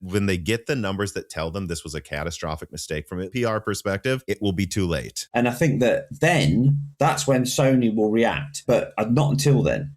when they get the numbers that tell them this was a catastrophic mistake from a PR perspective, it will be too late. And I think that then that's when Sony will react, but not until then.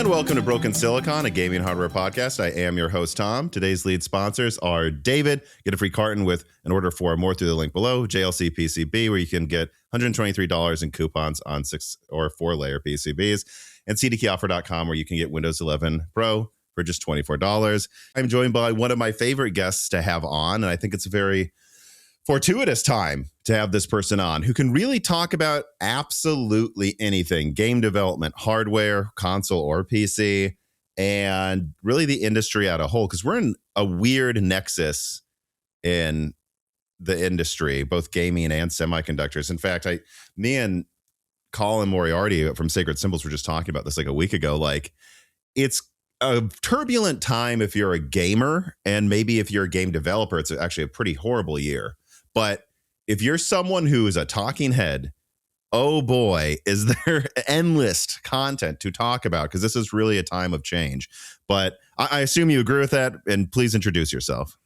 Welcome to Broken Silicon, a gaming hardware podcast. I am your host, Tom. Today's lead sponsors are David. Get a free carton with an order for more through the link below. JLC PCB, where you can get $123 in coupons on 6 or 4-layer PCBs. And CDkeyoffer.com, where you can get Windows 11 Pro for just $24. I'm joined by one of my favorite guests to have on, and I think it's a very fortuitous time to have this person on who can really talk about absolutely anything: game development, hardware, console or PC, and really the industry as a whole, because we're in a weird nexus in the industry, both gaming and semiconductors. In fact, me and Colin Moriarty from Sacred Symbols were just talking about this like a week ago. Like, it's a turbulent time if you're a gamer, and maybe if you're a game developer, it's actually a pretty horrible year. But if you're someone who is a talking head, oh boy, is there endless content to talk about, because this is really a time of change. But I assume you agree with that, and please introduce yourself.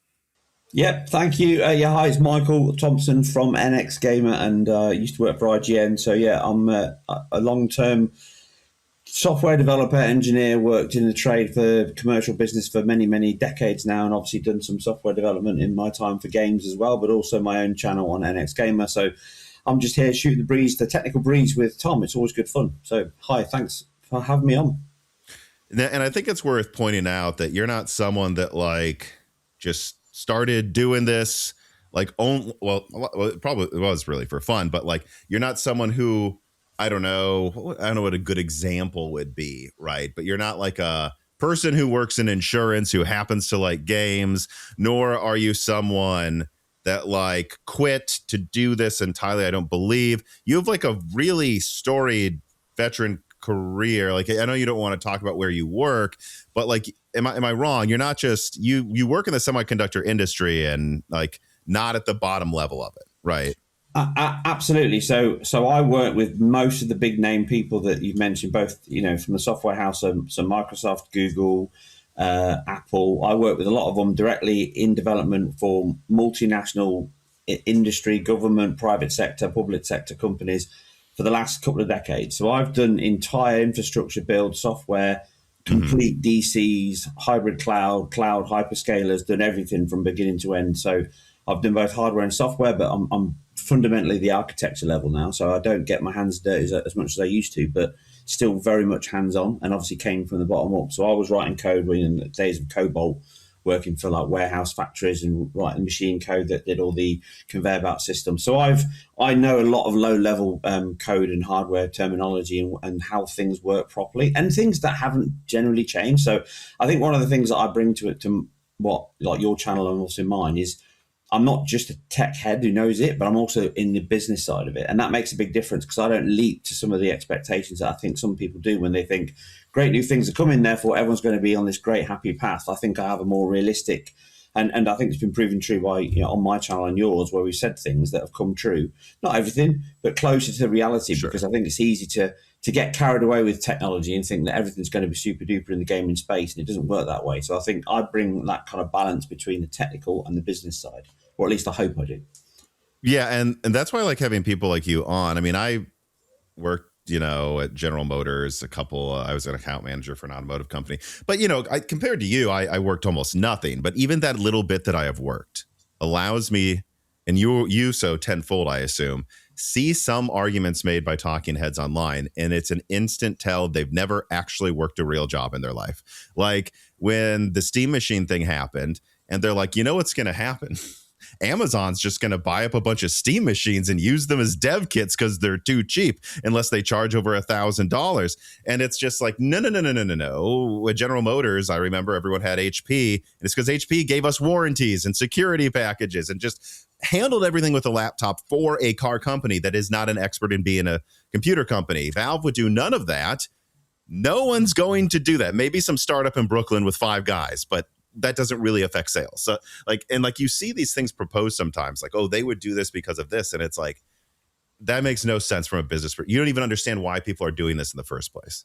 Yep, thank you. Hi, it's Michael Thompson from NX Gamer, and used to work for IGN. So I'm a long-term software developer, engineer, worked in the trade for commercial business for many, many decades now, and obviously done some software development in my time for games as well, but also my own channel on NX Gamer. So I'm just here shooting the breeze, the technical breeze with Tom. It's always good fun. So hi, thanks for having me on. And I think it's worth pointing out that you're not someone that like just started doing this like it probably was really for fun, but like you're not someone who I don't know what a good example would be, right? But you're not like a person who works in insurance who happens to like games, nor are you someone that like quit to do this entirely. I don't believe you have like a really storied veteran career. Like, I know you don't want to talk about where you work, but like, am I wrong? You're not just you work in the semiconductor industry and like not at the bottom level of it, right? Absolutely. So I work with most of the big name people that you've mentioned, both, from the software house, so Microsoft, Google, Apple. I work with a lot of them directly in development for multinational industry, government, private sector, public sector companies for the last couple of decades. So I've done entire infrastructure build, software, complete DCs, hybrid cloud hyperscalers, done everything from beginning to end. So I've done both hardware and software, but I'm fundamentally the architecture level now, so I don't get my hands dirty as much as I used to, but still very much hands-on, and obviously came from the bottom up. So I was writing code in the days of COBOL, working for like warehouse factories and writing machine code that did all the conveyor belt systems. So I know a lot of low-level code and hardware terminology and how things work properly, and things that haven't generally changed. So I think one of the things that I bring to it, to what like your channel and also mine, is I'm not just a tech head who knows it, but I'm also in the business side of it. And that makes a big difference, because I don't leap to some of the expectations that I think some people do when they think great new things are coming, therefore everyone's going to be on this great happy path. I think I have a more realistic, and I think it's been proven true by, on my channel and yours, where we've said things that have come true. Not everything, but closer to reality. Sure. Because I think it's easy to get carried away with technology and think that everything's going to be super duper in the gaming space, and it doesn't work that way. So I think I bring that kind of balance between the technical and the business side. Or at least I hope I do. Yeah, and that's why I like having people like you on. I mean, I worked, at General Motors, I was an account manager for an automotive company. But, compared to you, I worked almost nothing. But even that little bit that I have worked allows me, and you so tenfold, I assume, see some arguments made by talking heads online, and it's an instant tell they've never actually worked a real job in their life. Like when the Steam Machine thing happened, and they're like, what's going to happen? Amazon's just going to buy up a bunch of Steam machines and use them as dev kits because they're too cheap unless they charge over $1,000. And it's just like, no. With General Motors, I remember everyone had HP, and it's because HP gave us warranties and security packages and just handled everything with a laptop for a car company that is not an expert in being a computer company. Valve would do none of that. No one's going to do that. Maybe some startup in Brooklyn with 5 guys, but that doesn't really affect sales. So like you see these things proposed sometimes, like, oh, they would do this because of this. And it's like, that makes no sense from a business. You don't even understand why people are doing this in the first place.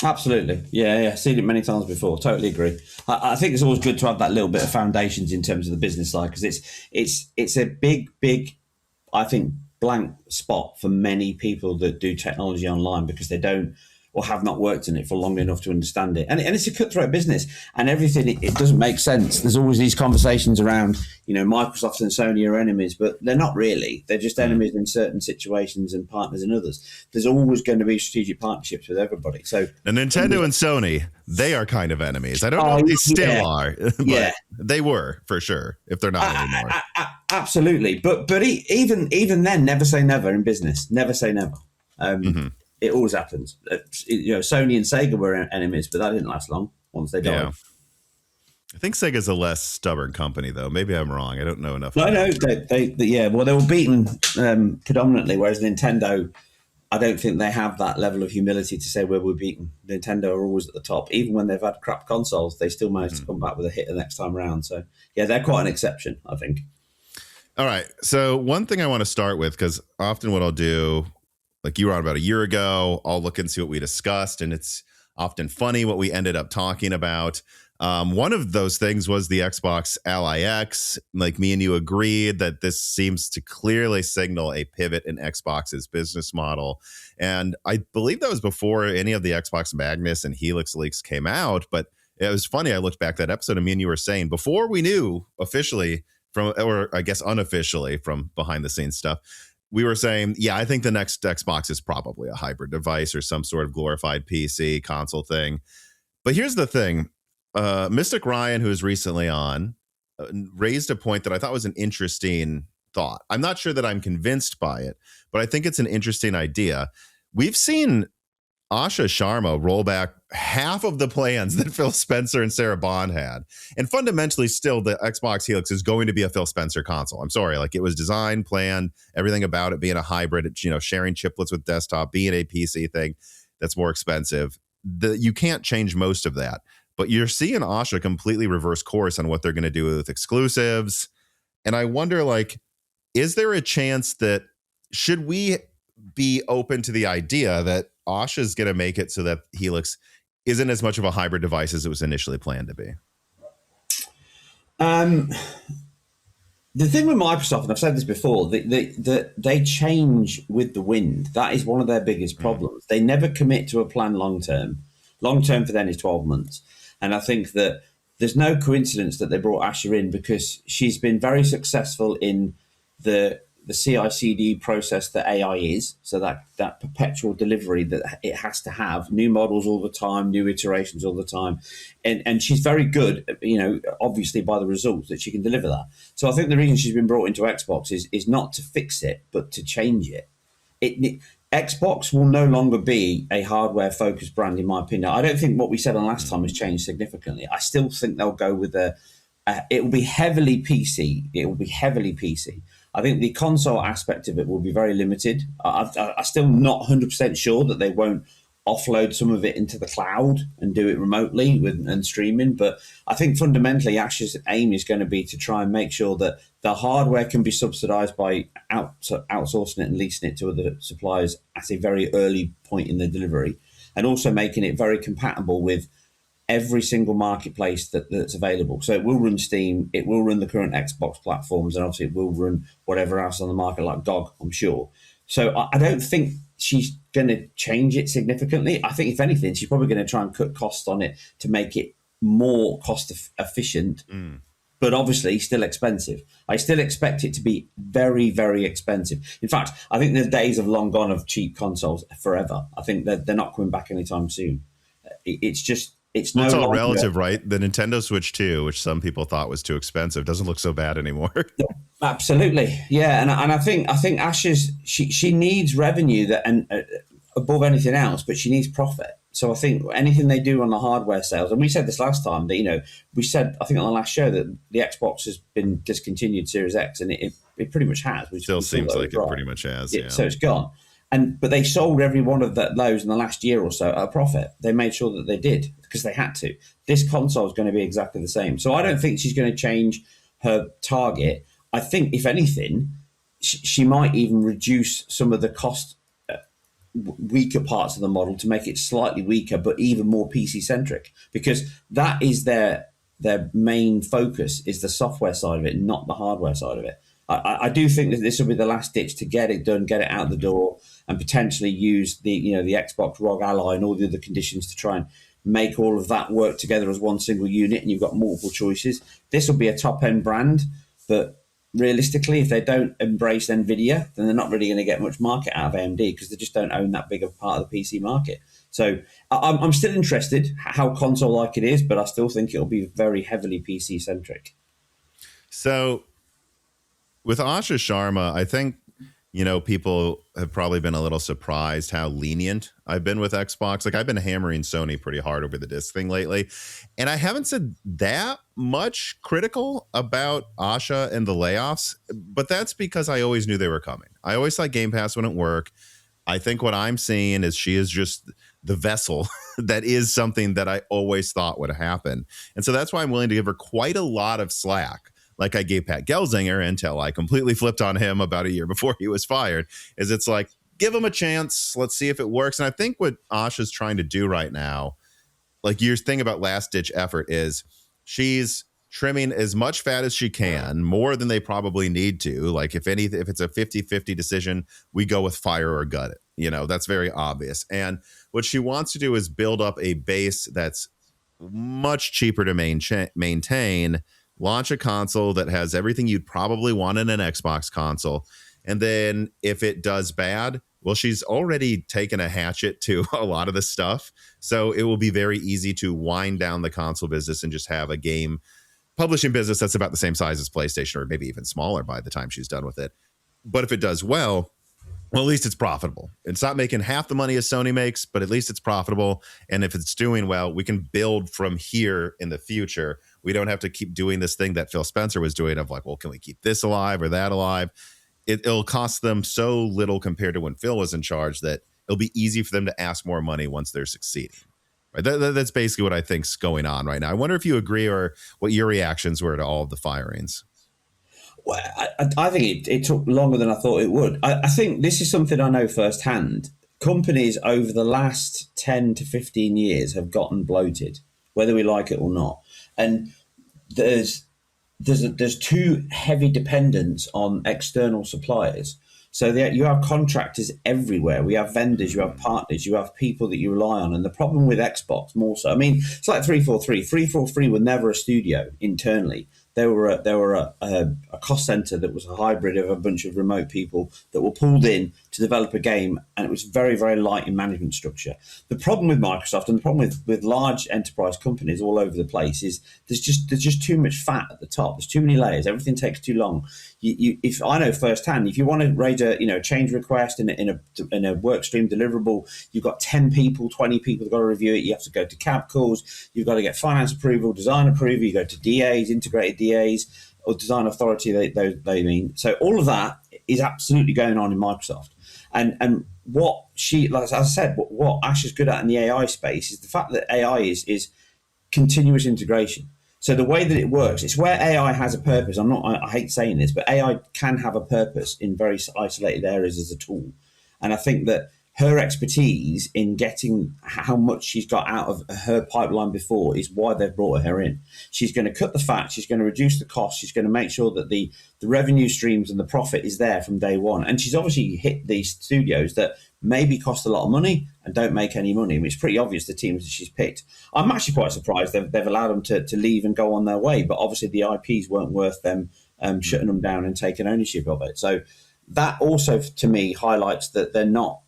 Absolutely. Yeah. Seen it many times before. Totally agree. I think it's always good to have that little bit of foundations in terms of the business side, because it's a big, I think, blank spot for many people that do technology online because they don't or have not worked in it for long enough to understand it. And it's a cutthroat business, and everything, it doesn't make sense. There's always these conversations around, Microsoft and Sony are enemies, but they're not really. They're just enemies in certain situations and partners in others. There's always going to be strategic partnerships with everybody. So and Nintendo and Sony, they are kind of enemies. I don't know if they still are, but they were for sure, if they're not anymore. Absolutely. But even then, never say never in business. Never say never. It always happens. Sony and Sega were enemies, but that didn't last long once they died. Yeah. I think Sega's a less stubborn company, though. Maybe I'm wrong. I don't know enough. No, they were beaten predominantly, whereas Nintendo, I don't think they have that level of humility to say where we're beaten. Nintendo are always at the top. Even when they've had crap consoles, they still manage to come back with a hit the next time around. So, yeah, they're quite an exception, I think. All right. So one thing I want to start with, because often what I'll do, like you were on about a year ago, I'll look and see what we discussed, and it's often funny what we ended up talking about. One of those things was the Xbox Ally X. Like me and you agreed that this seems to clearly signal a pivot in Xbox's business model. And I believe that was before any of the Xbox Magnus and Helix leaks came out. But it was funny. I looked back that episode and me and you were saying before we knew officially from, or I guess unofficially from behind the scenes stuff, we were saying, yeah, I think the next Xbox is probably a hybrid device or some sort of glorified PC console thing. But here's the thing. Mystic Ryan, who was recently on, raised a point that I thought was an interesting thought. I'm not sure that I'm convinced by it, but I think it's an interesting idea. We've seen Asha Sharma roll back half of the plans that Phil Spencer and Sarah Bond had. And fundamentally, still, the Xbox Helix is going to be a Phil Spencer console. I'm sorry. Like, it was designed, planned, everything about it being a hybrid, sharing chiplets with desktop, being a PC thing that's more expensive. You can't change most of that. But you're seeing Asha completely reverse course on what they're going to do with exclusives. And I wonder, like, is there a chance that should we be open to the idea that Asha is going to make it so that Helix isn't as much of a hybrid device as it was initially planned to be? The thing with Microsoft, and I've said this before, they change with the wind. That is one of their biggest problems. They never commit to a plan long term. Long term for them is 12 months. And I think that there's no coincidence that they brought Asha in, because she's been very successful in the CI/CD process that AI is, so that perpetual delivery that it has to have, new models all the time, new iterations all the time. And she's very good, obviously by the results that she can deliver that. So I think the reason she's been brought into Xbox is not to fix it, but to change it. Xbox will no longer be a hardware-focused brand, in my opinion. I don't think what we said on last time has changed significantly. I still think they'll go with it will be heavily PC. It will be heavily PC. I think the console aspect of it will be very limited. I'm still not 100% sure that they won't offload some of it into the cloud and do it remotely and streaming. But I think fundamentally, Asha's aim is going to be to try and make sure that the hardware can be subsidized by outsourcing it and leasing it to other suppliers at a very early point in the delivery, and also making it very compatible with every single marketplace that's available. So it will run Steam, it will run the current Xbox platforms, and obviously it will run whatever else on the market, like GOG, I'm sure. So I don't think she's going to change it significantly. I think, if anything, she's probably going to try and cut costs on it to make it more cost efficient, but obviously still expensive. I still expect it to be very, very expensive. In fact, I think the days have long gone of cheap consoles forever. I think they're not coming back anytime soon. It's just, it's well, no it's all longer relative, right? The Nintendo Switch 2, which some people thought was too expensive, doesn't look so bad anymore. Absolutely, yeah, and I think Ashes she needs revenue that and above anything else, but she needs profit. So I think anything they do on the hardware sales, and we said this last time that we said I think on the last show that the Xbox has been discontinued Series X, and it pretty much has. Still seems like it pretty much has. Yeah. So it's gone, but they sold every one of those in the last year or so at a profit. They made sure that they did because they had to. This console is going to be exactly the same. So I don't think she's going to change her target. I think, if anything, she might even reduce some of the cost, weaker parts of the model to make it slightly weaker, but even more PC-centric, because that is their main focus, is the software side of it, not the hardware side of it. I do think that this will be the last ditch to get it done, get it out the door, and potentially use the Xbox ROG Ally and all the other conditions to try and make all of that work together as one single unit, and you've got multiple choices. This will be a top-end brand, but realistically, if they don't embrace NVIDIA, then they're not really going to get much market out of AMD because they just don't own that big of a part of the PC market. So I'm still interested how console-like it is, but I still think it'll be very heavily PC-centric. So with Asha Sharma, I think, people have probably been a little surprised how lenient I've been with Xbox. Like, I've been hammering Sony pretty hard over the disc thing lately, and I haven't said that much critical about Asha and the layoffs, but that's because I always knew they were coming. I always thought Game Pass wouldn't work. I think what I'm seeing is she is just the vessel that is something that I always thought would happen. And so that's why I'm willing to give her quite a lot of slack, like I gave Pat Gelsinger until I completely flipped on him about a year before he was fired. Is it's like, give him a chance. Let's see if it works. And I think what Asha's trying to do right now, like your thing about last ditch effort, is she's trimming as much fat as she can, more than they probably need to. Like if it's a 50-50 decision, we go with fire or gut it. That's very obvious. And what she wants to do is build up a base that's much cheaper to maintain, launch a console that has everything you'd probably want in an Xbox console. And then if it does bad, well, she's already taken a hatchet to a lot of the stuff. So it will be very easy to wind down the console business and just have a game publishing business that's about the same size as PlayStation, or maybe even smaller by the time she's done with it. But if it does well, at least it's profitable. It's not making half the money as Sony makes, but at least it's profitable. And if it's doing well, we can build from here in the future. We don't have to keep doing this thing that Phil Spencer was doing of like, well, can we keep this alive or that alive? It'll cost them so little compared to when Phil was in charge that it'll be easy for them to ask more money once they're succeeding. Right? That's basically what I think's going on right now. I wonder if you agree or what your reactions were to all of the firings. Well, I think it took longer than I thought it would. I think this is something I know firsthand. Companies over the last 10 to 15 years have gotten bloated, whether we like it or not. And there's too heavy dependence on external suppliers. So you have contractors everywhere. We have vendors, you have partners, you have people that you rely on. And the problem with Xbox more so, I mean, it's like 343. 343 were never a studio internally. They were a cost center that was a hybrid of a bunch of remote people that were pulled in to develop a game, and it was very, very light in management structure. The problem with Microsoft and the problem with large enterprise companies all over the place is there's just too much fat at the top. There's too many layers. Everything takes too long. If I know firsthand, if you want to raise a change request in a work stream deliverable, you've got 10 people, 20 people that got to review it. You have to go to cab calls. You've got to get finance approval, design approval. You go to DAs, integrated DAs, or design authority. They mean. So all of that is absolutely going on in Microsoft. And what she, like as I said, what Ash is good at in the AI space is the fact that AI is continuous integration. So the way that it works, it's where AI has a purpose. I hate saying this, but AI can have a purpose in very isolated areas as a tool. And I think that her expertise in getting how much she's got out of her pipeline before is why they've brought her in. She's going to cut the fat. She's going to reduce the cost. She's going to make sure that the revenue streams and the profit is there from day one. And she's obviously hit these studios that maybe cost a lot of money and don't make any money. I mean, it's pretty obvious the teams that she's picked. I'm actually quite surprised they've allowed them to leave and go on their way. But obviously the IPs weren't worth them shutting them down and taking ownership of it. So that also, to me, highlights that they're not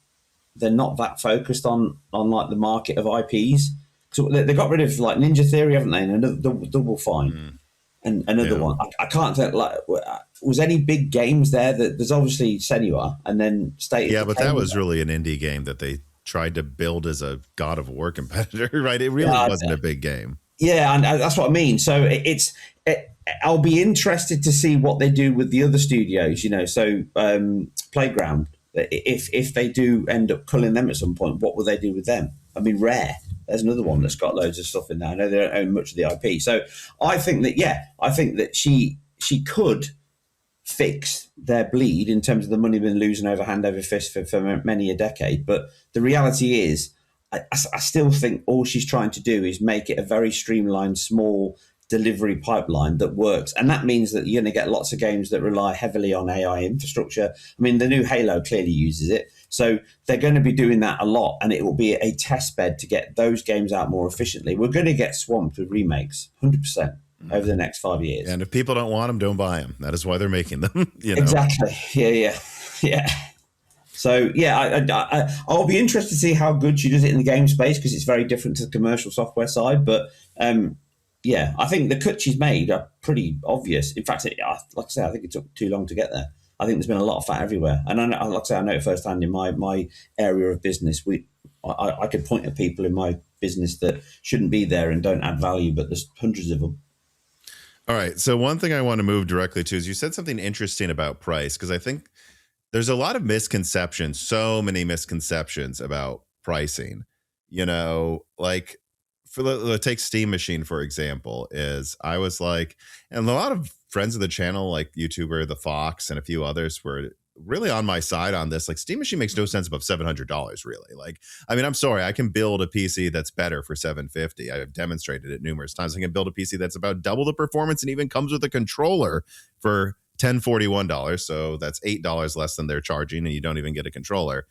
that focused on like the market of IPs. So they got rid of like Ninja Theory, haven't they? And another Double Fine, and another one. I can't tell. Like, was any big games there? That there's obviously Senua, and then State. Yeah, but that was really an indie game that they tried to build as a God of War competitor, right? It really wasn't a big game. Yeah, and that's what I mean. So I'll be interested to see what they do with the other studios. So Playground. If they do end up culling them at some point, what will they do with them? I mean, Rare. There's another one that's got loads of stuff in there. I know they don't own much of the IP. So I think that she still fix their bleed in terms of the money been losing over hand over fist for many a decade. But the reality is, I still think all she's trying to do is make it a very streamlined, small delivery pipeline that works. And that means that you're going to get lots of games that rely heavily on AI infrastructure. I mean, the new Halo clearly uses it. So they're going to be doing that a lot, and it will be a test bed to get those games out more efficiently. We're going to get swamped with remakes, 100%, over the next 5 years. And if people don't want them, don't buy them. That is why they're making them. Exactly. Yeah. So, I'll be interested to see how good she does it in the game space, because it's very different to the commercial software side. But, I think the cuts she's made are pretty obvious. In fact, like I say, I think it took too long to get there. I think there's been a lot of fat everywhere. And I know it firsthand in my area of business. I could point at people in my business that shouldn't be there and don't add value, but there's hundreds of them. All right. So one thing I want to move directly to is you said something interesting about price, because I think there's a lot of misconceptions, so many misconceptions about pricing. Like take Steam Machine, for example, is I was like, and a lot of friends of the channel, like YouTuber The Fox and a few others, were really on my side on this. Like, Steam Machine makes no sense above $700, really. Like, I mean, I'm sorry, I can build a PC that's better for $750. I've demonstrated it numerous times. I can build a PC that's about double the performance and even comes with a controller for $1,041. So that's $8 less than they're charging, and you don't even get a controller.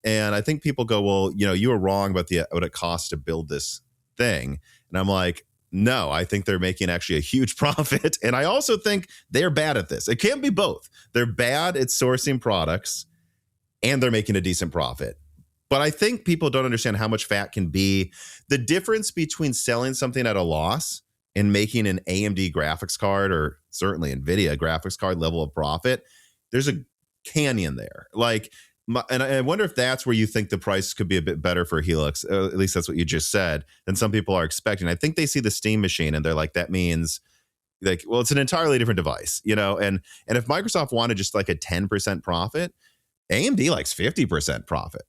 And I think people go, well, you were wrong about what it costs to build this thing. And I'm like, no, I think they're making actually a huge profit. And I also think they're bad at this. It can't be both. They're bad at sourcing products and they're making a decent profit. But I think people don't understand how much fat can be. The difference between selling something at a loss and making an AMD graphics card, or certainly NVIDIA graphics card level of profit, there's a canyon there. Like, and I wonder if that's where you think the price could be a bit better for Helix. At least that's what you just said, than some people are expecting. I think they see the Steam Machine and they're like, that means, like, well, it's an entirely different device, and if Microsoft wanted just like a 10% profit, AMD likes 50% profit,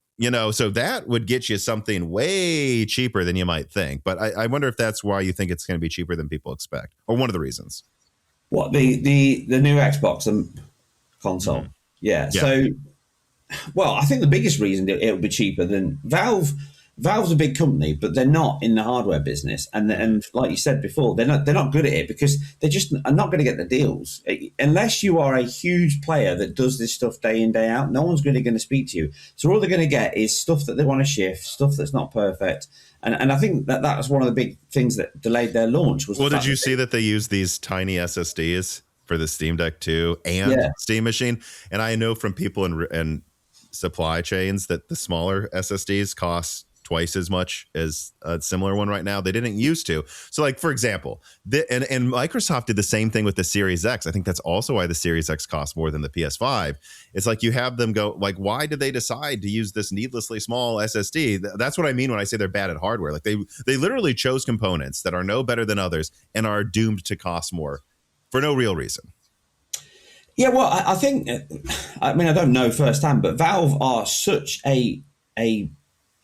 so that would get you something way cheaper than you might think. But I wonder if that's why you think it's going to be cheaper than people expect, or one of the reasons. What, the new Xbox and console? Mm-hmm. Yeah. So, well, I think the biggest reason it'll be cheaper than Valve. Valve's a big company, but they're not in the hardware business, and like you said before, they're not good at it, because they just are not going to get the deals unless you are a huge player that does this stuff day in, day out. No one's really going to speak to you, so all they're going to get is stuff that they want to shift, stuff that's not perfect, and I think that was one of the big things that delayed their launch. Was did you see that they use these tiny SSDs for the Steam Deck 2 and Steam Machine? And I know from people in supply chains that the smaller SSDs cost twice as much as a similar one right now. They didn't used to. So, like, for example, and Microsoft did the same thing with the Series X. I think that's also why the Series X costs more than the PS5. It's like you have them go, like, why did they decide to use this needlessly small SSD? That's what I mean when I say they're bad at hardware. Like, they literally chose components that are no better than others and are doomed to cost more for no real reason. Yeah, well, I think, I mean, I don't know firsthand, but Valve are such a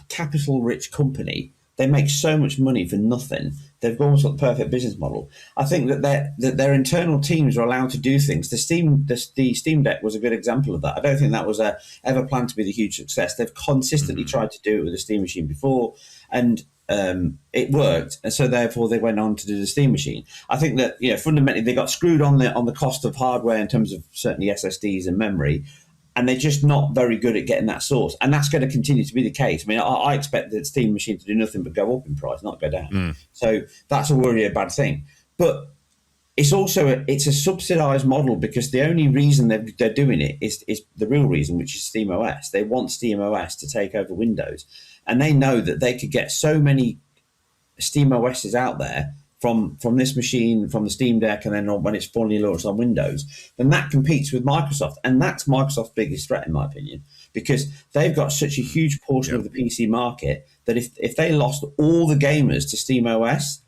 capital-rich company. They make so much money for nothing. They've almost got the perfect business model. I think that their internal teams are allowed to do things. The Steam Deck was a good example of that. I don't think that was ever planned to be the huge success. They've consistently tried to do it with the Steam Machine before, and it worked, and so therefore they went on to do the Steam Machine. I think that fundamentally they got screwed on the cost of hardware in terms of certainly SSDs and memory, and they're just not very good at getting that source, and that's going to continue to be the case. I mean, I expect the Steam Machine to do nothing but go up in price, not go down. So that's a bad thing. But it's also it's a subsidized model, because the only reason they're doing it is the real reason, which is SteamOS. They want SteamOS to take over Windows, and they know that they could get so many Steam OS is out there from this machine, from the Steam Deck, and then when it's fully launched on Windows, then that competes with Microsoft. And that's Microsoft's biggest threat, in my opinion, because they've got such a huge portion of the PC market that if they lost all the gamers to Steam OS,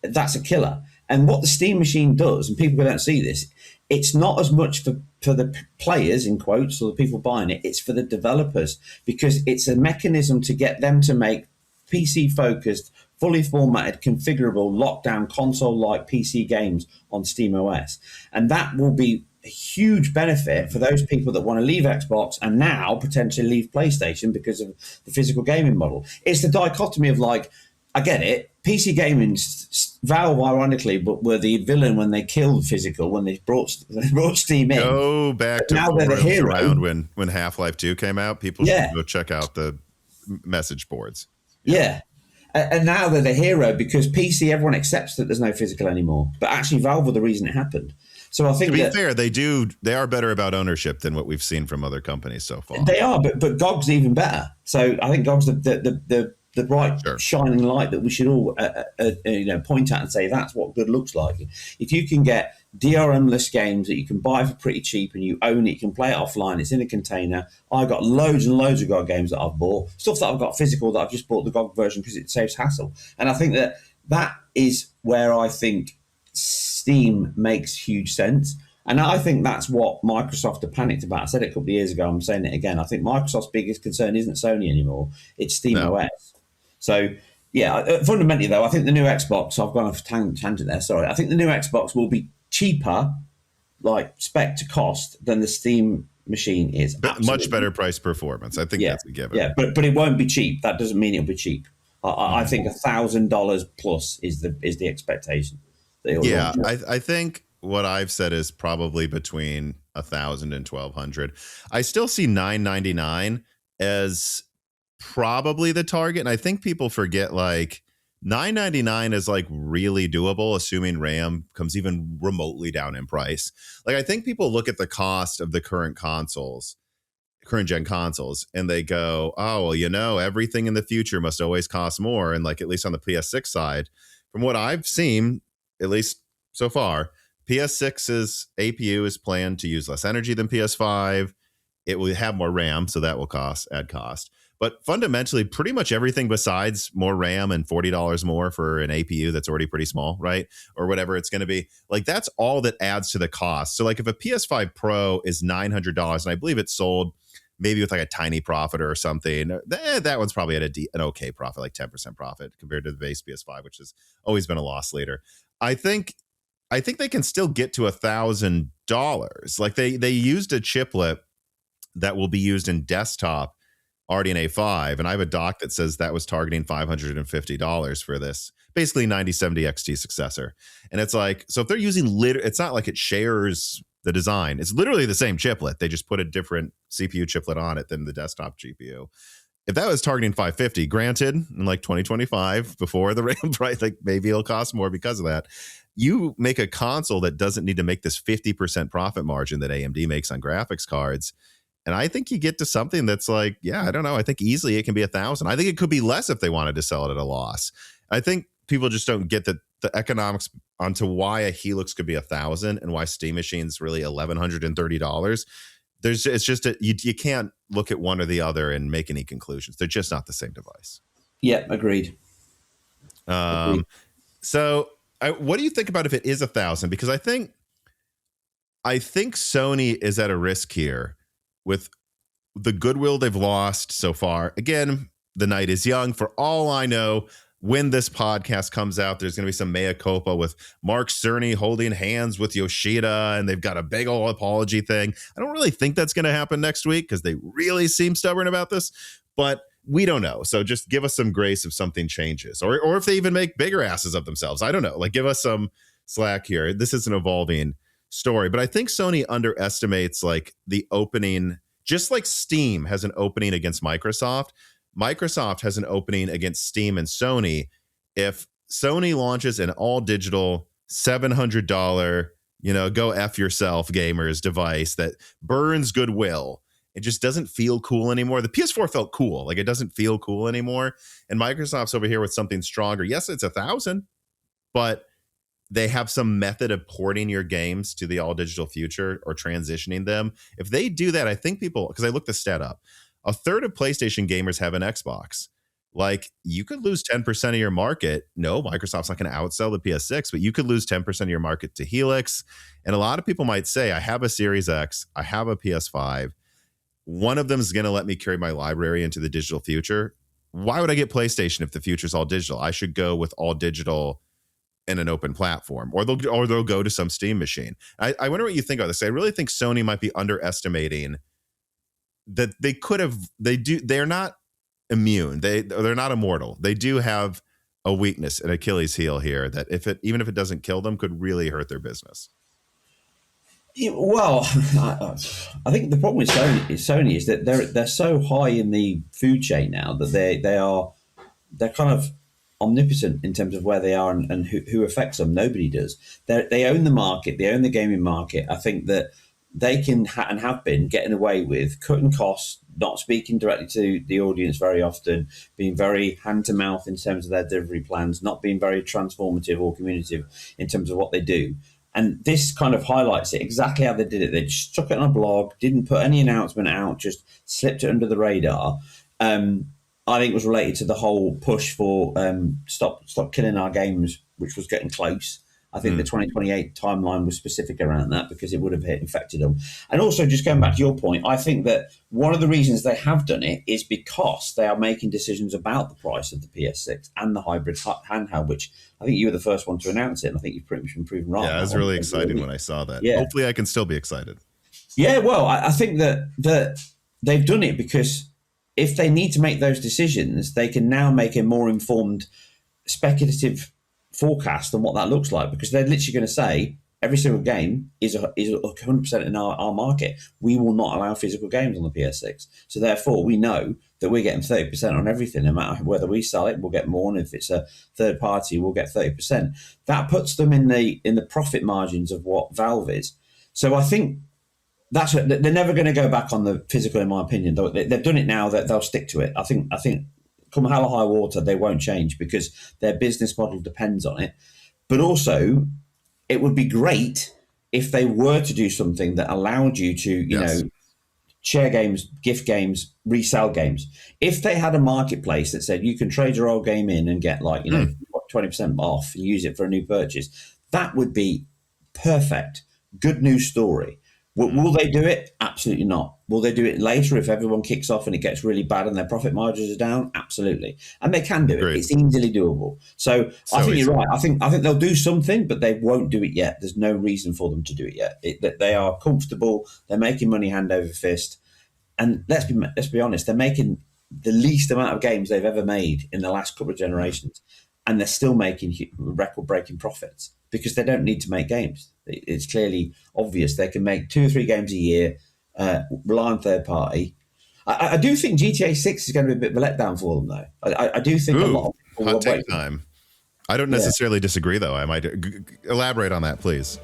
that's a killer. And what the Steam machine does, and people don't see this, it's not as much for the players, in quotes, or the people buying it, it's for the developers, because it's a mechanism to get them to make PC-focused, fully formatted, configurable, lockdown, console-like PC games on SteamOS. And that will be a huge benefit for those people that want to leave Xbox and now potentially leave PlayStation because of the physical gaming model. It's the dichotomy of, like, I get it, PC gaming, Valve, ironically, but were the villain when they killed physical, when they brought Steam in. Go back to now they're the hero. Around when Half-Life 2 came out, people should go check out the message boards. Yeah. And now they're the hero because PC, everyone accepts that there's no physical anymore. But actually, Valve were the reason it happened. So I think, to be fair, they are better about ownership than what we've seen from other companies so far. They are, but GOG's even better. So I think GOG's the bright shining light that we should all point at and say that's what good looks like. If you can get DRM-less games that you can buy for pretty cheap and you own it, you can play it offline, it's in a container. I've got loads and loads of GOG games that I've bought, stuff that I've got physical that I've just bought the GOG version because it saves hassle. And I think that is where I think Steam makes huge sense. And I think that's what Microsoft are panicked about. I said it a couple of years ago, I'm saying it again. I think Microsoft's biggest concern isn't Sony anymore, it's Steam OS. So, yeah, fundamentally, though, I think the new Xbox, I've gone off tangent there, sorry. I think the new Xbox will be cheaper, like spec to cost, than the Steam machine is. Much better price performance. I think that's a given. Yeah, but it won't be cheap. That doesn't mean it'll be cheap. I think $1,000 plus is the expectation. Yeah, I think what I've said is probably between $1,000 and $1,200. I still see $999 as probably the target, and I think people forget like $999 is like really doable, assuming RAM comes even remotely down in price. Like I think people look at the cost of the current gen consoles, and they go, oh well, everything in the future must always cost more. And like at least on the PS6 side, from what I've seen, at least so far, PS6's APU is planned to use less energy than PS5. It will have more RAM, so that will add cost. But fundamentally, pretty much everything besides more RAM and $40 more for an APU that's already pretty small, right? Or whatever it's going to be. Like, that's all that adds to the cost. So, like, if a PS5 Pro is $900, and I believe it's sold maybe with like a tiny profit or something, that one's probably at an okay profit, like 10% profit compared to the base PS5, which has always been a loss leader. I think they can still get to $1,000. Like, they used a chiplet that will be used in desktop RDNA 5, and I have a doc that says that was targeting $550 for this basically 9070 XT successor. And it's like, so if they're using it's not like it shares the design, it's literally the same chiplet, they just put a different CPU chiplet on it than the desktop GPU. If that was targeting 550, granted, in like 2025, before the RAM price, like maybe it'll cost more because of that. You make a console that doesn't need to make this 50% profit margin that AMD makes on graphics cards, and I think you get to something that's like, yeah, I don't know. I think easily it can be $1,000. I think it could be less if they wanted to sell it at a loss. I think people just don't get the economics onto why a Helix could be $1,000 and why Steam Machine's really $1,130. It's just you can't look at one or the other and make any conclusions. They're just not the same device. Yeah, agreed. So what do you think about if it is $1,000? Because I think Sony is at a risk here with the goodwill they've lost so far. Again, the night is young. For all I know, when this podcast comes out, there's going to be some mea culpa with Mark Cerny holding hands with Yoshida, and they've got a big old apology thing. I don't really think that's going to happen next week because they really seem stubborn about this, but we don't know. So just give us some grace if something changes, or if they even make bigger asses of themselves. I don't know. Like, give us some slack here. This is an evolving story, but I think Sony underestimates like the opening, just like Steam has an opening against Microsoft. Microsoft has an opening against Steam and Sony. If Sony launches an all digital $700, go F yourself gamers device that burns goodwill It just doesn't feel cool anymore. The PS4 felt cool. Like, it doesn't feel cool anymore. And Microsoft's over here with something stronger. Yes, it's $1,000, but they have some method of porting your games to the all digital future or transitioning them. If they do that, I think people, because I looked the stat up, a third of PlayStation gamers have an Xbox. Like, you could lose 10% of your market. No, Microsoft's not going to outsell the PS6, but you could lose 10% of your market to Helix. And a lot of people might say, I have a Series X, I have a PS5. One of them is going to let me carry my library into the digital future. Why would I get PlayStation if the future's all digital? I should go with all digital in an open platform, or they'll go to some Steam machine. I wonder what you think about this. I really think Sony might be underestimating that they're not immune. They're not immortal. They do have a weakness, an Achilles heel here that even if it doesn't kill them, could really hurt their business. Well, I think the problem with Sony is that they're so high in the food chain now that they're kind of omnipotent in terms of where they are and who affects them. Nobody does. They own the market. They own the gaming market. I think that they can and have been getting away with cutting costs, not speaking directly to the audience very often, being very hand to mouth in terms of their delivery plans, not being very transformative or communicative in terms of what they do. And this kind of highlights it exactly how they did it. They just stuck it on a blog, didn't put any announcement out, just slipped it under the radar. I think it was related to the whole push for stop killing our games, which was getting close. I think the 2028 timeline was specific around that because it would have infected them. And also, just going back to your point, I think that one of the reasons they have done it is because they are making decisions about the price of the PS6 and the hybrid handheld, which I think you were the first one to announce it, and I think you've pretty much been proven right. Yeah, it was really exciting when I saw that. Yeah. Hopefully I can still be excited. Yeah, well, I think that they've done it because if they need to make those decisions, they can now make a more informed, speculative forecast on what that looks like, because they're literally going to say every single game is 100% in our market. We will not allow physical games on the PS6. So therefore, we know that we're getting 30% on everything. No matter whether we sell it, we'll get more. And if it's a third party, we'll get 30%. That puts them in the profit margins of what Valve is. So I think that's what, they're never going to go back on the physical, in my opinion. They've done it now, that they'll stick to it. I think come hell or high water, they won't change because their business model depends on it. But also, it would be great if they were to do something that allowed you to, you know, share games, gift games, resell games. If they had a marketplace that said you can trade your old game in and get 20% off and use it for a new purchase, that would be perfect. Good news story. Will they do it? Absolutely not. Will they do it later if everyone kicks off and it gets really bad and their profit margins are down? Absolutely. And they can do it. It's easily doable. So I think you're right. I think they'll do something, but they won't do it yet. There's no reason for them to do it yet. They are comfortable. They're making money hand over fist. And let's be honest, they're making the least amount of games they've ever made in the last couple of generations. And they're still making record-breaking profits because they don't need to make games. It's clearly obvious they can make 2 or 3 games a year, rely on third party. I do think GTA 6 is going to be a bit of a letdown for them, though. I do think a lot of people hot take time. I don't necessarily disagree, though. I might elaborate on that, please.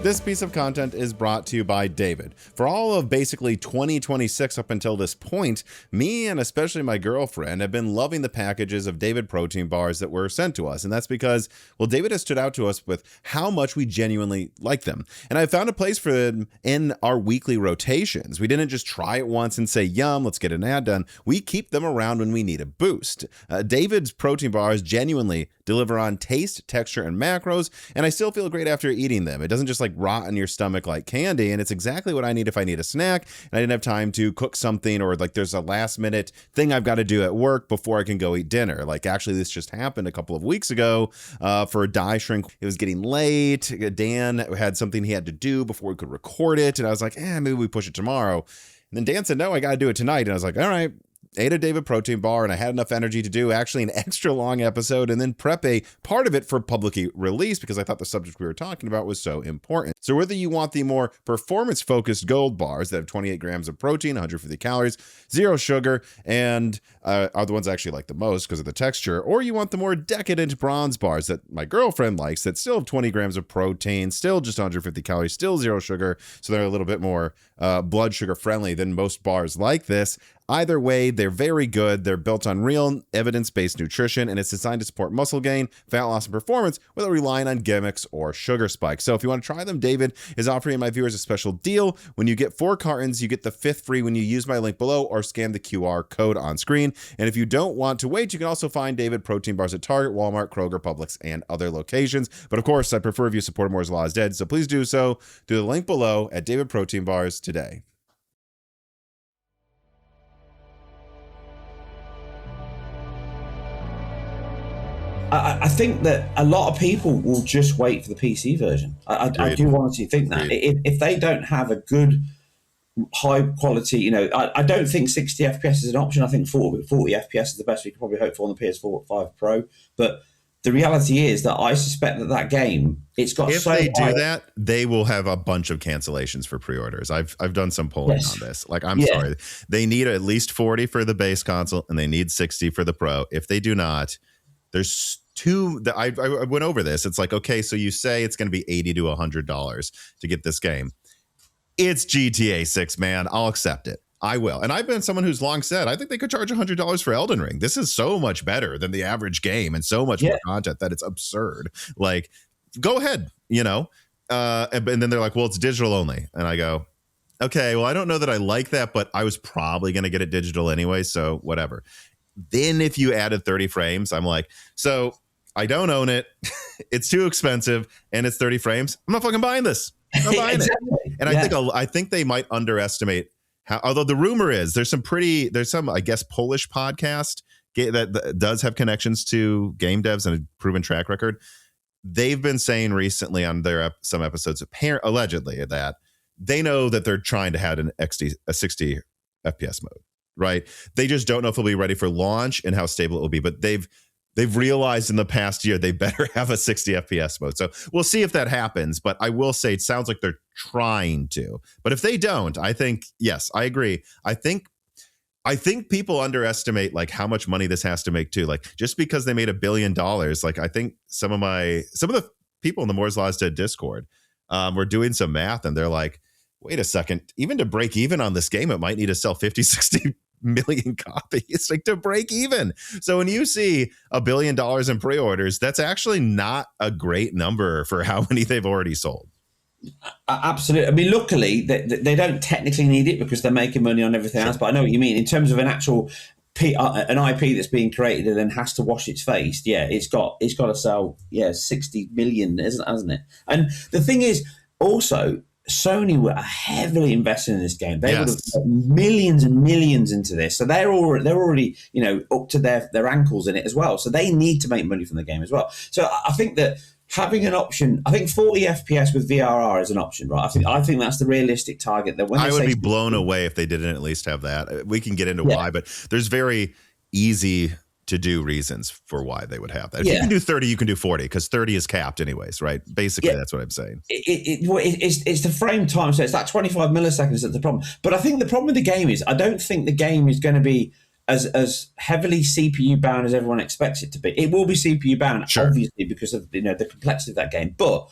This piece of content is brought to you by David. For all of basically 2026 up until this point, me and especially my girlfriend have been loving the packages of David protein bars that were sent to us. And that's because, well, David has stood out to us with how much we genuinely like them. And I found a place for them in our weekly rotations. We didn't just try it once and say, yum, let's get an ad done. We keep them around when we need a boost. David's protein bars genuinely deliver on taste, texture, and macros, and I still feel great after eating them. It doesn't just rot in your stomach like candy, and it's exactly what I need if I need a snack and I didn't have time to cook something, or there's a last minute thing I've got to do at work before I can go eat dinner. Actually, this just happened a couple of weeks ago for Die Shrink. It was getting late. Dan had something he had to do before we could record it, and I was like, maybe we push it tomorrow. And then Dan said, no, I got to do it tonight. And I was like, all right. ate a David protein bar, and I had enough energy to do actually an extra long episode and then prep a part of it for public release because I thought the subject we were talking about was so important. So whether you want the more performance-focused gold bars that have 28 grams of protein, 150 calories, 0 sugar, and are the ones I actually like the most because of the texture, or you want the more decadent bronze bars that my girlfriend likes that still have 20 grams of protein, still just 150 calories, still 0 sugar, so they're a little bit more blood sugar friendly than most bars like this. Either way, they're very good. They're built on real evidence-based nutrition, and it's designed to support muscle gain, fat loss, and performance without relying on gimmicks or sugar spikes. So if you want to try them, David is offering my viewers a special deal. When you get 4 cartons, you get the 5th free when you use my link below or scan the QR code on screen. And if you don't want to wait, you can also find David protein bars at Target, Walmart, Kroger, Publix, and other locations. But of course, I prefer if you support Moore's Law is Dead, so please do so through the link below at David Protein Bars today. I think that a lot of people will just wait for the PC version. I do honestly think that. If they don't have a good, high quality, I don't think 60 FPS is an option. I think 40 FPS is the best we could probably hope for on the PS4 5 Pro. But the reality is that I suspect that game, it's got if they do that, they will have a bunch of cancellations for pre-orders. I've done some polling on this. Like, I'm sorry. They need at least 40 for the base console, and they need 60 for the Pro. If they do not, there's two that I went over this. It's like, okay, so you say it's going to be $80 to $100 to get this game. It's GTA 6, man. I'll accept it. I will. And I've been someone who's long said, I think they could charge $100 for Elden Ring. This is so much better than the average game and so much more content that it's absurd. Like, go ahead, and then they're like, well, it's digital only. And I go, okay, well, I don't know that I like that, but I was probably going to get it digital anyway, so whatever. Then if you added 30 frames, I'm like, so I don't own it. It's too expensive and it's 30 frames. I'm not fucking buying this. I'm buying it. And I think they might underestimate how, although the rumor is there's some, I guess, Polish podcast that does have connections to game devs and a proven track record. They've been saying recently on their some episodes, allegedly, that they know that they're trying to have a 60 FPS mode. Right. They just don't know if it'll be ready for launch and how stable it will be. But they've realized in the past year they better have a 60 FPS mode. So we'll see if that happens. But I will say it sounds like they're trying to. But if they don't, I think, yes, I agree. I think people underestimate like how much money this has to make too. Like, just because they made $1 billion, like, I think some of the people in the Moore's Law is Dead Discord were doing some math, and they're like, wait a second, even to break even on this game, it might need to sell 50, 60 million copies, like, to break even. So when you see $1 billion in pre-orders, that's actually not a great number for how many they've already sold. Absolutely. I mean, luckily they don't technically need it because they're making money on everything else. But I know what you mean in terms of an actual an IP that's being created and then has to wash its face. Yeah, it's got to sell 60 million, hasn't it? And the thing is also, Sony were heavily invested in this game. They would have put millions and millions into this. So they're already up to their ankles in it as well. So they need to make money from the game as well. So I think that having an option, I think 40 FPS with VRR is an option, right? I think that's the realistic target. That when I would be blown away if they didn't at least have that. We can get into why, but there's very easy to do reasons for why they would have that. If you can do 30, you can do 40, because 30 is capped anyways, right? Basically, that's what I'm saying. It's the frame time, so it's that 25 milliseconds that's the problem. But I think the problem with the game is I don't think the game is going to be as heavily CPU bound as everyone expects it to be. It will be CPU bound, obviously, because of the complexity of that game. But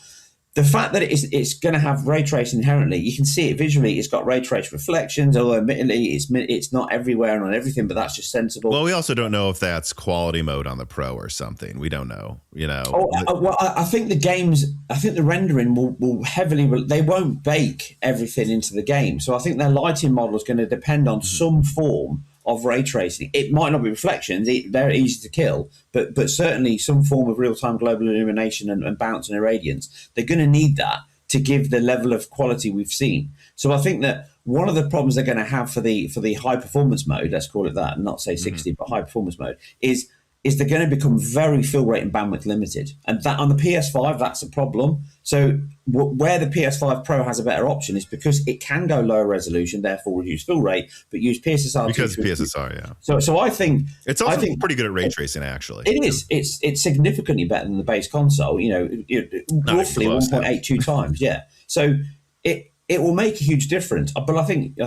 the fact that it's going to have ray tracing inherently, you can see it visually. It's got ray trace reflections, although admittedly it's not everywhere and on everything, but that's just sensible. Well, we also don't know if that's quality mode on the Pro or something. We don't know, I think the rendering will heavily, they won't bake everything into the game. So I think their lighting model is going to depend on some form of ray tracing. It might not be reflections, they're easy to kill, but certainly some form of real-time global illumination and bounce and irradiance. They're going to need that to give the level of quality we've seen. So I think that one of the problems they're going to have for the high performance mode, let's call it that, and not say 60, but high performance mode, is is they're going to become very fill rate and bandwidth limited. And that on the PS5, that's a problem. So where the PS5 Pro has a better option is because it can go lower resolution, therefore reduce fill rate, but use PSSR. Because PSSR, yeah. So I think it's also pretty good at ray tracing, actually. It is. It's significantly better than the base console. Roughly 1.82 times. Yeah. So it will make a huge difference. But I think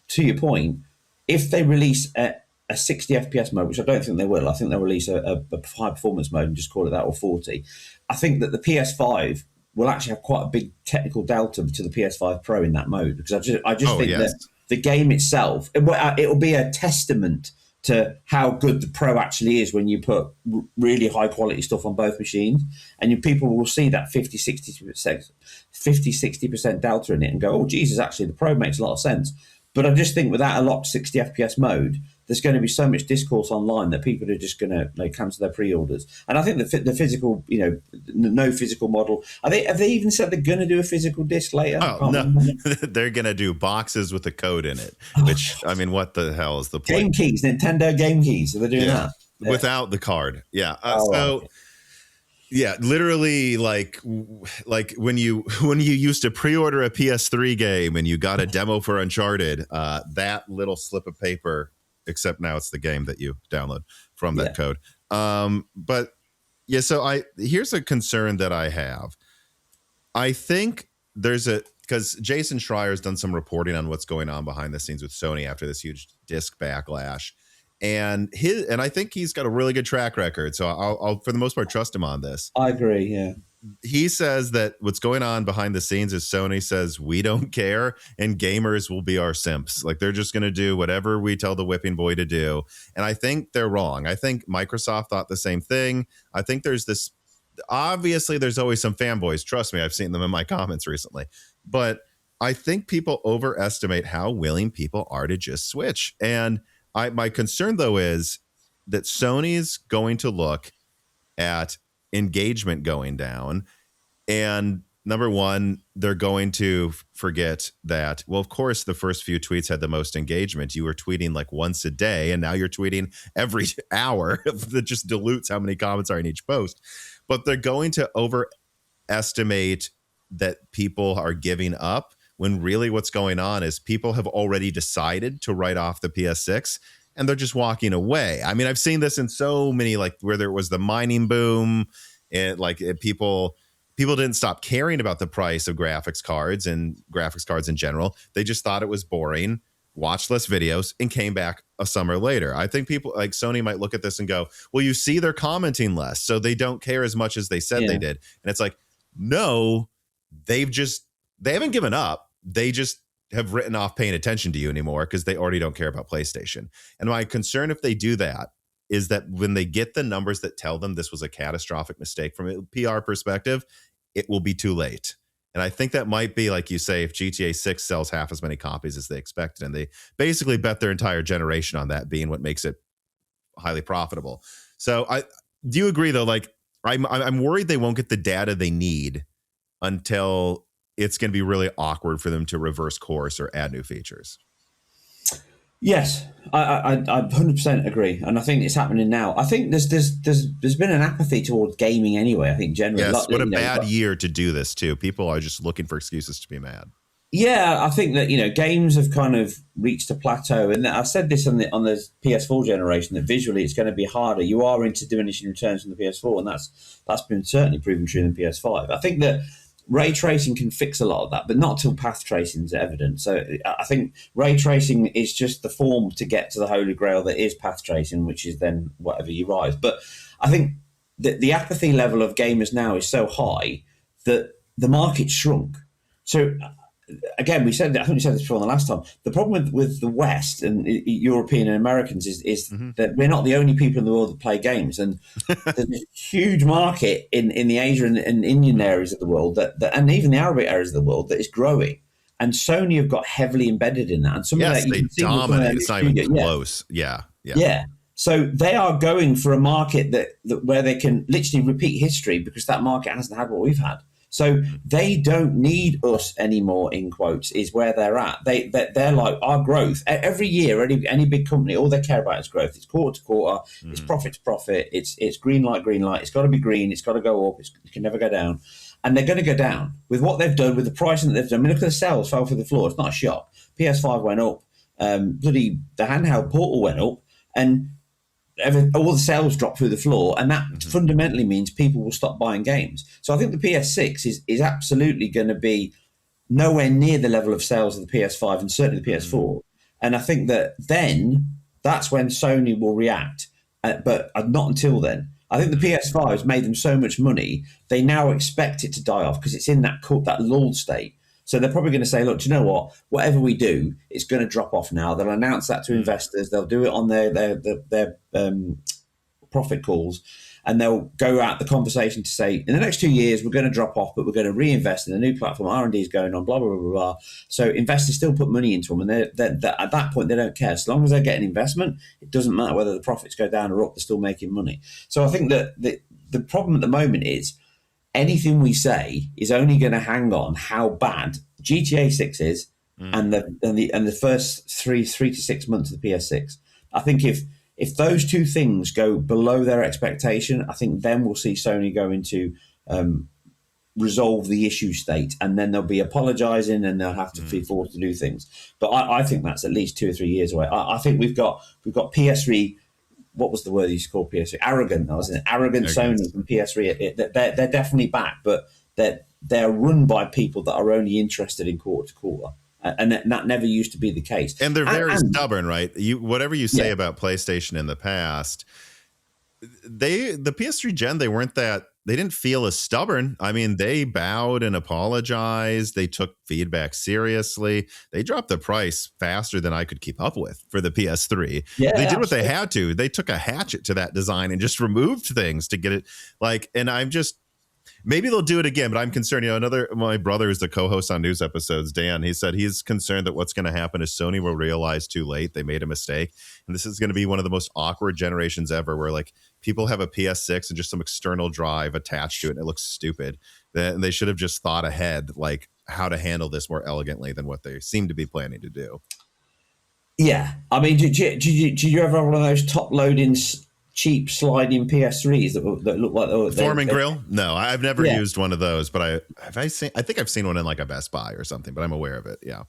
to your point, if they release a 60 FPS mode, which I don't think they will, I think they'll release a high performance mode and just call it that, or 40. I think that the PS5 will actually have quite a big technical delta to the PS5 Pro in that mode, because I just think that the game itself, it will be a testament to how good the Pro actually is when you put really high quality stuff on both machines, and people will see that 50-60% delta in it and go, oh Jesus, actually the Pro makes a lot of sense. But I just think without a locked 60 FPS mode, there's going to be so much discourse online that people are just going to cancel their pre-orders. And I think the physical, no physical model. Have they even said they're going to do a physical disc later? Oh, no. They're going to do boxes with a code in it, which, I mean, what the hell is the point? Game keys, Nintendo game keys. So they're doing that. Without the card. Yeah. Okay. Yeah, literally, like when you used to pre-order a PS3 game and you got a demo for Uncharted, that little slip of paper, except now it's the game that you download from that code. But yeah, so here's a concern that I have. I think because Jason Schreier's done some reporting on what's going on behind the scenes with Sony after this huge disc backlash. And I think he's got a really good track record. So I'll for the most part trust him on this. I agree. Yeah. He says that what's going on behind the scenes is Sony says we don't care and gamers will be our simps. Like they're just going to do whatever we tell the whipping boy to do. And I think they're wrong. I think Microsoft thought the same thing. I think obviously there's always some fanboys. Trust me, I've seen them in my comments recently. But I think people overestimate how willing people are to just switch. And my concern, though, is that Sony's going to look at engagement going down. And number one, they're going to forget that, well, of course, the first few tweets had the most engagement. You were tweeting like once a day, and now you're tweeting every hour. That just dilutes how many comments are in each post. But they're going to overestimate that people are giving up, when really what's going on is people have already decided to write off the PS6 and they're just walking away. I mean, I've seen this in so many, like where there was the mining boom and people didn't stop caring about the price of graphics cards and graphics cards in general. They just thought it was boring, watched less videos, and came back a summer later. I think people like Sony might look at this and go, well, you see, they're commenting less, so they don't care as much as they said they did. And it's like, no, they haven't given up. They just have written off paying attention to you anymore because they already don't care about PlayStation. And my concern if they do that is that when they get the numbers that tell them this was a catastrophic mistake from a PR perspective, it will be too late. And I think that might be, like you say, if GTA 6 sells half as many copies as they expected, and they basically bet their entire generation on that being what makes it highly profitable. So do you agree, though? Like, I'm worried they won't get the data they need until it's going to be really awkward for them to reverse course or add new features. Yes, I 100% agree, and I think it's happening now. I think there's been an apathy towards gaming anyway. I think generally, yes, what a bad year to do this too. People are just looking for excuses to be mad. Yeah, I think that games have kind of reached a plateau, and I said this on the PS4 generation that visually it's going to be harder. You are into diminishing returns from the PS4, and that's been certainly proven true in the PS5. I think that ray tracing can fix a lot of that, but not till path tracing is evident. So I think ray tracing is just the form to get to the holy grail that is path tracing, which is then whatever you rise. But I think that the apathy level of gamers now is so high that the market's shrunk. So again, I think we said this before the last time. The problem with the West and European and Americans is that we're not the only people in the world that play games, and there's a huge market in the Asian and Indian areas of the world that and even the Arabic areas of the world that is growing. And Sony have got heavily embedded in that. And some of that you can see dominate. It's not even close. Yeah. So they are going for a market that where they can literally repeat history because that market hasn't had what we've had. So they don't need us anymore, in quotes, is where they're at. They're like, our growth. Every year, any big company, all they care about is growth. It's quarter to quarter, it's profit to profit, it's green light, it's got to be green, it's got to go up, it can never go down. And they're going to go down with what they've done, with the pricing that they've done. I mean, look at the sales fell through the floor. It's not a shock. PS5 went up. The handheld portal went up, and all the sales dropped through the floor. And that fundamentally means people will stop buying games. So I think the PS6 is absolutely going to be nowhere near the level of sales of the PS5 and certainly the PS4. And I think that then that's when Sony will react, but not until then. I think the PS5 has made them so much money, they now expect it to die off because it's in that lull state. So they're probably going to say, look, do you know what? Whatever we do, it's going to drop off now. They'll announce that to investors. They'll do it on their profit calls, and they'll go out the conversation to say, in the next 2 years, we're going to drop off, but we're going to reinvest in a new platform. R&D is going on, blah, blah, blah, blah, blah. So investors still put money into them, and they're at that point, they don't care. As long as they're getting investment, it doesn't matter whether the profits go down or up, they're still making money. So I think that the problem at the moment is anything we say is only going to hang on how bad GTA 6 is and the first three to 6 months of the PS6. I think if those two things go below their expectation, I think then we'll see Sony going to resolve the issue state, and then they'll be apologising and they'll have to be forced to do things. But I think that's at least 2 or 3 years away. I think we've got PS3. What was the word you used to call PS3? Arrogant, wasn't it? Arrogant Sony and PS3. They're definitely back, but they're run by people that are only interested in quarter to quarter. And that never used to be the case. And they're very stubborn, right? Whatever you say about PlayStation in the past, the PS3 gen, they didn't feel as stubborn. I mean, they bowed and apologized. They took feedback seriously. They dropped the price faster than I could keep up with for the PS3. Yeah, they did what they had to. They took a hatchet to that design and just removed things to get it and I'm just, maybe they'll do it again, but I'm concerned. My brother is the co-host on news episodes, Dan. He said he's concerned that what's going to happen is Sony will realize too late they made a mistake, and this is going to be one of the most awkward generations ever, where people have a PS6 and just some external drive attached to it, and it looks stupid. And they should have just thought ahead, how to handle this more elegantly than what they seem to be planning to do. Yeah, I mean, did you ever have one of those top-loading cheap sliding PS3s that look like Forming grill? No, I've never used one of those, but I think I've seen one in a Best Buy or something, but I'm aware of it. Yeah.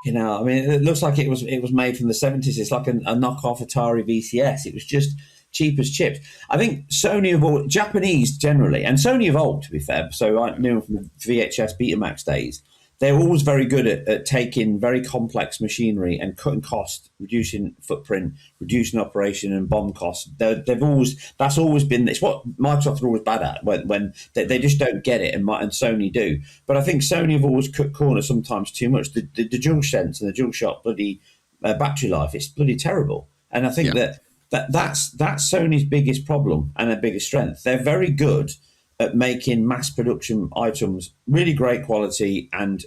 I mean, it looks like it was made from the 70s. It's like a knockoff Atari VCS. It was just cheap as chips. I think Sony Japanese generally, and Sony evolved, to be fair. So I knew them from the VHS Betamax days. They're always very good at taking very complex machinery and cutting cost, reducing footprint, reducing operation and BOM costs. That's always been, it's what Microsoft are always bad at when they just don't get it, and Sony do. But I think Sony have always cut corners sometimes too much. The DualSense and the DualShock bloody battery life, it's bloody terrible. And I think that's Sony's biggest problem and their biggest strength. They're very good at making mass production items really great quality and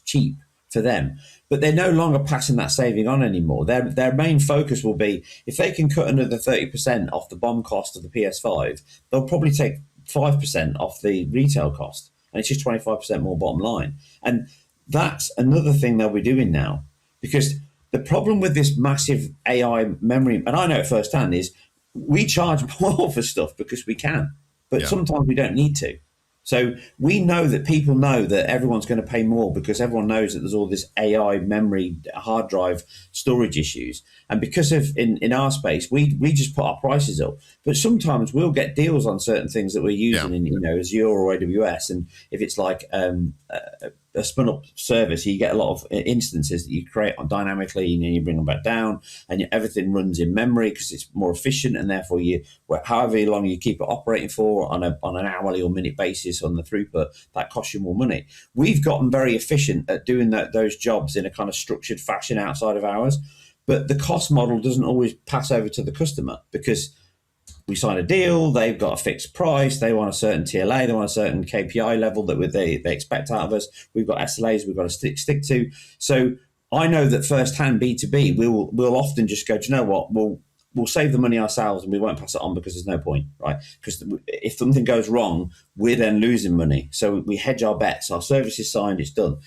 cheap for them, but they're no longer passing that saving on anymore. Their main focus will be, if they can cut another 30% off the BOM cost of the PS5, they'll probably take 5% off the retail cost, and it's just 25% more bottom line. And that's another thing they'll be doing now, because the problem with this massive AI memory, and I know it firsthand, is we charge more for stuff because we can. But sometimes we don't need to. So we know that people know that everyone's going to pay more because everyone knows that there's all this AI memory, hard drive storage issues. And because of in our space, we just put our prices up. But sometimes we'll get deals on certain things that we're using in Azure or AWS. And if it's like a spun up service, you get a lot of instances that you create dynamically, and you bring them back down, and everything runs in memory because it's more efficient, and therefore however long you keep it operating for on an hourly or minute basis on the throughput, that costs you more money. We've gotten very efficient at doing those jobs in a kind of structured fashion outside of hours, but the cost model doesn't always pass over to the customer, because we sign a deal, they've got a fixed price, they want a certain TLA, they want a certain KPI level that they expect out of us. We've got SLAs we've got to stick to. So I know that firsthand B2B, we'll often just go, do you know what, we'll save the money ourselves and we won't pass it on because there's no point, right? Because if something goes wrong, we're then losing money. So we hedge our bets. Our service is signed, it's done.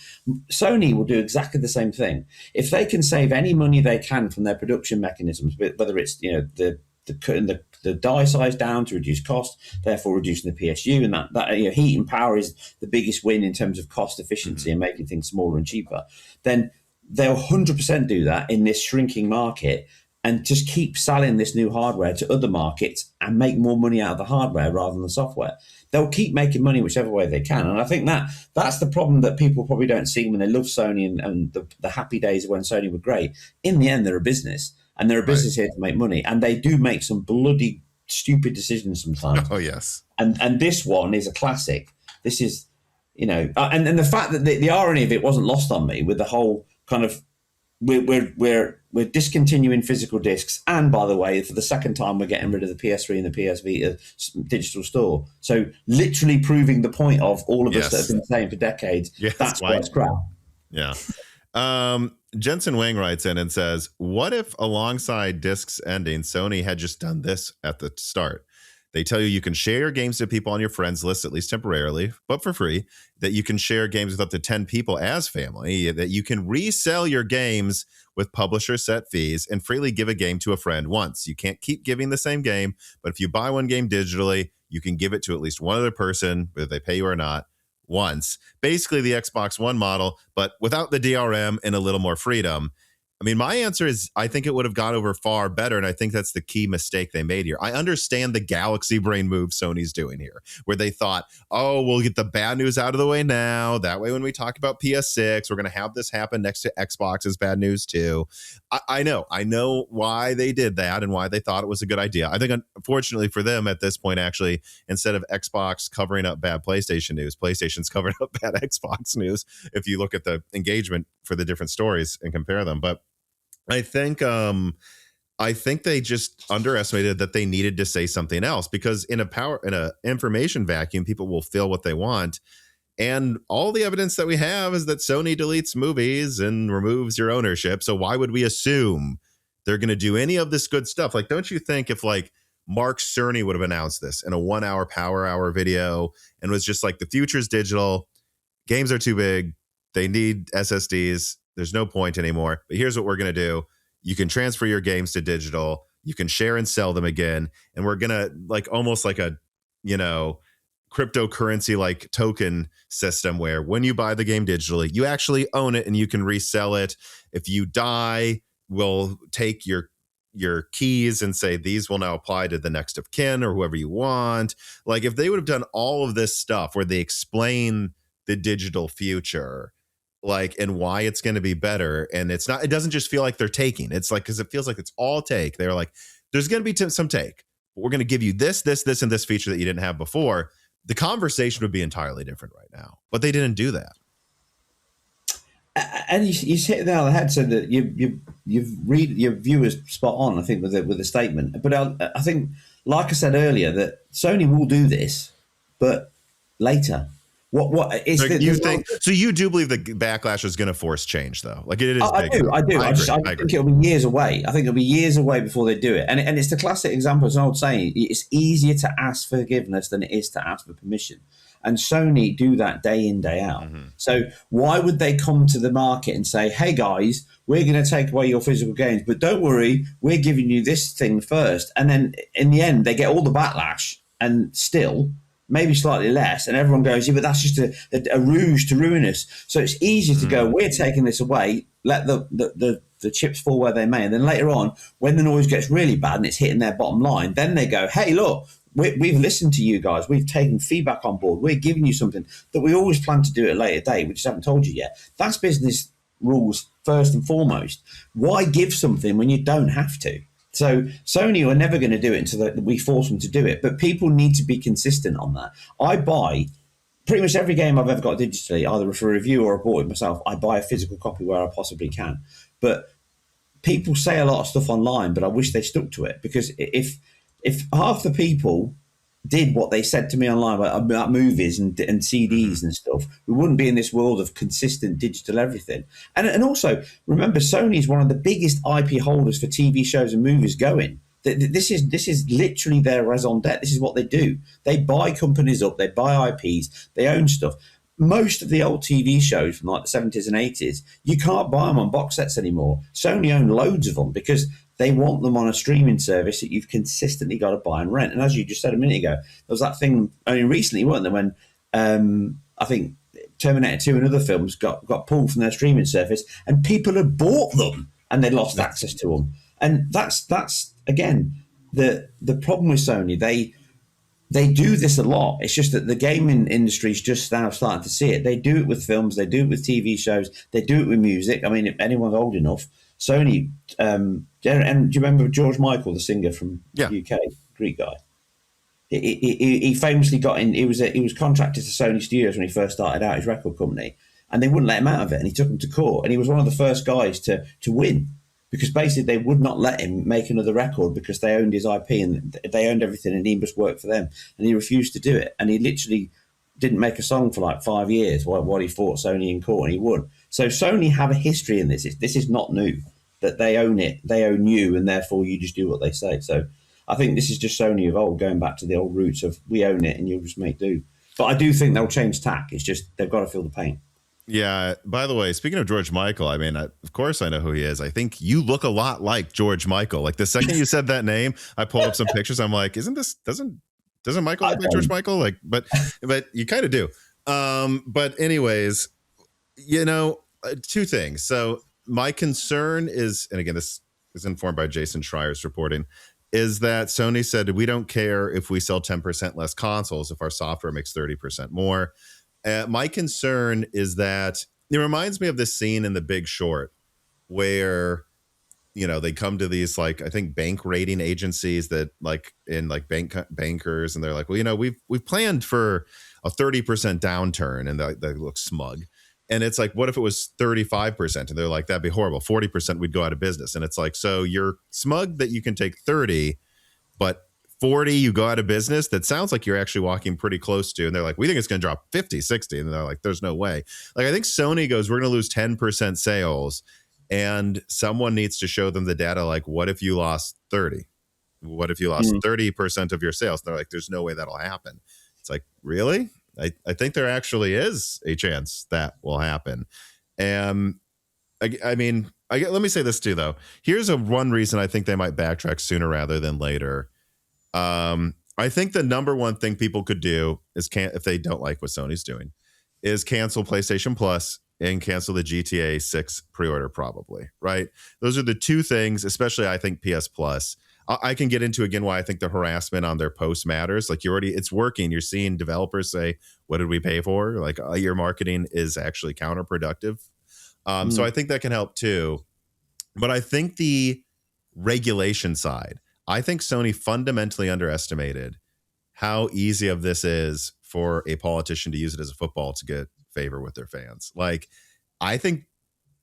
Sony will do exactly the same thing. If they can save any money they can from their production mechanisms, whether it's the cutting the die size down to reduce cost, therefore reducing the PSU, and that heat and power is the biggest win in terms of cost efficiency and making things smaller and cheaper, then they'll 100% do that in this shrinking market and just keep selling this new hardware to other markets and make more money out of the hardware rather than the software. They'll keep making money whichever way they can. And I think that's the problem that people probably don't see when they love Sony and the happy days when Sony were great. In the end, they're a business, and they're a business here to make money. And they do make some bloody stupid decisions sometimes. Oh, yes. And this one is a classic. This is, and the fact that the irony of it wasn't lost on me with the whole kind of, we're discontinuing physical discs, and by the way, for the second time, we're getting rid of the PS3 and the PS Vita digital store. So literally proving the point of all of us that have been saying for decades. Yes, that's why it's crap. Yeah. Jensen Wang writes in and says, "What if alongside discs ending, Sony had just done this at the start? They tell you can share your games to people on your friends list, at least temporarily, but for free, that you can share games with up to 10 people as family, that you can resell your games with publisher set fees and freely give a game to a friend once. You can't keep giving the same game, but if you buy one game digitally, you can give it to at least one other person, whether they pay you or not, once. Basically the Xbox One model, but without the DRM and a little more freedom." I mean, my answer is I think it would have gone over far better, and I think that's the key mistake they made here. I understand the galaxy brain move Sony's doing here, where they thought, oh, we'll get the bad news out of the way now. That way, when we talk about PS6, we're going to have this happen next to Xbox's bad news too. I know why they did that and why they thought it was a good idea. I think, unfortunately for them at this point, actually, instead of Xbox covering up bad PlayStation news, PlayStation's covering up bad Xbox news, if you look at the engagement for the different stories and compare them. But I think they just underestimated that they needed to say something else, because in a information vacuum, people will feel what they want. And all the evidence that we have is that Sony deletes movies and removes your ownership. So why would we assume they're going to do any of this good stuff? Like, don't you think if like Mark Cerny would have announced this in a 1 hour Power Hour video and was just like, the future's digital, games are too big, they need SSDs, there's no point anymore. But here's what we're going to do. You can transfer your games to digital. You can share and sell them again. And we're going to like almost like a, cryptocurrency like token system where when you buy the game digitally, you actually own it and you can resell it. If you die, we'll take your keys and say these will now apply to the next of kin or whoever you want. Like if they would have done all of this stuff where they explain the digital future, like, and why it's going to be better. And it doesn't just feel like they're taking, it's like, because it feels like it's all take. They're like, there's going to be some take, but we're going to give you this, and this feature that you didn't have before. The conversation would be entirely different right now, but they didn't do that. And you hit it there on the head, so that you've read your viewers spot on, I think, with the statement. But I think, like I said earlier, that Sony will do this, but later. What is like you think? So you do believe the backlash is going to force change, though? Like it is. I do. I think it'll be years away. I think it'll be years away before they do it. And it's the classic example. It's an old saying: it's easier to ask forgiveness than it is to ask for permission. And Sony do that day in, day out. Mm-hmm. So why would they come to the market and say, "Hey guys, we're going to take away your physical games, but don't worry, we're giving you this thing first." And then in the end, they get all the backlash, and still, maybe slightly less, and everyone goes, "Yeah, but that's just a ruse to ruin us." So it's easier to go, "We're taking this away, let the chips fall where they may," and then later on, when the noise gets really bad and it's hitting their bottom line, then they go, "Hey, look, we've listened to you guys, we've taken feedback on board, we're giving you something that we always plan to do at a later date, we just haven't told you yet." That's business rules first and foremost. Why give something when you don't have to? So Sony are never going to do it until we force them to do it. But people need to be consistent on that. I buy pretty much every game I've ever got digitally, either for review or I bought it myself. I buy a physical copy where I possibly can. But people say a lot of stuff online, but I wish they stuck to it. Because if half the people did what they said to me online about movies and CDs and stuff, we wouldn't be in this world of consistent digital everything. And also, remember, Sony is one of the biggest IP holders for TV shows and movies going. This is literally their raison d'etre. This is what they do. They buy companies up. They buy IPs. They own stuff. Most of the old TV shows from like the 70s and 80s, you can't buy them on box sets anymore. Sony own loads of them because they want them on a streaming service that you've consistently got to buy and rent. And as you just said a minute ago, there was that thing only recently, weren't there, when I think Terminator 2 and other films got pulled from their streaming service and people had bought them and they lost access to them. And that's again, the problem with Sony. They do this a lot. It's just that the gaming industry is just now starting to see it. They do it with films. They do it with TV shows. They do it with music. I mean, if anyone's old enough, Sony, and do you remember George Michael, the singer from the UK, Greek guy? He famously got in. He was contracted to Sony Studios when he first started out his record company, and they wouldn't let him out of it. And he took him to court, and he was one of the first guys to win, because basically they would not let him make another record because they owned his IP and they owned everything, and he must work for them, and he refused to do it. And he literally didn't make a song for like 5 years while he fought Sony in court, and he won. So Sony have a history in this. This is not new, that they own it, they own you, and therefore you just do what they say. So I think this is just Sony of old, going back to the old roots of we own it and you'll just make do. But I do think they'll change tack. It's just they've got to feel the pain. Yeah. By the way, speaking of George Michael, I mean, of course I know who he is. I think you look a lot like George Michael. Like the second you said that name, I pulled up some pictures. I'm like, doesn't Michael look like George Michael? Like, but you kind of do. But anyways, two things. So my concern is, and again, this is informed by Jason Schreier's reporting, is that Sony said, we don't care if we sell 10% less consoles if our software makes 30% more. My concern is that it reminds me of this scene in The Big Short where, they come to these, like, I think bank rating agencies that bankers, and they're like, well, we've planned for a 30% downturn, and they look smug. And it's like, what if it was 35%? And they're like, that'd be horrible. 40%, we'd go out of business. And it's like, so you're smug that you can take 30, but 40, you go out of business. That sounds like you're actually walking pretty close to. And they're like, we think it's going to drop 50, 60. And they're like, there's no way. Like, I think Sony goes, we're going to lose 10% sales. And someone needs to show them the data. Like, what if you lost 30? What if you lost 30% of your sales? And they're like, there's no way that'll happen. It's like, really? I think there actually is a chance that will happen. And let me say this too, though. Here's one reason I think they might backtrack sooner rather than later. I think the number one thing people could do is, if they don't like what Sony's doing, is cancel PlayStation Plus and cancel the GTA 6 pre-order, probably, right? Those are the two things, especially I think PS Plus. I can get into again why I think the harassment on their post matters. Like, it's working. You're seeing developers say, what did we pay for? Like, your marketing is actually counterproductive. So I think that can help too. But I think the regulation side, I think Sony fundamentally underestimated how easy of this is for a politician to use it as a football to get favor with their fans. Like, I think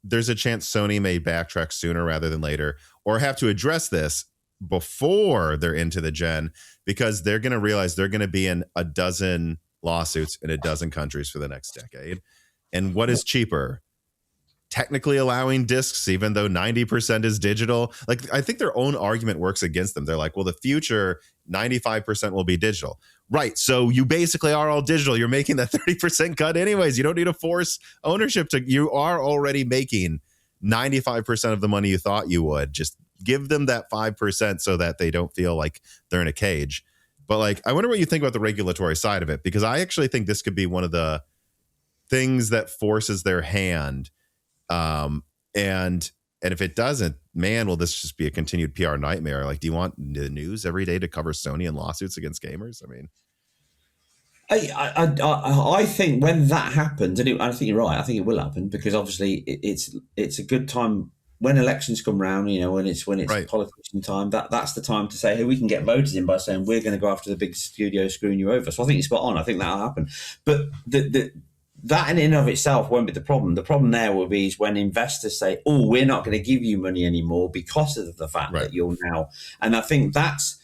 there's a chance Sony may backtrack sooner rather than later, or have to address this before they're into the gen, because they're going to realize they're going to be in a dozen lawsuits in a dozen countries for the next decade. And what is cheaper? Technically allowing discs, even though 90% is digital. Like, I think their own argument works against them. They're like, well, the future 95% will be digital. Right. So you basically are all digital. You're making that 30% cut anyways. You don't need to force ownership you are already making 95% of the money you thought you would. Just give them that 5% so that they don't feel like they're in a cage. But like, I wonder what you think about the regulatory side of it, because I actually think this could be one of the things that forces their hand. And if it doesn't, man, will this just be a continued PR nightmare? Like, do you want the news every day to cover Sony and lawsuits against gamers? I mean, I think when that happens, and I think you're right, I think it will happen, because obviously it's a good time when elections come round, when it's right. Politician time, that's the time to say, hey, we can get voters in by saying we're going to go after the big studio screwing you over. So I think it's spot on. I think that'll happen. But that in and of itself won't be the problem. The problem there will be is when investors say, oh, we're not going to give you money anymore because of the fact that you're now. And I think that's,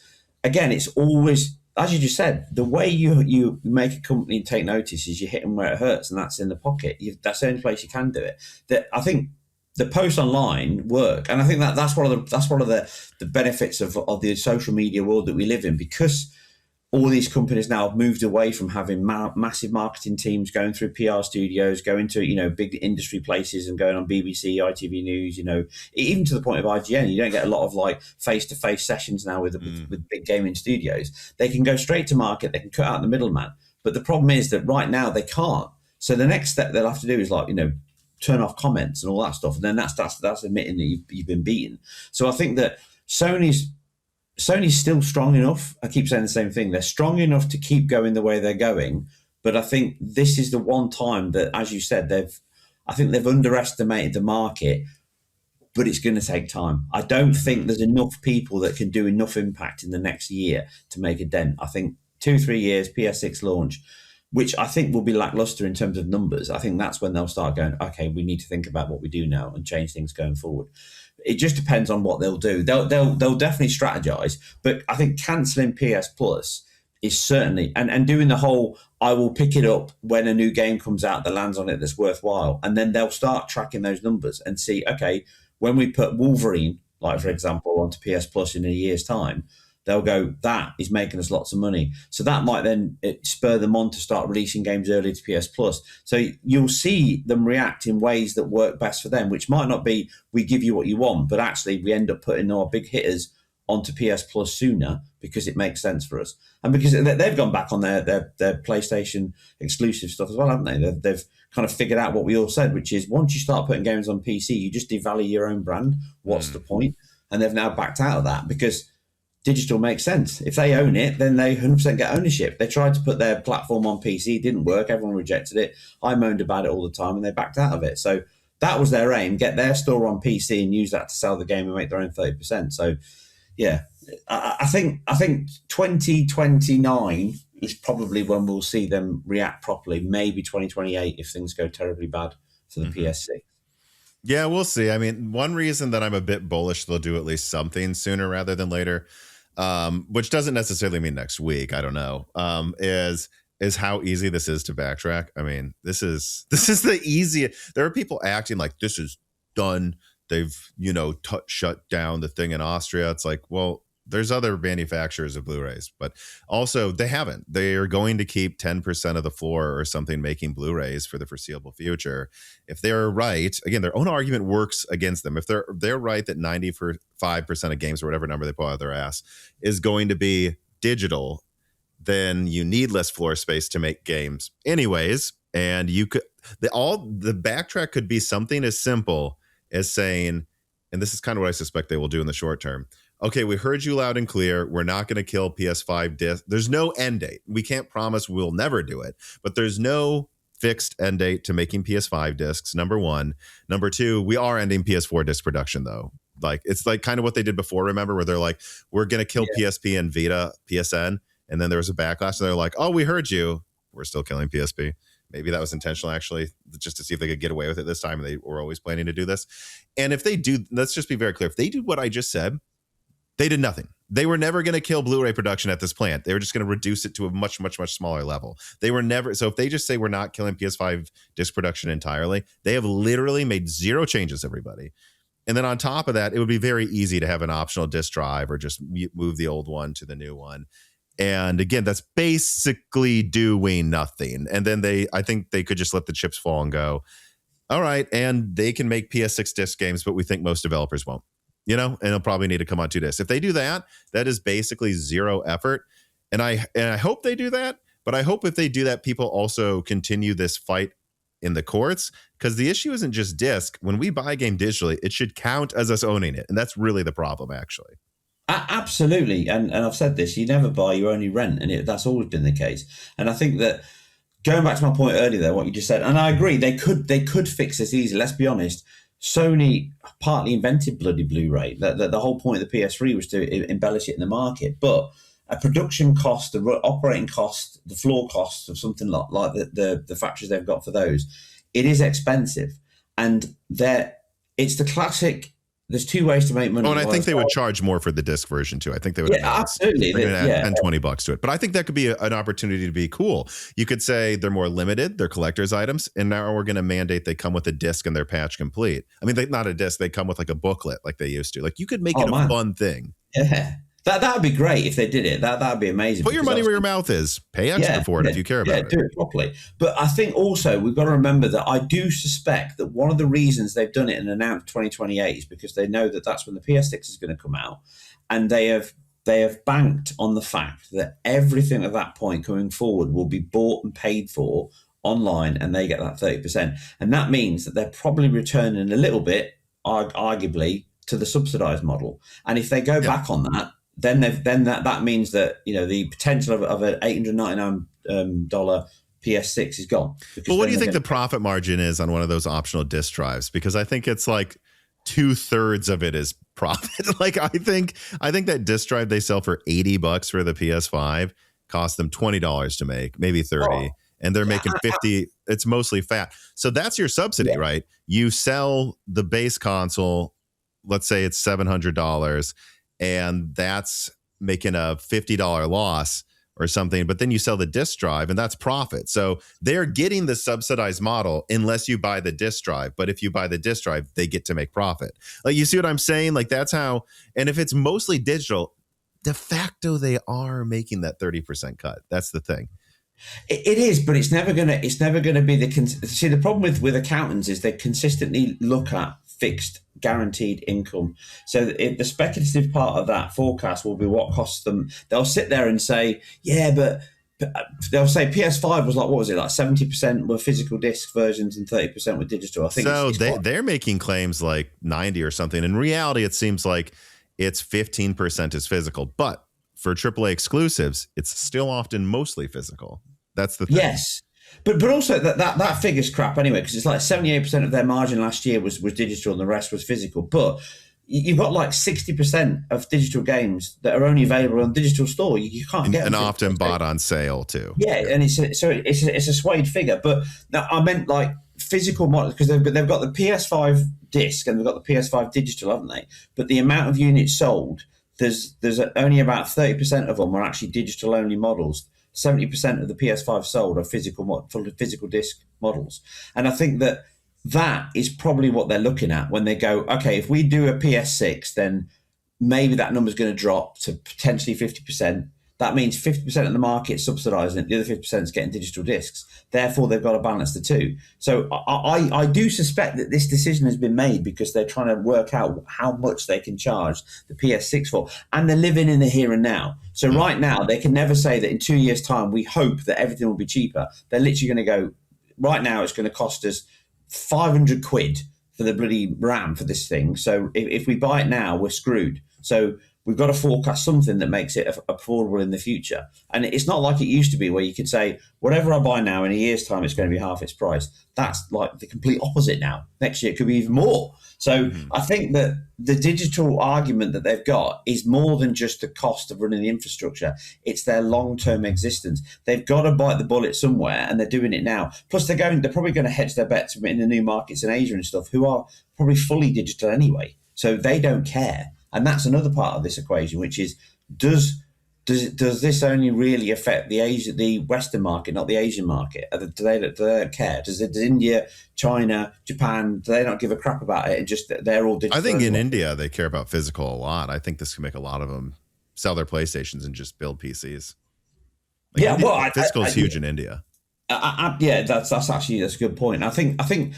again, it's always, as you just said, the way you make a company take notice is you hit them where it hurts, and that's in the pocket. That's the only place you can do it. That I think the posts online work, and I think that's one of the benefits of the social media world that we live in, because all these companies now have moved away from having massive marketing teams going through PR studios, going to big industry places and going on BBC, ITV News, even to the point of IGN. You don't get a lot of like face-to-face sessions now with big gaming studios. They can go straight to market. They can cut out the middleman. But the problem is that right now they can't. So the next step they'll have to do is turn off comments and all that stuff, and then that's admitting that you've been beaten. So I think that Sony's still strong enough. I keep saying the same thing. They're strong enough to keep going the way they're going, but I think this is the one time that, as you said, they've underestimated the market. But it's going to take time. I don't think there's enough people that can do enough impact in the next year to make a dent. I think 2-3 years, PS6 launch, which I think will be lackluster in terms of numbers. I think that's when they'll start going, okay, we need to think about what we do now and change things going forward. It just depends on what they'll do. They'll definitely strategize, but I think cancelling PS Plus is certainly, and doing the whole, I will pick it up when a new game comes out that lands on it that's worthwhile. And then they'll start tracking those numbers and see, okay, when we put Wolverine, like for example, onto PS Plus in a year's time, they'll go, that is making us lots of money. So that might then spur them on to start releasing games early to PS Plus. So you'll see them react in ways that work best for them, which might not be, we give you what you want, but actually we end up putting our big hitters onto PS Plus sooner because it makes sense for us. And because they've gone back on their PlayStation exclusive stuff as well, haven't they? They've kind of figured out what we all said, which is once you start putting games on PC, you just devalue your own brand. What's the point? And they've now backed out of that because digital makes sense. If they own it, then they 100% get ownership. They tried to put their platform on PC, it didn't work, everyone rejected it. I moaned about it all the time and they backed out of it. So that was their aim, get their store on PC and use that to sell the game and make their own 30%. So yeah, I think 2029 is probably when we'll see them react properly, maybe 2028 if things go terribly bad for the PS6. Yeah, we'll see. I mean, one reason that I'm a bit bullish they'll do at least something sooner rather than later, which doesn't necessarily mean next week, I don't know, is how easy this is to backtrack. I mean, this is the easiest. There are people acting like this is done. They've, shut down the thing in Austria. It's like, well, there's other manufacturers of Blu-rays, but also they haven't. They are going to keep 10% of the floor or something making Blu-rays for the foreseeable future. If they're right, again, their own argument works against them. If they're right that 95% of games or whatever number they pull out of their ass is going to be digital, then you need less floor space to make games anyways. And you could, the backtrack could be something as simple as saying, and this is kind of what I suspect they will do in the short term. Okay, we heard you loud and clear. We're not going to kill PS5 discs. There's no end date. We can't promise we'll never do it, but there's no fixed end date to making PS5 discs, number one. Number two, we are ending PS4 disc production, though. Like, it's like kind of what they did before, remember, where they're like, we're going to kill PSP and Vita, PSN, and then there was a backlash, and they're like, oh, we heard you. We're still killing PSP. Maybe that was intentional, actually, just to see if they could get away with it this time, and they were always planning to do this. And if they do, let's just be very clear, if they do what I just said, they did nothing. They were never going to kill Blu-ray production at this plant. They were just going to reduce it to a much, much, much smaller level. They were never. So if they just say we're not killing PS5 disc production entirely, they have literally made zero changes, everybody. And then on top of that, it would be very easy to have an optional disc drive or just move the old one to the new one. And again, that's basically doing nothing. And then I think they could just let the chips fall and go, all right, and they can make PS6 disc games, but we think most developers won't. And it'll probably need to come on 2 discs. If they do that, that is basically zero effort. And I hope they do that. But I hope if they do that, people also continue this fight in the courts, because the issue isn't just disc. When we buy a game digitally, it should count as us owning it. And that's really the problem, actually. Absolutely. And I've said this, you never buy, you only rent. And that's always been the case. And I think that going back to my point earlier there, what you just said, and I agree, they could fix this easily. Let's be honest. Sony partly invented bloody Blu-ray. The whole point of the PS3 was to embellish it in the market. But a production cost, the operating cost, the floor costs of something like the factories they've got for those, it is expensive. And it's the classic, there's two ways to make money. Oh, and I think they would charge more for the disc version too. I think they would. Absolutely. They're going to add 10, $20 to it. But I think that could be an opportunity to be cool. You could say they're more limited, they're collector's items, and now we're going to mandate they come with a disc and they're patch complete. I mean, not a disc, they come with like a booklet like they used to. Like you could make it a fun thing. Yeah. That would be great if they did it. That would be amazing. Put your money where your mouth is. Pay extra for it if you care about it. Do it properly. But I think also we've got to remember that I do suspect that one of the reasons they've done it and announced 2028 is because they know that that's when the PS6 is going to come out, and they have banked on the fact that everything at that point going forward will be bought and paid for online, and they get that 30%. And that means that they're probably returning a little bit, arguably, to the subsidized model. And if they go back on that, then that means that the potential of an $899 PS6 is gone. But what do you think the profit margin is on one of those optional disk drives? Because I think it's like 2/3 of it is profit. Like I think that disk drive they sell for $80 for the PS5 cost them $20 to make, maybe 30, and they're making 50. It's mostly fat. So that's your subsidy, right? You sell the base console, let's say it's $700. And that's making a $50 loss or something. But then you sell the disk drive and that's profit. So they're getting the subsidized model unless you buy the disk drive. But if you buy the disk drive, they get to make profit. Like, you see what I'm saying? Like, that's how. And if it's mostly digital, de facto, they are making that 30% cut. That's the thing. It is, but it's never gonna be the problem with accountants is they consistently look at fixed guaranteed income. So if the speculative part of that forecast will be what costs them. They'll sit there and say, but they'll say PS5 was like, what was it, like 70% were physical disc versions and 30% were digital. I think so. They're making claims like 90 or something. In reality, it seems like it's 15% is physical, but for AAA exclusives, it's still often mostly physical. That's the thing. Yes. But also that figure's crap anyway, because it's like 78% of their margin last year was digital and the rest was physical. But you've got like 60% of digital games that are only available on digital store. You can't get them. And often bought on sale too. Yeah, and it's a swayed figure. But no, I meant like physical models, because they've got the PS5 disc and they've got the PS5 digital, haven't they? But the amount of units sold, there's only about 30% of them are actually digital only models. 70% of the PS5 sold are physical disc models. And I think that is probably what they're looking at when they go, okay, if we do a PS6, then maybe that number's going to drop to potentially 50%. That means 50% of the market is subsidizing it. The other 50% is getting digital discs. Therefore, they've got to balance the two. So I do suspect that this decision has been made because they're trying to work out how much they can charge the PS6 for. And they're living in the here and now. So right now, they can never say that in 2 years' time, we hope that everything will be cheaper. They're literally going to go, right now, it's going to cost us 500 quid for the bloody RAM for this thing. So if we buy it now, we're screwed. So we've got to forecast something that makes it affordable in the future. And it's not like it used to be where you could say, whatever I buy now, in a year's time, it's going to be half its price. That's like the complete opposite now. Next year, it could be even more. So I think that the digital argument that they've got is more than just the cost of running the infrastructure. It's their long-term existence. They've got to bite the bullet somewhere, and they're doing it now. Plus, they're probably going to hedge their bets in the new markets in Asia and stuff, who are probably fully digital anyway. So they don't care. And that's another part of this equation, which is does this only really affect the Western market, not the Asian market? Do they care? Does India, China, Japan, do they not give a crap about it? And just they're all digital. I think in India they care about physical a lot. I think this can make a lot of them sell their PlayStations and just build PCs. Like physical is huge in India. That's a good point. I think.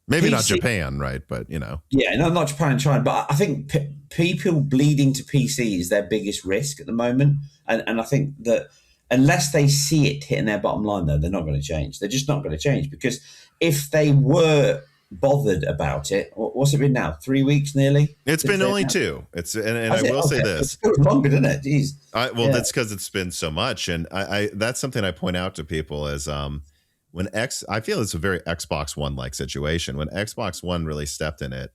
Maybe not Japan, right? But, Yeah, no, not Japan and China. But I think people bleeding to PC is their biggest risk at the moment. And I think that unless they see it hitting their bottom line, though, they're not going to change. They're just not going to change. Because if they were bothered about it, what's it been now? 3 weeks nearly? It's been only 2. I will say this. It's longer, isn't it? Jeez. That's because it's been so much. And I that's something I point out to people is I feel it's a very Xbox One-like situation. When Xbox One really stepped in it,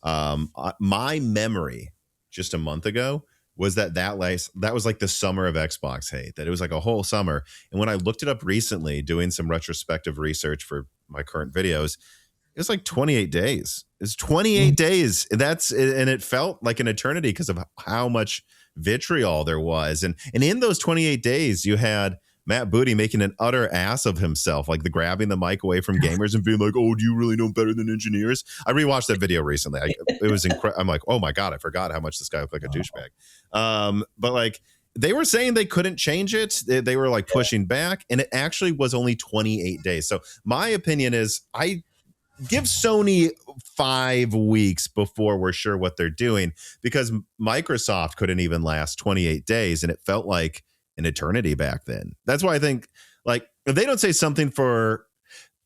my memory just a month ago was that was like the summer of Xbox hate, that it was like a whole summer. And when I looked it up recently, doing some retrospective research for my current videos, It was like 28 days. It's 28 days. And it felt like an eternity because of how much vitriol there was. And in those 28 days, you had Matt Booty making an utter ass of himself, like the grabbing the mic away from gamers and being like, "Oh, do you really know better than engineers?" I rewatched that video recently. It was incredible. I'm like, oh my God, I forgot how much this guy looked like a douchebag. But like, they were saying they couldn't change it. They were like pushing back, and it actually was only 28 days. So my opinion is, I give Sony 5 weeks before we're sure what they're doing, because Microsoft couldn't even last 28 days, and it felt like an eternity back then. That's why I think, like, if they don't say something for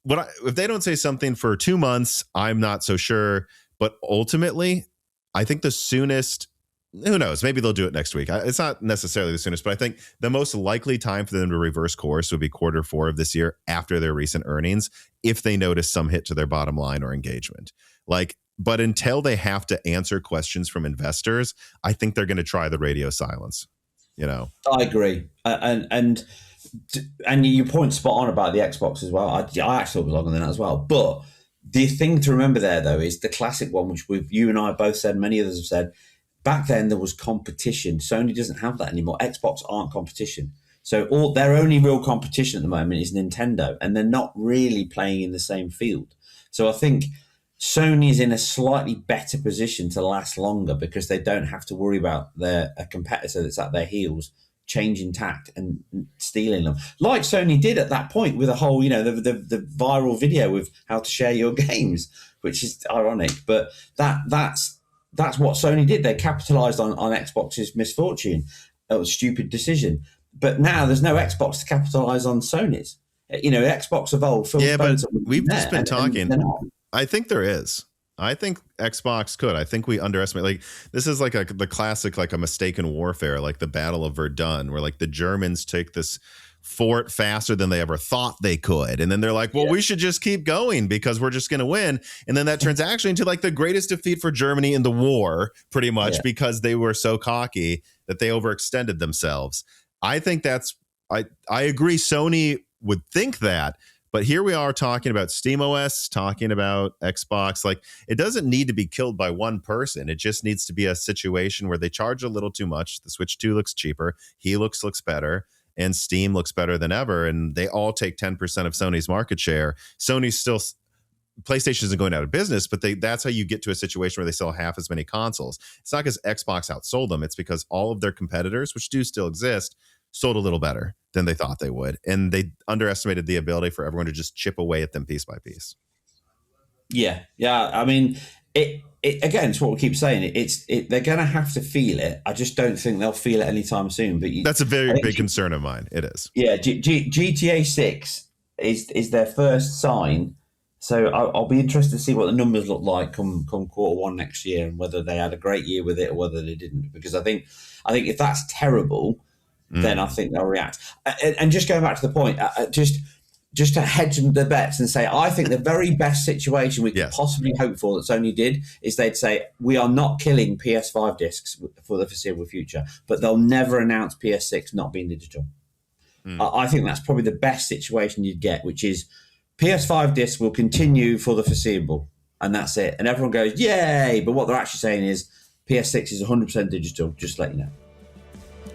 if they don't say something for 2 months, I'm not so sure. But ultimately, I think the soonest, who knows, maybe they'll do it next week. It's not necessarily the soonest, but I think the most likely time for them to reverse course would be Q4 of this year, after their recent earnings, if they notice some hit to their bottom line or engagement. Like, but until they have to answer questions from investors, I think they're going to try the radio silence. You know, I agree, and your point's spot on about the Xbox as well. I actually thought it was longer than that as well. But the thing to remember there, though, is the classic one, which you and I both said, many others have said. Back then, there was competition. Sony doesn't have that anymore. Xbox aren't competition. So their only real competition at the moment is Nintendo, and they're not really playing in the same field. So I think Sony is in a slightly better position to last longer because they don't have to worry about a competitor that's at their heels changing tact and stealing them, like Sony did at that point with the whole, the viral video with how to share your games, which is ironic, but that's what Sony did. They capitalized on Xbox's misfortune. It was a stupid decision, but now there's no Xbox to capitalize on Sony's. Xbox evolved. Yeah, but we've just been talking. I think there is. I think Xbox could. I think we underestimate. Like, this is like the classic, like a mistaken warfare, like the Battle of Verdun, where like the Germans take this fort faster than they ever thought they could, and then they're like, well, we should just keep going because we're just going to win. And then that turns actually into like the greatest defeat for Germany in the war, pretty much, because they were so cocky that they overextended themselves. I think I agree. Sony would think that. But here we are talking about SteamOS, talking about Xbox. Like, it doesn't need to be killed by one person. It just needs to be a situation where they charge a little too much. The Switch 2 looks cheaper. Helix looks better. And Steam looks better than ever. And they all take 10% of Sony's market share. PlayStation isn't going out of business, but that's how you get to a situation where they sell half as many consoles. It's not because Xbox outsold them. It's because all of their competitors, which do still exist, sold a little better than they thought they would. And they underestimated the ability for everyone to just chip away at them piece by piece. Yeah. I mean, again, it's what we keep saying. They're going to have to feel it. I just don't think they'll feel it anytime soon. But that's a very big concern of mine. It is. Yeah, GTA 6 is their first sign. So I'll be interested to see what the numbers look like come Q1 next year, and whether they had a great year with it or whether they didn't. Because I think if that's terrible, then I think they'll react. And just going back to the point, just to hedge the bets and say, I think the very best situation we could possibly hope for that Sony did is they'd say, we are not killing PS5 discs for the foreseeable future, but they'll never announce PS6 not being digital. I think that's probably the best situation you'd get, which is PS5 discs will continue for the foreseeable, and that's it. And everyone goes, yay! But what they're actually saying is PS6 is 100% digital, just to let you know.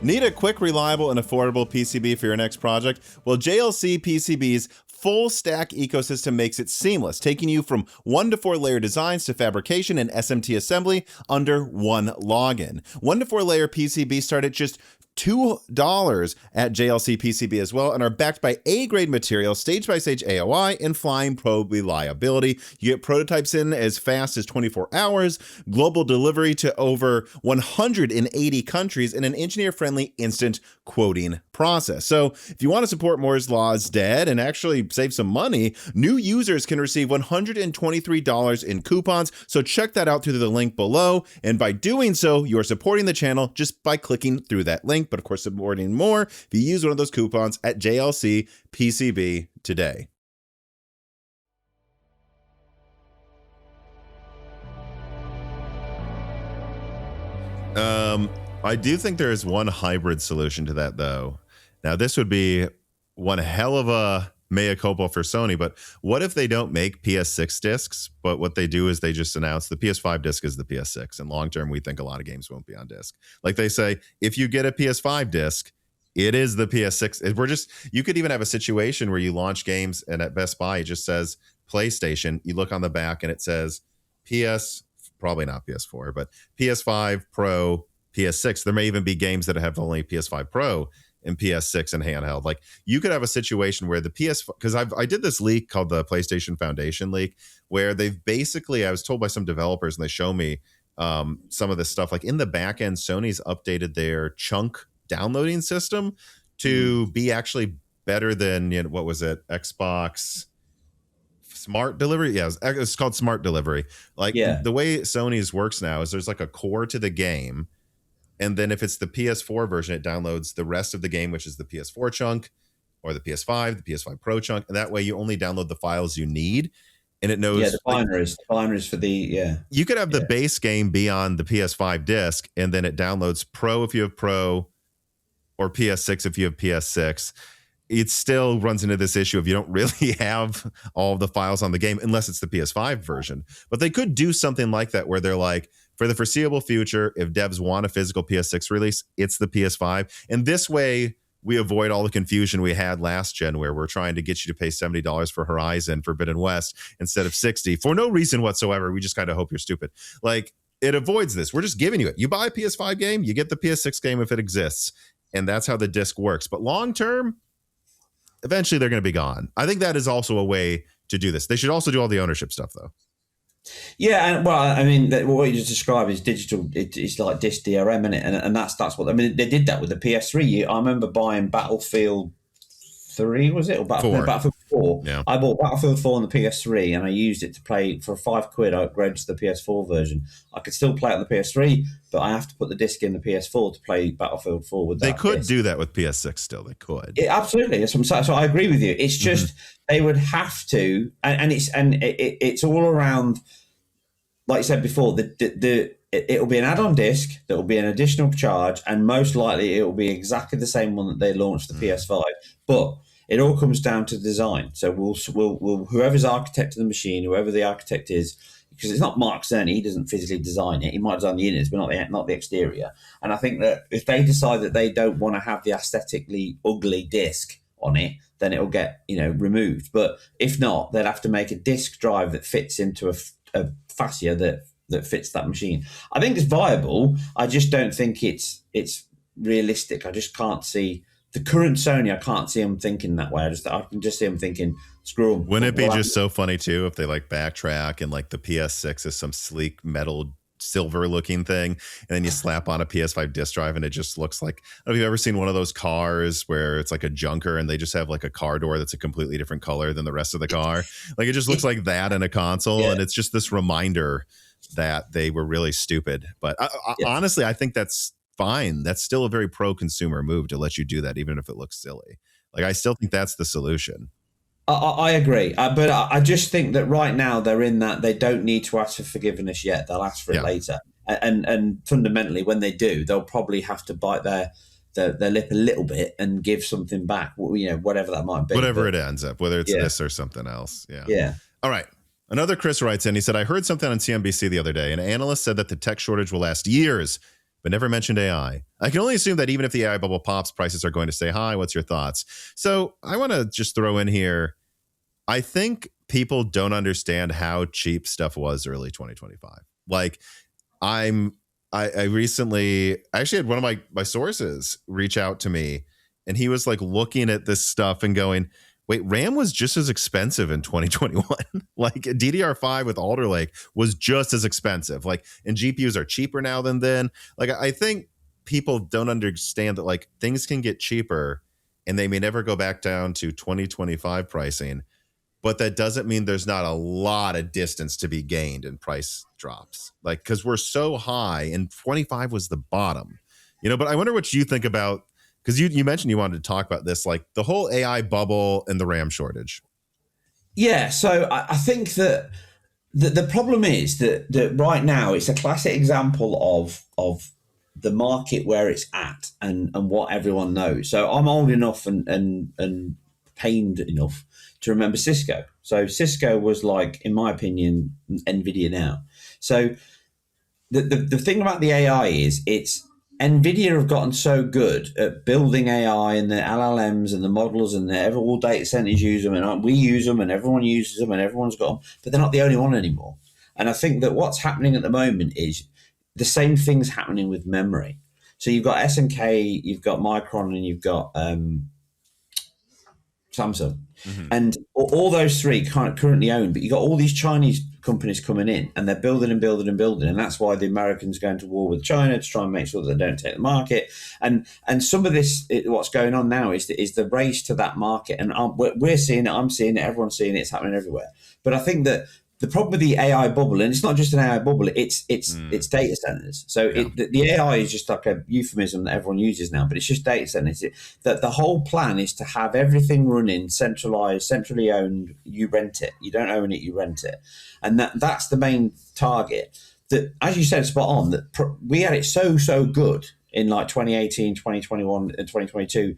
Need a quick, reliable, and affordable PCB for your next project? Well, JLC PCB's full stack ecosystem makes it seamless, taking you from 1 to 4 layer designs to fabrication and SMT assembly under one login. 1 to 4 layer PCB start at just $2 at JLC PCB as well, and are backed by A-grade material, stage-by-stage AOI, and flying probe reliability. You get prototypes in as fast as 24 hours, global delivery to over 180 countries, and an engineer-friendly instant quoting process. So if you want to support Moore's Law's dead and actually save some money, new users can receive $123 in coupons. So check that out through the link below. And by doing so, you are supporting the channel just by clicking through that link. But of course, supporting more if you use one of those coupons at JLC PCB today. I do think there is one hybrid solution to that, though. Now, this would be one hell of a mea culpa for Sony, but what if they don't make PS6 discs, but what they do is they just announce the PS5 disc is the PS6, and long term we think a lot of games won't be on disc. Like they say, if you get a PS5 disc, it is the PS6. You could even have a situation where you launch games and at Best Buy it just says PlayStation. You look on the back and it says probably not PS4, but PS5 Pro, PS6. There may even be games that have only PS5 Pro and PS6 and handheld. Like you could have a situation where the because I did this leak called the PlayStation Foundation leak, where they've basically, I was told by some developers and they show me some of this stuff. Like in the back end, Sony's updated their chunk downloading system to be actually better than, what was it? Xbox Smart Delivery. Yeah, it's called Smart Delivery. Like the way Sony's works now is there's like a core to the game. And then if it's the PS4 version, it downloads the rest of the game, which is the PS4 chunk or the PS5 Pro chunk. And that way you only download the files you need. And it knows. Yeah, the binaries for the, You could have the base game be on the PS5 disc, and then it downloads Pro if you have Pro or PS6 if you have PS6. It still runs into this issue of you don't really have all of the files on the game unless it's the PS5 version. But they could do something like that where they're like, for the foreseeable future, if devs want a physical PS6 release, it's the PS5. And this way, we avoid all the confusion we had last gen where we're trying to get you to pay $70 for Horizon Forbidden West instead of $60 for no reason whatsoever. We just kind of hope you're stupid. Like, it avoids this. We're just giving you it. You buy a PS5 game, you get the PS6 game if it exists. And that's how the disc works. But long term, eventually they're going to be gone. I think that is also a way to do this. They should also do all the ownership stuff, though. Yeah, and well, I mean, what you just described is digital. It's like disc DRM, in it, and that's what I mean. They did that with the PS3. I remember buying Battlefield 3, was it, or Battlefield 4? Yeah. I bought Battlefield 4 on the PS3, and I used it to play for £5. I upgraded to the PS4 version. I could still play it on the PS3, but I have to put the disc in the PS4 to play Battlefield 4 with that. They could disc. do that with PS6 still. They could. Absolutely. So I agree with you. It's just they would have to, and it's all around. Like you said before, it'll be an add-on disc that will be an additional charge, and most likely it will be exactly the same one that they launched the PS5. But it all comes down to design. So we'll whoever's architect of the machine, whoever the architect is, because it's not Mark Cerny, he doesn't physically design it. He might design the innards, but not the exterior. And I think that if they decide that they don't want to have the aesthetically ugly disc on it, then it'll get removed. But if not, they'd have to make a disc drive that fits into a fascia that fits that machine. I think it's viable. I just don't think it's realistic. I just can't see the current Sony. I can't see them thinking that way. I can just see them thinking, screw them. Wouldn't it be just so funny too if they like Backtrack and like the PS6 is some sleek metal silver looking thing, and then you slap on a PS5 disc drive and it just looks like, I don't know if you've ever seen one of those cars where it's like a junker and they just have like a car door that's a completely different color than the rest of the car. Like it just looks like that in a console, and it's just this reminder that they were really stupid. But honestly, I think that's fine. That's still a very pro-consumer move to let you do that, even if it looks silly. Like I still think that's the solution. I agree, but I just think that right now they're in that they don't need to ask for forgiveness yet. They'll ask for it later, and fundamentally, when they do, they'll probably have to bite their lip a little bit and give something back. Whatever that might be, whatever it ends up, whether it's this or something else. Yeah. All right. Another Chris writes in. He said, "I heard something on CNBC the other day. An analyst said that the tech shortage will last years, but never mentioned AI. I can only assume that even if the AI bubble pops, prices are going to stay high. What's your thoughts?" So I want to just throw in here, I think people don't understand how cheap stuff was early 2025. Like I recently actually had one of my sources reach out to me, and he was like looking at this stuff and going, wait, RAM was just as expensive in 2021. Like DDR5 with Alder Lake was just as expensive. Like, and GPUs are cheaper now than then. Like, I think people don't understand that like things can get cheaper and they may never go back down to 2025 pricing. But that doesn't mean there's not a lot of distance to be gained in price drops. Like, because we're so high and 25 was the bottom, but I wonder what you think about, because you mentioned you wanted to talk about this, like the whole AI bubble and the RAM shortage. Yeah. So I think that the problem is that right now it's a classic example of the market where it's at and what everyone knows. So I'm old enough and pained enough to remember Cisco. So Cisco was like, in my opinion, NVIDIA now. So the thing about the AI is NVIDIA have gotten so good at building AI and the LLMs and the models and all data centers use them and we use them and everyone uses them and everyone's got them, but they're not the only one anymore. And I think that what's happening at the moment is the same thing's happening with memory. So you've got SNK, you've got Micron, and you've got Samsung. Mm-hmm. And all those three currently owned, but you've got all these Chinese companies coming in and they're building and building and building. And that's why the Americans are going to war with China to try and make sure that they don't take the market. And some of this, what's going on now is the race to that market. And we're seeing it, I'm seeing it, everyone's seeing it, it's happening everywhere. But I think that the problem with the AI bubble, and it's not just an AI bubble, it's data centers. So the AI is just like a euphemism that everyone uses now, but it's just data centers. That the whole plan is to have everything running centralized, centrally owned. You rent it. You don't own it. You rent it, and that's the main target. That, as you said, spot on. That we had it so good in like 2018, 2021, and 2022.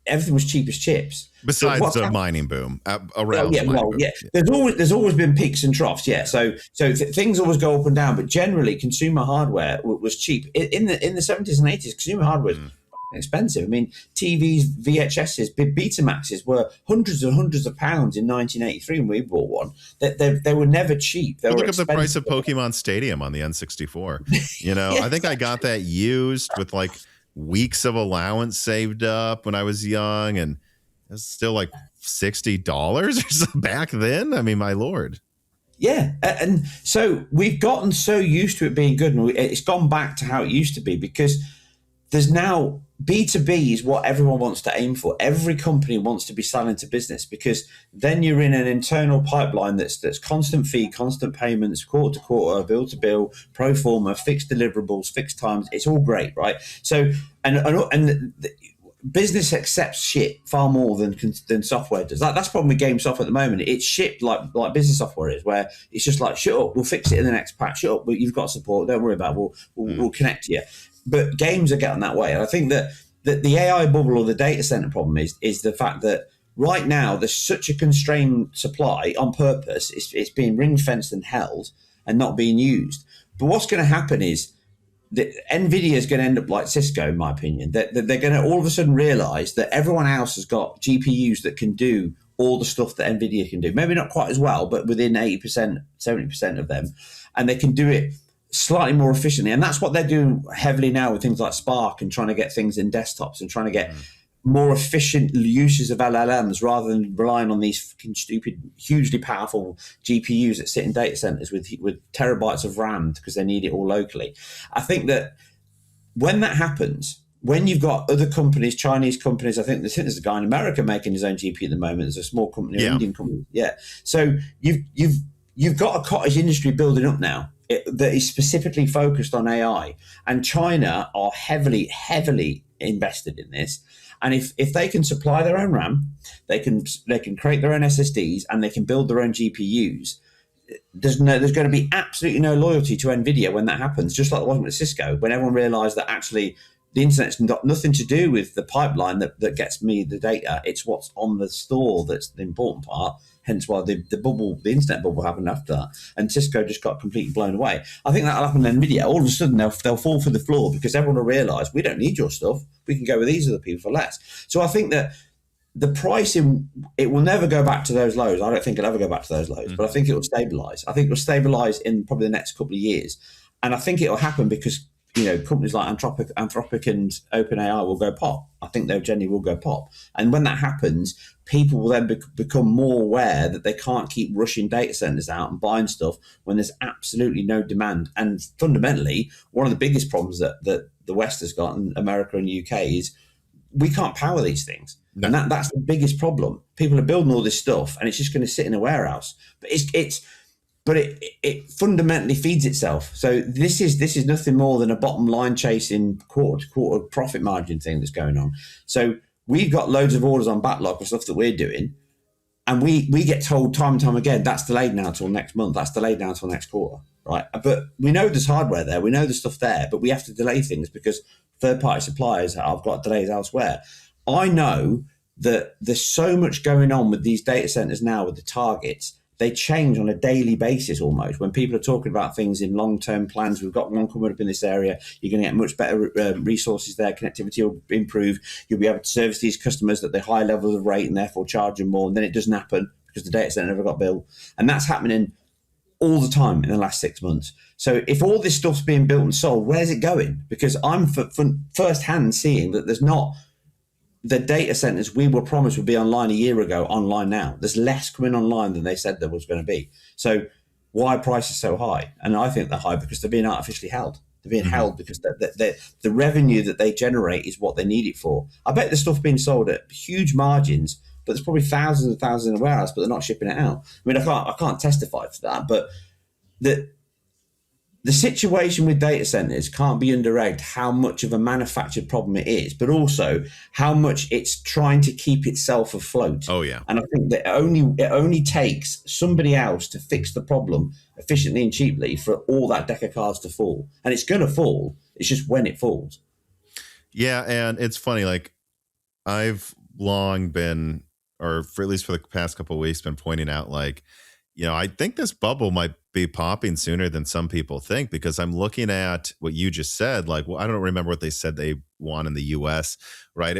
Everything was cheap as chips. Besides the mining boom around. Boom. There's always been peaks and troughs. Yeah. So things always go up and down, but generally consumer hardware was cheap in the 70s and 80s. Consumer hardware was expensive. I mean, TVs, VHSs, Betamaxes were hundreds and hundreds of pounds in 1983 when we bought one. They were never cheap. They were look expensive. Up the price of Pokemon Stadium on the N64. You know, I think I got that used with like weeks of allowance saved up when I was young, and it's still like $60 back then. I mean, my Lord. Yeah. And so we've gotten so used to it being good, and it's gone back to how it used to be, because there's now B2B is what everyone wants to aim for. Every company wants to be selling to business, because then you're in an internal pipeline that's constant fee, constant payments, quarter to quarter, bill to bill, pro forma, fixed deliverables, fixed times. It's all great, right? So and business accepts shit far more than software does. That's the problem with game software at the moment. It's shipped like business software is, where it's just like, shut up, we'll fix it in the next patch. Shut up, you've got support. Don't worry about it. We'll connect to you. But games are getting that way. And I think that the AI bubble or the data center problem is the fact that right now there's such a constrained supply on purpose. It's being ring fenced and held and not being used. But what's going to happen is that NVIDIA is going to end up like Cisco, in my opinion. That they're going to all of a sudden realize that everyone else has got GPUs that can do all the stuff that NVIDIA can do. Maybe not quite as well, but within 80%, 70% of them. And they can do it slightly more efficiently. And that's what they're doing heavily now with things like Spark and trying to get things in desktops and trying to get more efficient uses of LLMs rather than relying on these stupid, hugely powerful GPUs that sit in data centers with terabytes of RAM because they need it all locally. I think that when that happens, when you've got other companies, Chinese companies, I think there's a guy in America making his own GPU at the moment. There's a small company, an Indian company. Yeah. So you've got a cottage industry building up now that is specifically focused on AI, and China are heavily invested in this. And if they can supply their own RAM, they can create their own SSDs, and they can build their own GPUs. There's going to be absolutely no loyalty to NVIDIA when that happens. Just like it wasn't with Cisco, when everyone realised that actually the internet's got nothing to do with the pipeline that gets me the data. It's what's on the store that's the important part. Hence why the internet bubble happened after that. And Cisco just got completely blown away. I think that'll happen to NVIDIA. All of a sudden, they'll fall for the floor because everyone will realise we don't need your stuff. We can go with these other people for less. So I think that the pricing, it will never go back to those lows. I don't think it'll ever go back to those lows, but I think it will stabilise. I think it will stabilise in probably the next couple of years. And I think it'll happen because companies like Anthropic and OpenAI will go pop. I think they generally will go pop. And when that happens, people will then become more aware that they can't keep rushing data centers out and buying stuff when there's absolutely no demand. And fundamentally, one of the biggest problems that the West has got, and America and UK, is we can't power these things. No. And that's the biggest problem. People are building all this stuff and it's just going to sit in a warehouse. But it fundamentally feeds itself. So this is nothing more than a bottom line chasing quarter to quarter profit margin thing that's going on. So we've got loads of orders on backlog for stuff that we're doing, and we get told time and time again, that's delayed now till next month, that's delayed now till next quarter, right? But we know there's hardware there, we know there's stuff there, but we have to delay things because third-party suppliers have got delays elsewhere. I know there's so much going on with these data centers now with the targets. They change on a daily basis almost. When people are talking about things in long-term plans, we've got one coming up in this area, you're going to get much better resources there, connectivity will improve, you'll be able to service these customers at the high levels of rate and therefore charge them more, and then it doesn't happen because the data center never got built. And that's happening all the time in the last 6 months. So if all this stuff's being built and sold, where's it going? Because I'm first-hand seeing that there's not the data centers we were promised would be online a year ago, online now. There's less coming online than they said there was going to be. So why are prices so high? And I think they're high because they're being artificially held. They're being held because the revenue that they generate is what they need it for. I bet the stuff being sold at huge margins, but there's probably thousands and thousands in the warehouse, but they're not shipping it out. I mean, I can't testify for that, but the situation with data centers can't be underrated how much of a manufactured problem it is, but also how much it's trying to keep itself afloat. Oh, yeah. And I think that it only takes somebody else to fix the problem efficiently and cheaply for all that deck of cards to fall. And it's going to fall. It's just when it falls. Yeah, and it's funny, like I've long been, or for at least for the past couple of weeks, been pointing out, like, I think this bubble might be popping sooner than some people think, because I'm looking at what you just said. Like, well, I don't remember what they said they want in the US, right?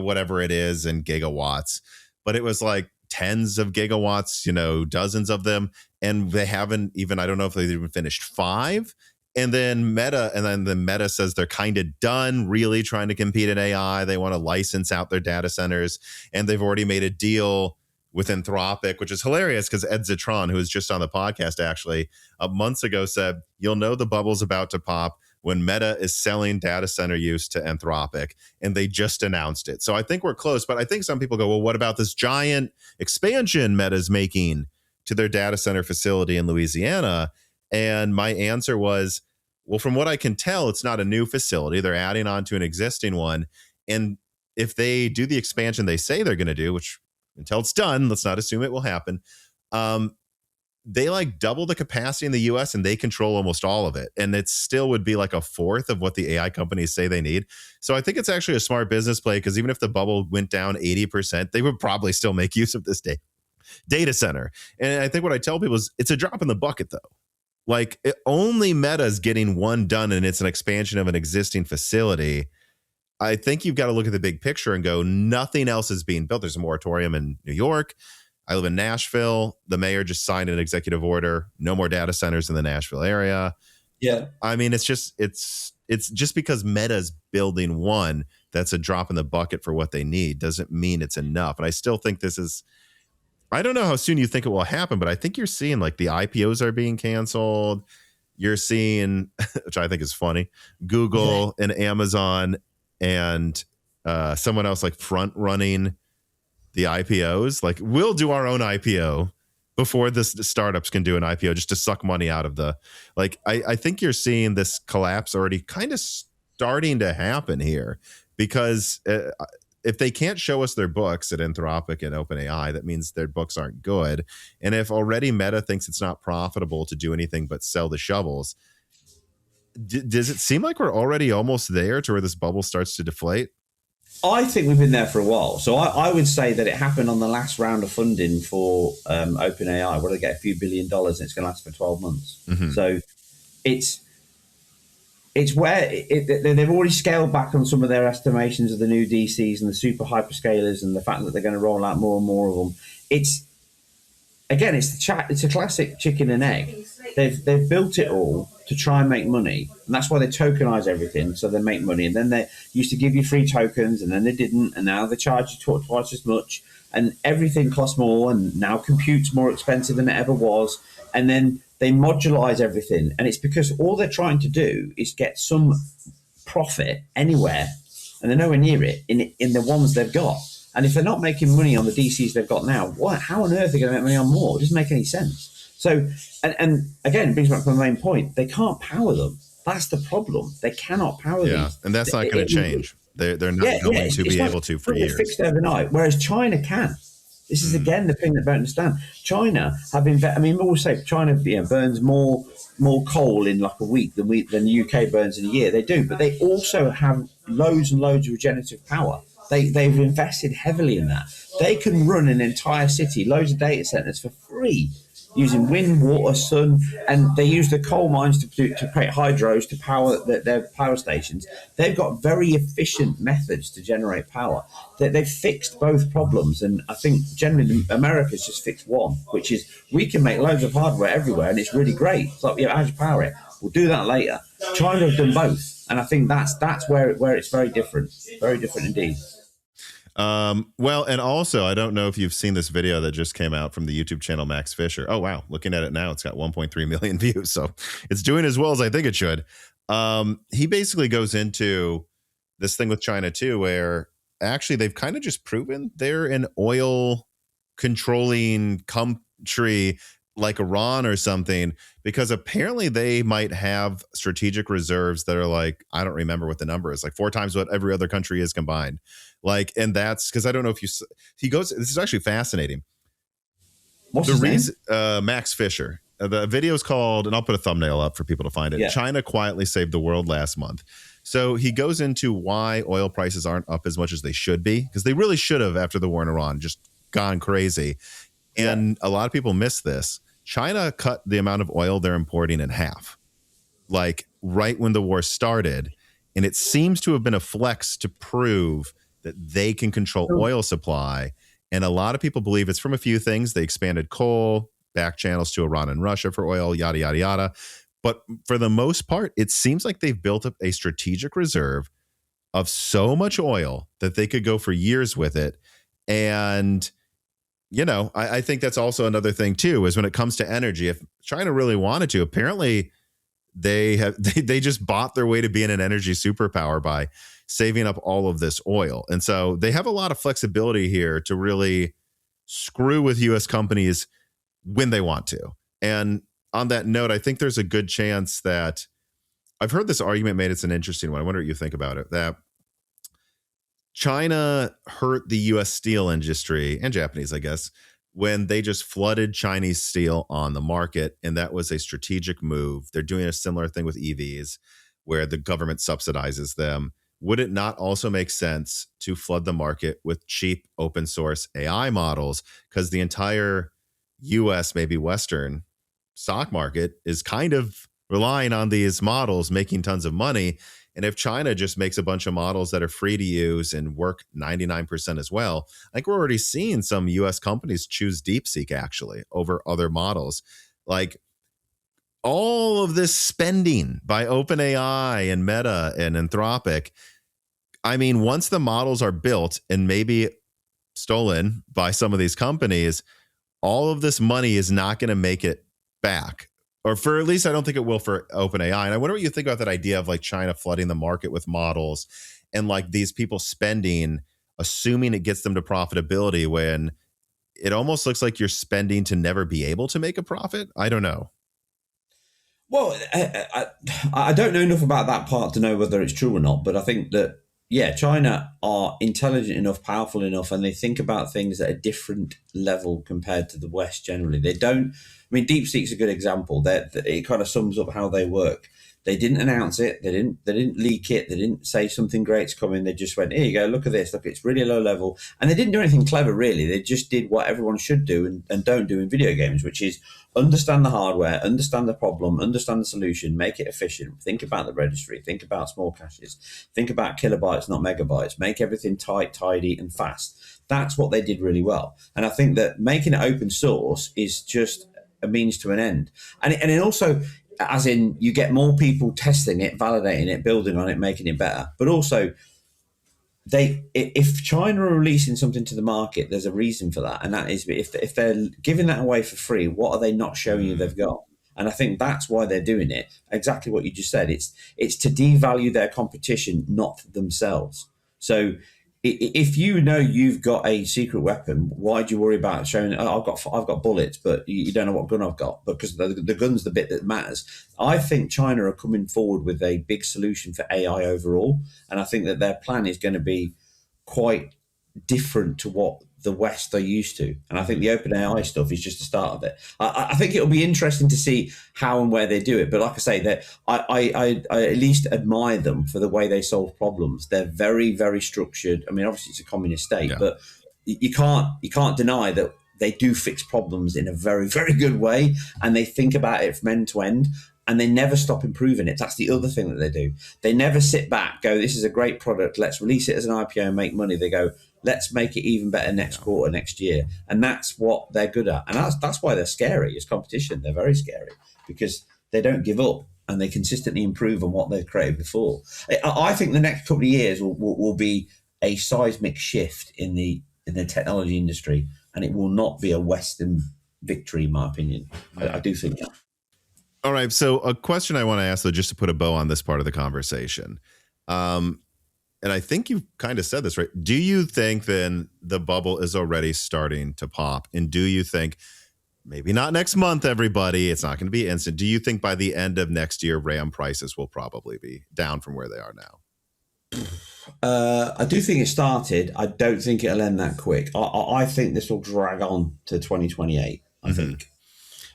Whatever it is in gigawatts, but it was like tens of gigawatts, dozens of them. And they haven't even, I don't know if they've even finished 5. And then Meta says they're kind of done really trying to compete in AI. They want to license out their data centers, and they've already made a deal with Anthropic, which is hilarious because Ed Zitron, who was just on the podcast actually months ago, said, you'll know the bubble's about to pop when Meta is selling data center use to Anthropic, and they just announced it. So I think we're close, but I think some people go, well, what about this giant expansion Meta's making to their data center facility in Louisiana? And my answer was, well, from what I can tell, it's not a new facility. They're adding on to an existing one. And if they do the expansion they say they're going to do, which until it's done, let's not assume it will happen, they like double the capacity in the US and they control almost all of it. And it still would be like a fourth of what the AI companies say they need. So I think it's actually a smart business play, because even if the bubble went down 80%, they would probably still make use of this data center. And I think what I tell people is it's a drop in the bucket, though. Like, only Meta's getting one done, and it's an expansion of an existing facility. I think you've got to look at the big picture and go, nothing else is being built. There's a moratorium in New York. I live in Nashville. The mayor just signed an executive order. No more data centers in the Nashville area. Yeah. I mean, it's just because Meta's building one that's a drop in the bucket for what they need doesn't mean it's enough. And I still think I don't know how soon you think it will happen, but I think you're seeing like the IPOs are being canceled. You're seeing, which I think is funny, Google and Amazon and someone else like front running the IPOs. Like, we'll do our own IPO before the startups can do an IPO, just to suck money out of the, like, I think you're seeing this collapse already kind of starting to happen here, because if they can't show us their books at Anthropic and OpenAI, that means their books aren't good. And if already Meta thinks it's not profitable to do anything but sell the shovels, does it seem like we're already almost there to where this bubble starts to deflate? I think we've been there for a while. So I would say that it happened on the last round of funding for OpenAI, where they get a few $1 billion and it's going to last for 12 months. Mm-hmm. So it's where they've already scaled back on some of their estimations of the new DCs and the super hyperscalers, and the fact that they're going to roll out more and more of them. It's a classic chicken and egg. They've built it all to try and make money, and that's why they tokenize everything, so they make money. And then they used to give you free tokens, and then they didn't, and now they charge you twice as much, and everything costs more, and now compute's more expensive than it ever was. And then they modularize everything, and it's because all they're trying to do is get some profit anywhere, and they're nowhere near it in the ones they've got. And if they're not making money on the DCs they've got now, how on earth are they going to make money on more? It doesn't make any sense. So, and again, it brings back to my main point. They can't power them. That's the problem. They cannot power them. Yeah, and that's not going to change. They're not going to be able to for years. Fixed overnight, whereas China can. This is, again, the thing that I don't understand. China have been, we always say China burns more coal in like a week than the UK burns in a year. They do, but they also have loads and loads of regenerative power. They've invested heavily in that. They can run an entire city, loads of data centers for free, using wind, water, sun, and they use the coal mines to create hydros to power their power stations. They've got very efficient methods to generate power. They've fixed both problems, and I think generally America's just fixed one, which is we can make loads of hardware everywhere, and it's really great. It's like, how'd you power it? We'll do that later. China have done both, and I think that's where it's very different indeed. Well, and also, I don't know if you've seen this video that just came out from the YouTube channel Max Fisher. Oh, wow. Looking at it now, it's got 1.3 million views. So it's doing as well as I think it should. He basically goes into this thing with China, too, where actually they've kind of just proven they're an oil controlling country like Iran or something, because apparently they might have strategic reserves that are like, I don't remember what the number is, like 4 times what every other country is combined. Like, and that's because I don't know if he goes, this is actually fascinating. What's his name? Max Fisher. The video is called, and I'll put a thumbnail up for people to find it. Yeah. China quietly saved the world last month. So he goes into why oil prices aren't up as much as they should be, because they really should have after the war in Iran, just gone crazy. And a lot of people miss this. China cut the amount of oil they're importing in half, like right when the war started. And it seems to have been a flex to prove that they can control oil supply. And a lot of people believe it's from a few things. They expanded coal, back channels to Iran and Russia for oil, yada, yada, yada. But for the most part, it seems like they've built up a strategic reserve of so much oil that they could go for years with it. And you know, I think that's also another thing, too, is when it comes to energy, if China really wanted to, apparently they just bought their way to being an energy superpower by saving up all of this oil. And so they have a lot of flexibility here to really screw with U.S. companies when they want to. And on that note, I think there's a good chance that I've heard this argument made. It's an interesting one. I wonder what you think about it, that China hurt the U.S. steel industry and Japanese, I guess, when they just flooded Chinese steel on the market. And that was a strategic move. They're doing a similar thing with EVs where the government subsidizes them. Would it not also make sense to flood the market with cheap open source AI models? Because the entire U.S., maybe Western stock market is kind of relying on these models making tons of money. And if China just makes a bunch of models that are free to use and work 99% as well, I think we're already seeing some US companies choose DeepSeek actually over other models. Like all of this spending by OpenAI and Meta and Anthropic, I mean, once the models are built and maybe stolen by some of these companies, all of this money is not going to make it back. Or for at least I don't think it will for OpenAI. And I wonder what you think about that idea of like China flooding the market with models and like these people spending, assuming it gets them to profitability when it almost looks like you're spending to never be able to make a profit. I don't know. Well, I don't know enough about that part to know whether it's true or not, but I think that, yeah, China are intelligent enough, powerful enough, and they think about things at a different level compared to the West generally. They don't, I mean, DeepSeek's a good example. It kind of sums up how they work. They didn't announce it. They didn't leak it. They didn't say something great's coming. They just went, here you go, look at this. Look, it's really low level. And they didn't do anything clever, really. They just did what everyone should do and don't do in video games, which is understand the hardware, understand the problem, understand the solution, make it efficient. Think about the registry. Think about small caches. Think about kilobytes, not megabytes. Make everything tight, tidy, and fast. That's what they did really well. And I think that making it open source is just a means to an end. And it also, as in you get more people testing it, validating it, building on it, making it better. But also, if China are releasing something to the market, there's a reason for that. And that is if they're giving that away for free, what are they not showing you they've got? And I think that's why they're doing it. Exactly what you just said. It's to devalue their competition, not themselves. So if you know you've got a secret weapon, why do you worry about showing? Oh, I've got bullets, but you don't know what gun I've got, because the gun's the bit that matters. I think China are coming forward with a big solution for AI overall, and I think that their plan is going to be quite different to what the West are used to. And I think the OpenAI stuff is just the start of it. I think it'll be interesting to see how and where they do it. But like I say, that I at least admire them for the way they solve problems. They're very, very structured. I mean, obviously it's a communist state, but you can't deny that they do fix problems in a very, very good way, and they think about it from end to end. And they never stop improving it. That's the other thing that they do. They never sit back, go, this is a great product, let's release it as an IPO and make money. They go, let's make it even better next quarter, next year. And that's what they're good at. And that's why they're scary as competition. They're very scary because they don't give up and they consistently improve on what they've created before. I think the next couple of years will be a seismic shift in the technology industry, and it will not be a Western victory, in my opinion. I do think that. All right. So a question I want to ask, though, just to put a bow on this part of the conversation. And I think you kind of said this, right? Do you think then the bubble is already starting to pop? And do you think, maybe not next month, everybody, it's not going to be instant. Do you think by the end of next year, RAM prices will probably be down from where they are now? I do think it started. I don't think it'll end that quick. I think this will drag on to 2028, I think.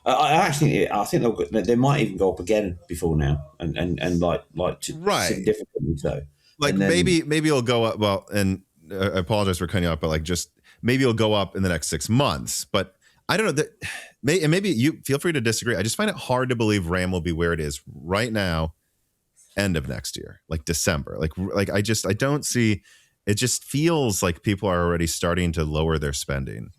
I think they might even go up again before now, and like significantly so. Like then, maybe it'll go up. Well, and I apologize for cutting you off, but like just maybe it'll go up in the next 6 months. But I don't know. Maybe you feel free to disagree. I just find it hard to believe RAM will be where it is right now, end of next year, like December. Like I don't see. It just feels like people are already starting to lower their spending.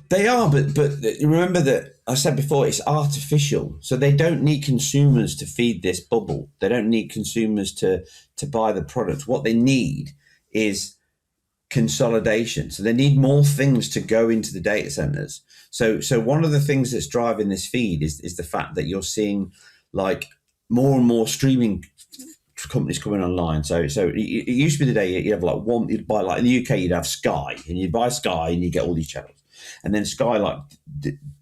They are, but remember that I said before, it's artificial. So they don't need consumers to feed this bubble. They don't need consumers to buy the product. What they need is consolidation. So they need more things to go into the data centers. So one of the things that's driving this feed is the fact that you're seeing like more and more streaming companies coming online. So it used to be the day you'd have like one, you'd buy like in the UK, you'd have Sky, and you'd buy Sky and you get all these channels. And then Sky like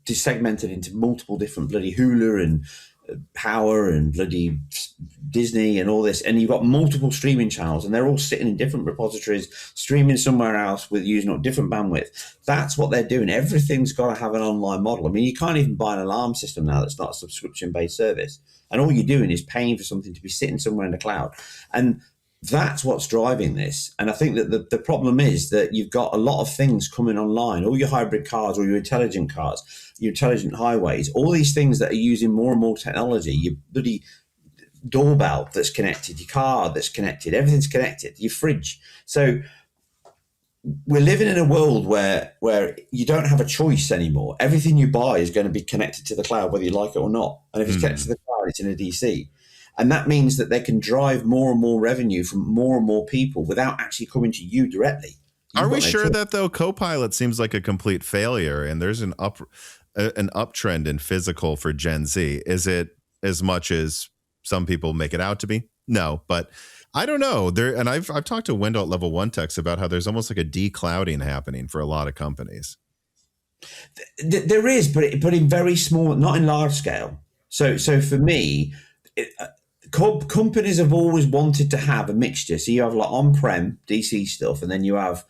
segmented into multiple different bloody Hulu and Power and bloody Disney and all this, and you've got multiple streaming channels, and they're all sitting in different repositories, streaming somewhere else with using up different bandwidth. That's what they're doing. Everything's got to have an online model. I mean, you can't even buy an alarm system now that's not a subscription-based service, and all you're doing is paying for something to be sitting somewhere in the cloud. And that's what's driving this. And I think that the problem is that you've got a lot of things coming online, all your hybrid cars, or your intelligent cars, your intelligent highways, all these things that are using more and more technology, your bloody doorbell that's connected, your car that's connected, everything's connected, your fridge. So we're living in a world where you don't have a choice anymore. Everything you buy is going to be connected to the cloud, whether you like it or not. And if it's connected to the cloud, it's in a DC. And that means that they can drive more and more revenue from more and more people without actually coming to you directly. Are we sure that, though, Copilot seems like a complete failure and there's an uptrend in physical for Gen Z? Is it as much as some people make it out to be? No, but I don't know. And I've talked to Wendell at Level 1 Techs about how there's almost like a declouding happening for a lot of companies. There is, but in very small, not in large scale. So for me, companies have always wanted to have a mixture. So you have like on-prem DC stuff, and then you have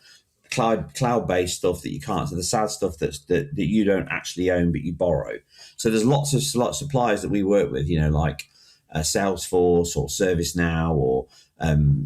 cloud-based stuff that you can't. So the SaaS stuff that you don't actually own but you borrow. So there's lots of suppliers that we work with, you know, like Salesforce or ServiceNow or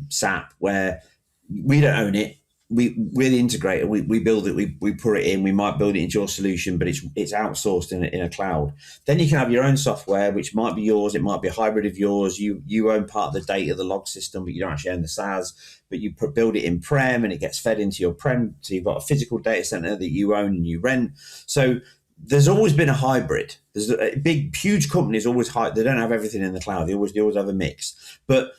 SAP, where we don't own it. We're the integrator. We build it. We put it in. We might build it into your solution, but it's outsourced in a cloud. Then you can have your own software, which might be yours. It might be a hybrid of yours. You own part of the data, the log system, but you don't actually own the SaaS. But you build it in prem, and it gets fed into your prem. So you've got a physical data center that you own and you rent. So there's always been a hybrid. There's huge companies always they don't have everything in the cloud. They always have a mix. But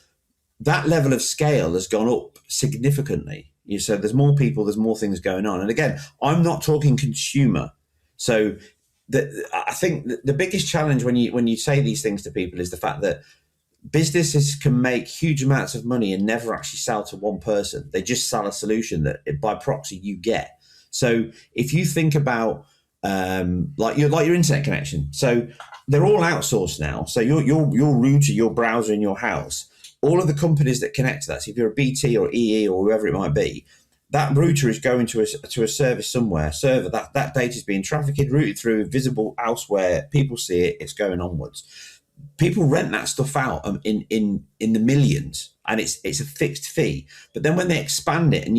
that level of scale has gone up significantly. So there's more people, there's more things going on. And again, I'm not talking consumer. So I think the biggest challenge when you say these things to people is the fact that businesses can make huge amounts of money and never actually sell to one person. They just sell a solution that by proxy you get. So if you think about like your internet connection, so they're all outsourced now. So your router, your browser in your house, all of the companies that connect to that, so if you're a BT or EE or whoever it might be, that router is going to a service somewhere, server. That data is being trafficked, routed through, visible elsewhere. People see it. It's going onwards. People rent that stuff out in the millions, and it's a fixed fee. But then when they expand it and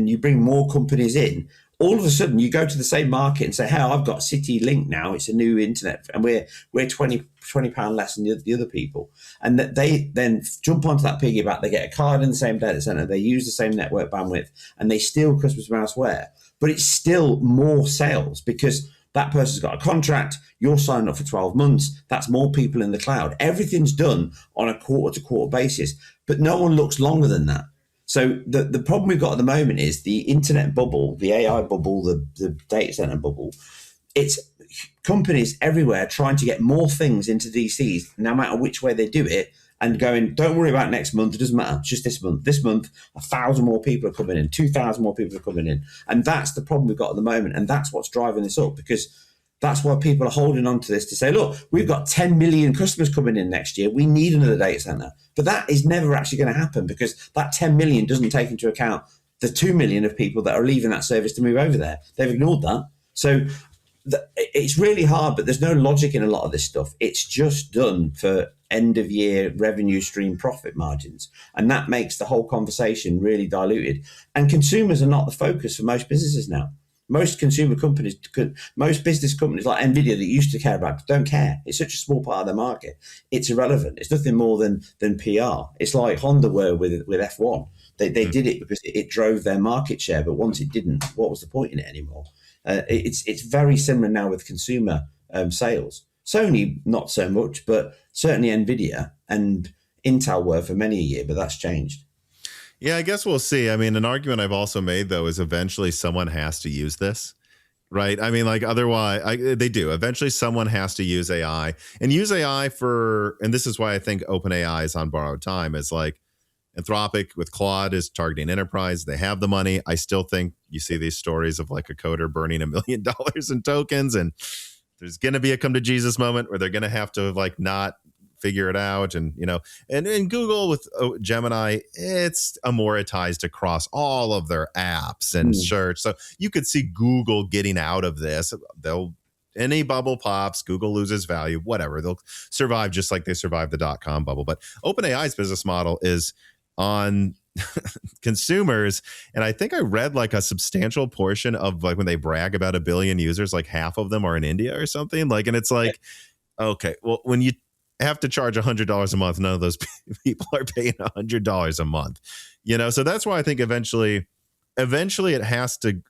you bring more companies in, all of a sudden you go to the same market and say, "Hey, I've got City Link now. It's a new internet, and we're £20 less than the other people." And that they then jump onto that piggyback. They get a card in the same data center. They use the same network bandwidth, and they steal customers from elsewhere. But it's still more sales because that person's got a contract. You're signed up for 12 months. That's more people in the cloud. Everything's done on a quarter-to-quarter basis, but no one looks longer than that. So the problem we've got at the moment is the internet bubble, the AI bubble, the data center bubble. It's companies everywhere trying to get more things into DCs, no matter which way they do it, and going, don't worry about next month. It doesn't matter. It's just this month. This month, 1,000 more people are coming in. 2,000 more people are coming in. And that's the problem we've got at the moment. And that's what's driving this up, because that's why people are holding on to this to say, look, we've got 10 million customers coming in next year. We need another data center. But that is never actually going to happen, because that 10 million doesn't take into account the 2 million of people that are leaving that service to move over there. They've ignored that. So it's really hard, but there's no logic in a lot of this stuff. It's just done for end of year revenue stream profit margins. And that makes the whole conversation really diluted. And consumers are not the focus for most businesses now. Most consumer companies, most business companies like NVIDIA that used to care about, don't care. It's such a small part of the market. It's irrelevant. It's nothing more than PR. It's like Honda were with F1. They did it because it drove their market share, but once it didn't, what was the point in it anymore? It's very similar now with consumer sales. Sony, not so much, but certainly NVIDIA and Intel were for many a year, but that's changed. Yeah, I guess we'll see. I mean, an argument I've also made, though, is eventually someone has to use this, right? I mean, like, otherwise, they do. Eventually someone has to use AI, and use AI for, and this is why I think OpenAI is on borrowed time, is like Anthropic with Claude is targeting enterprise. They have the money. I still think you see these stories of like a coder burning $1 million in tokens, and there's going to be a come to Jesus moment where they're going to have to like not figure it out. And, you know, and Google with Gemini, it's amortized across all of their apps and search. So you could see Google getting out of this. Any bubble pops, Google loses value, whatever. They'll survive just like they survived the .com bubble. But OpenAI's business model is on consumers. And I think I read like a substantial portion of like when they brag about 1 billion users, like half of them are in India or something. Like, and it's like, okay, well, when you have to charge $100 a month, none of those people are paying $100 a month, you know? So that's why I think eventually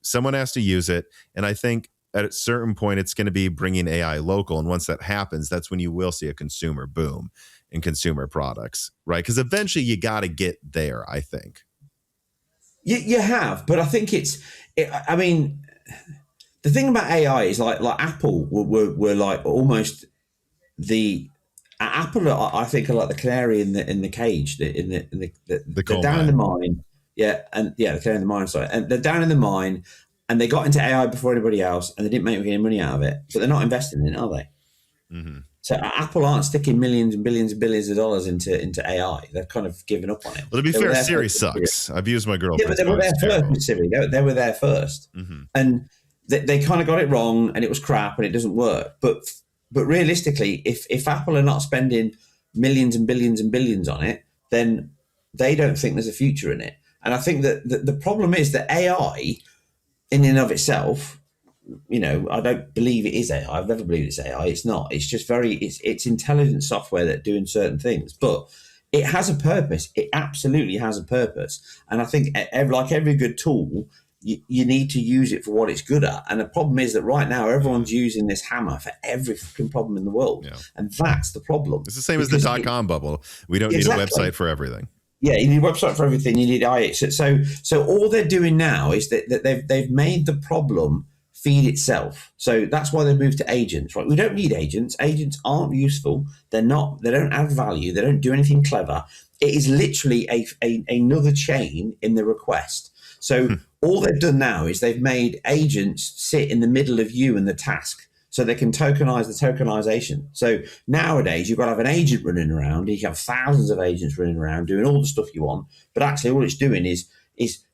someone has to use it. And I think at a certain point, it's going to be bringing AI local. And once that happens, that's when you will see a consumer boom in consumer products, right? Because eventually you got to get there, I think. You have, but I think I mean, the thing about AI is like Apple were like almost Apple, I think, are like the canary in the cage, they're down in the mine. Yeah, the canary in the mine, sorry. And they're down in the mine, and they got into AI before anybody else, and they didn't make any money out of it. But they're not investing in it, are they? Mm-hmm. So Apple aren't sticking millions and billions and billions of dollars into AI. They've kind of given up on it. Well, to be fair, Siri sucks. I've used my girlfriend. Yeah, but they were there first with Siri. They were there first. Mm-hmm. And they kind of got it wrong, and it was crap, and it doesn't work. But realistically, if Apple are not spending millions and billions and billions on it, then they don't think there's a future in it. And I think that the problem is that AI, in and of itself, you know, I don't believe it is AI. I've never believed it's AI. It's not. It's just it's intelligent software that's doing certain things. But it has a purpose. It absolutely has a purpose. And I think like every good tool, you need to use it for what it's good at. And the problem is that right now everyone's using this hammer for every fucking problem in the world. Yeah. And that's the problem. It's the same as the .com bubble. We don't need a website for everything. Yeah, you need a website for everything. You need IX. So all they're doing now is that they've made the problem feed itself. So that's why they moved to agents, right? We don't need agents. Agents aren't useful. They don't add value. They don't do anything clever. It is literally another chain in the request. So all they've done now is they've made agents sit in the middle of you and the task, so they can tokenize the tokenization. So nowadays you've got to have an agent running around. You can have thousands of agents running around doing all the stuff you want, but actually all it's doing is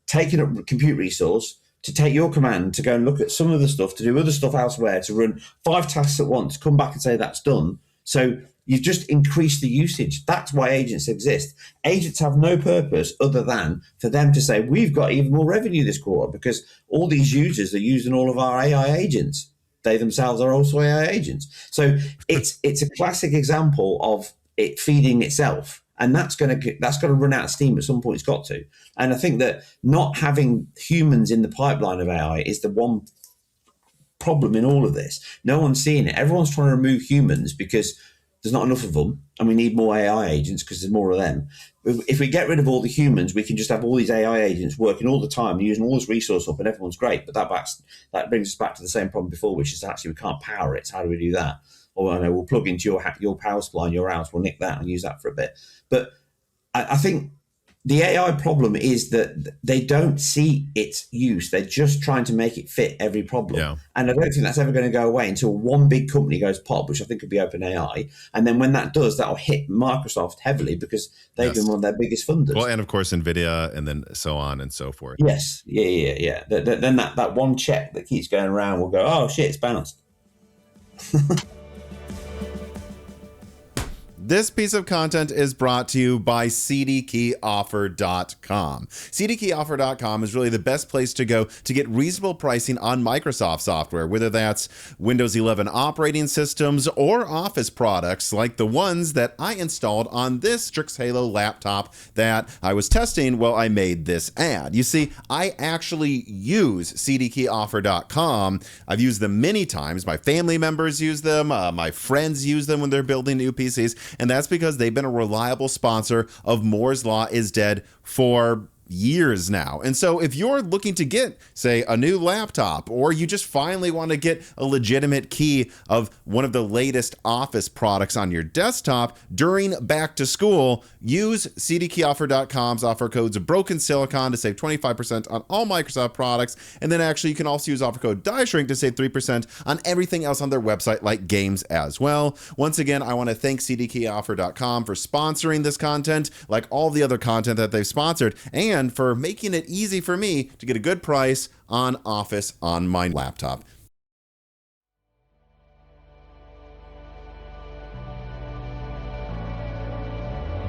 taking up compute resource to take your command to go and look at some of the stuff, to do other stuff elsewhere, to run 5 tasks at once, come back and say that's done. So you've just increased the usage. That's why agents exist. Agents have no purpose other than for them to say, we've got even more revenue this quarter because all these users are using all of our AI agents. They themselves are also AI agents. So it's a classic example of it feeding itself. And that's going to run out of steam at some point. It's got to. And I think that not having humans in the pipeline of AI is the one problem in all of this. No one's seeing it. Everyone's trying to remove humans because there's not enough of them, and we need more AI agents because there's more of them. If we get rid of all the humans, we can just have all these AI agents working all the time, using all this resource up, and everyone's great. But that brings us back to the same problem before, which is actually we can't power it. So how do we do that? Or I know we'll plug into your power supply in your house, we'll nick that and use that for a bit. But I think the AI problem is that they don't see its use. They're just trying to make it fit every problem. Yeah. And I don't think that's ever going to go away until one big company goes pop, which I think could be OpenAI. And then when that does, that'll hit Microsoft heavily because they've been one of their biggest funders. Well, and of course, NVIDIA, and then so on and so forth. Yes. Yeah. Then that one check that keeps going around will go, oh, shit, it's bounced. This piece of content is brought to you by CDkeyoffer.com. CDkeyoffer.com is really the best place to go to get reasonable pricing on Microsoft software, whether that's Windows 11 operating systems or Office products like the ones that I installed on this Strix Halo laptop that I was testing while I made this ad. You see, I actually use CDkeyoffer.com. I've used them many times. My family members use them. My friends use them when they're building new PCs. And that's because they've been a reliable sponsor of Moore's Law is Dead for years now. And so if you're looking to get, say, a new laptop, or you just finally want to get a legitimate key of one of the latest Office products on your desktop during back to school, use CDkeyoffer.com's offer codes Broken Silicon to save 25% on all Microsoft products. And then actually you can also use offer code DieShrink to save 3% on everything else on their website, like games as well. Once again, I want to thank CDkeyoffer.com for sponsoring this content, like all the other content that they've sponsored, and for making it easy for me to get a good price on Office on my laptop.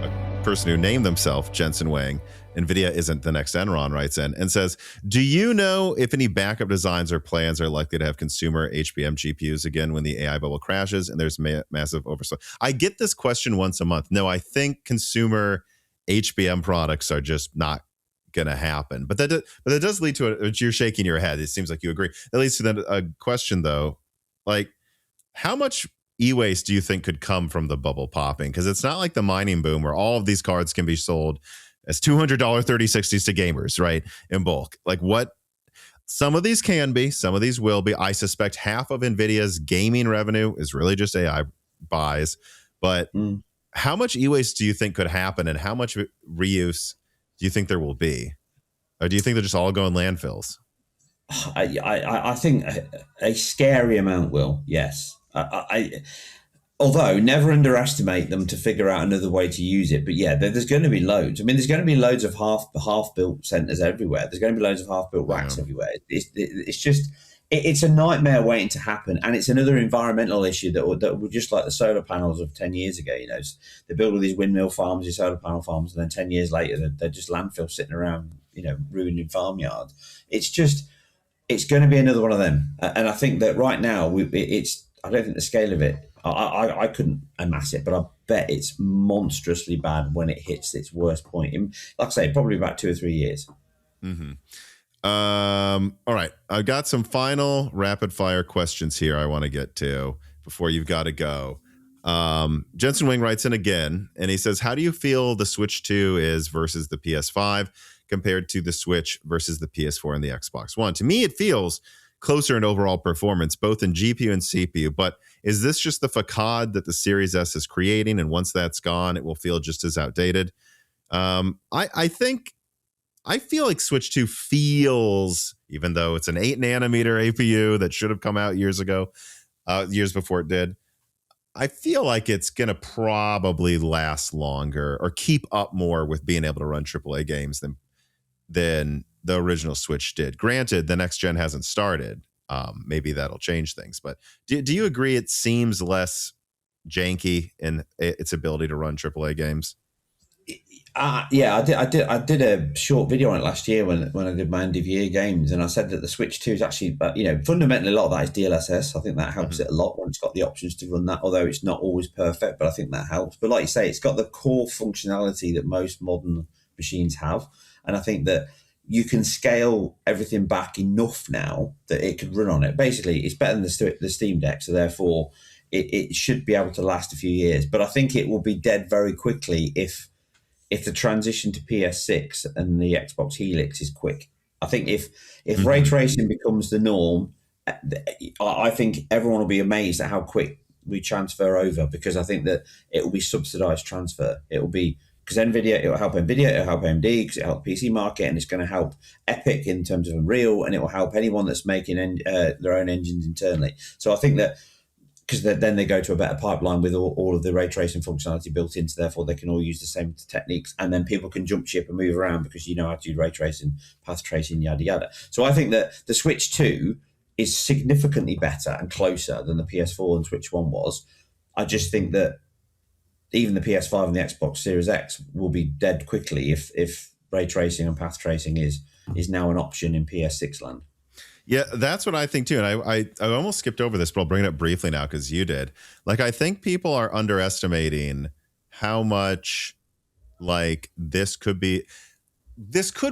A person who named themselves Jensen Wang, NVIDIA isn't the next Enron, writes in and says, do you know if any backup designs or plans are likely to have consumer HBM GPUs again when the AI bubble crashes and there's massive oversupply? I get this question once a month. No, I think consumer HBM products are just not going to happen. But that does lead to you're shaking your head. It seems like you agree. That leads to a question, though. Like, how much e-waste do you think could come from the bubble popping? Because it's not like the mining boom where all of these cards can be sold as $200 3060s to gamers, right? In bulk. Like, what? Some of these can be, some of these will be. I suspect half of NVIDIA's gaming revenue is really just AI buys. But how much e-waste do you think could happen, and how much reuse do you think there will be? Or do you think they're just all going landfills? I think a scary amount will, yes. Although never underestimate them to figure out another way to use it. But yeah, there's going to be loads. I mean, there's going to be loads of half-built centers everywhere. There's going to be loads of half-built racks everywhere. It's just... It's a nightmare waiting to happen, and it's another environmental issue that would just like the solar panels of 10 years ago. You know, they build all these windmill farms, these solar panel farms, and then 10 years later, they're just landfill sitting around, you know, ruining farmyards. It's going to be another one of them, and I think that right now, I don't think the scale of it. I couldn't amass it, but I bet it's monstrously bad when it hits its worst point. Like I say, probably about 2 or 3 years. Mm-hmm. All right. I've got some final rapid fire questions here I want to get to before you've got to go. Jensen Wing writes in again, and he says, how do you feel the Switch 2 is versus the PS5 compared to the Switch versus the PS4 and the Xbox One? To me, it feels closer in overall performance, both in GPU and CPU, but is this just the facade that the Series S is creating, and once that's gone, it will feel just as outdated? I feel like Switch 2 feels, even though it's an 8 nanometer APU that should have come out years ago, years before it did, I feel like it's going to probably last longer or keep up more with being able to run AAA games than the original Switch did. Granted, the next gen hasn't started. Maybe that'll change things. But do you agree it seems less janky in its ability to run AAA games? Yeah, I did a short video on it last year when I did my end of year games, and I said that the Switch 2 is actually, fundamentally a lot of that is DLSS. I think that helps it a lot when it's got the options to run that, although it's not always perfect, but I think that helps. But like you say, it's got the core functionality that most modern machines have, and I think that you can scale everything back enough now that it could run on it. Basically, it's better than the Steam Deck, so therefore it should be able to last a few years. But I think it will be dead very quickly if the transition to PS6 and the Xbox Helix is quick. I think if ray tracing becomes the norm, I think everyone will be amazed at how quick we transfer over, because I think that it will be subsidized transfer. It will be because Nvidia, it will help Nvidia, it will help AMD because it will help the PC market, and it's going to help Epic in terms of Unreal, and it will help anyone that's making their own engines internally. So I think that because then they go to a better pipeline with all of the ray tracing functionality built in, so therefore they can all use the same techniques, and then people can jump ship and move around because you know how to do ray tracing, path tracing, yada yada. So I think that the Switch 2 is significantly better and closer than the PS4 and Switch 1 was. I just think that even the PS5 and the Xbox Series X will be dead quickly if ray tracing and path tracing is now an option in PS6 land. Yeah, that's what I think too. And I almost skipped over this, but I'll bring it up briefly now because you did. Like, I think people are underestimating how much like this could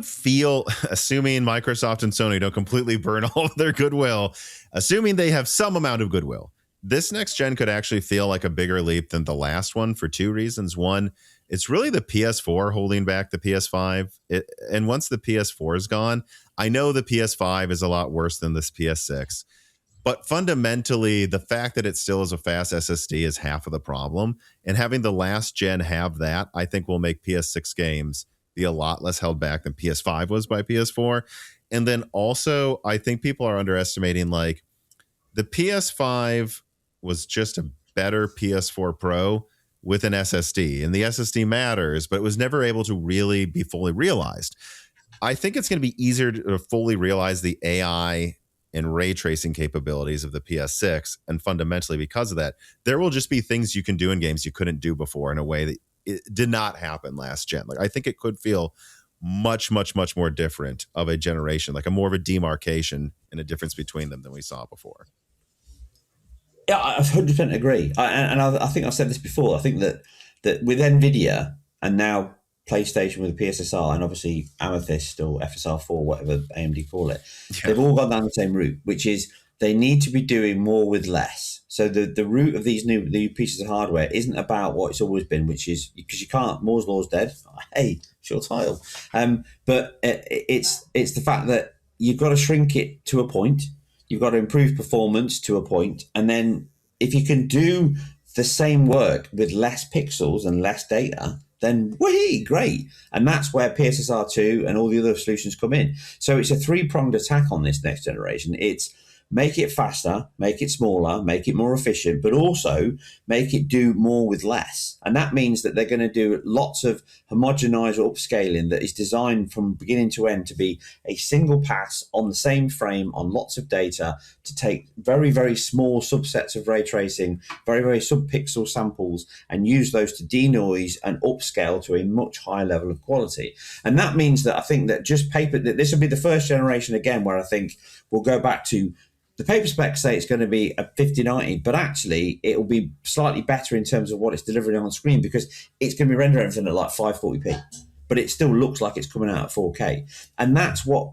feel, assuming Microsoft and Sony don't completely burn all of their goodwill, assuming they have some amount of goodwill. This next gen could actually feel like a bigger leap than the last one for two reasons. One, it's really the PS4 holding back the PS5. And once the PS4 is gone, I know the PS5 is a lot worse than this PS6. But fundamentally, the fact that it still is a fast SSD is half of the problem. And having the last gen have that, I think will make PS6 games be a lot less held back than PS5 was by PS4. And then also, I think people are underestimating, like, the PS5 was just a better PS4 Pro with an SSD, and the SSD matters, but it was never able to really be fully realized. I think it's going to be easier to fully realize the AI and ray tracing capabilities of the PS6, and fundamentally because of that, there will just be things you can do in games you couldn't do before in a way that it did not happen last gen. Like, I think it could feel much, much, much more different of a generation, like a more of a demarcation and a difference between them than we saw before. Yeah, I 100% agree. I think I've said this before. I think that with NVIDIA and now PlayStation with the PSSR and obviously Amethyst or FSR4, whatever AMD call it, they've all gone down the same route, which is they need to be doing more with less. So the root of these new pieces of hardware isn't about what it's always been, which is because you can't. Moore's Law's dead. Hey, short title. But it's the fact that you've got to shrink it to a point. You've got to improve performance to a point, and then if you can do the same work with less pixels and less data, then great. And that's where PSSR2 and all the other solutions come in. So it's a three-pronged attack on this next generation. It's make it faster, make it smaller, make it more efficient, but also make it do more with less. And that means that they're going to do lots of homogenized upscaling that is designed from beginning to end to be a single pass on the same frame on lots of data to take very, very small subsets of ray tracing, very, very sub-pixel samples, and use those to denoise and upscale to a much higher level of quality. And that means that I think that that this will be the first generation again where I think we'll go back to the paper specs say it's going to be a 5090, but actually it will be slightly better in terms of what it's delivering on screen because it's going to be rendering everything at like 540p, but it still looks like it's coming out at 4K. And that's what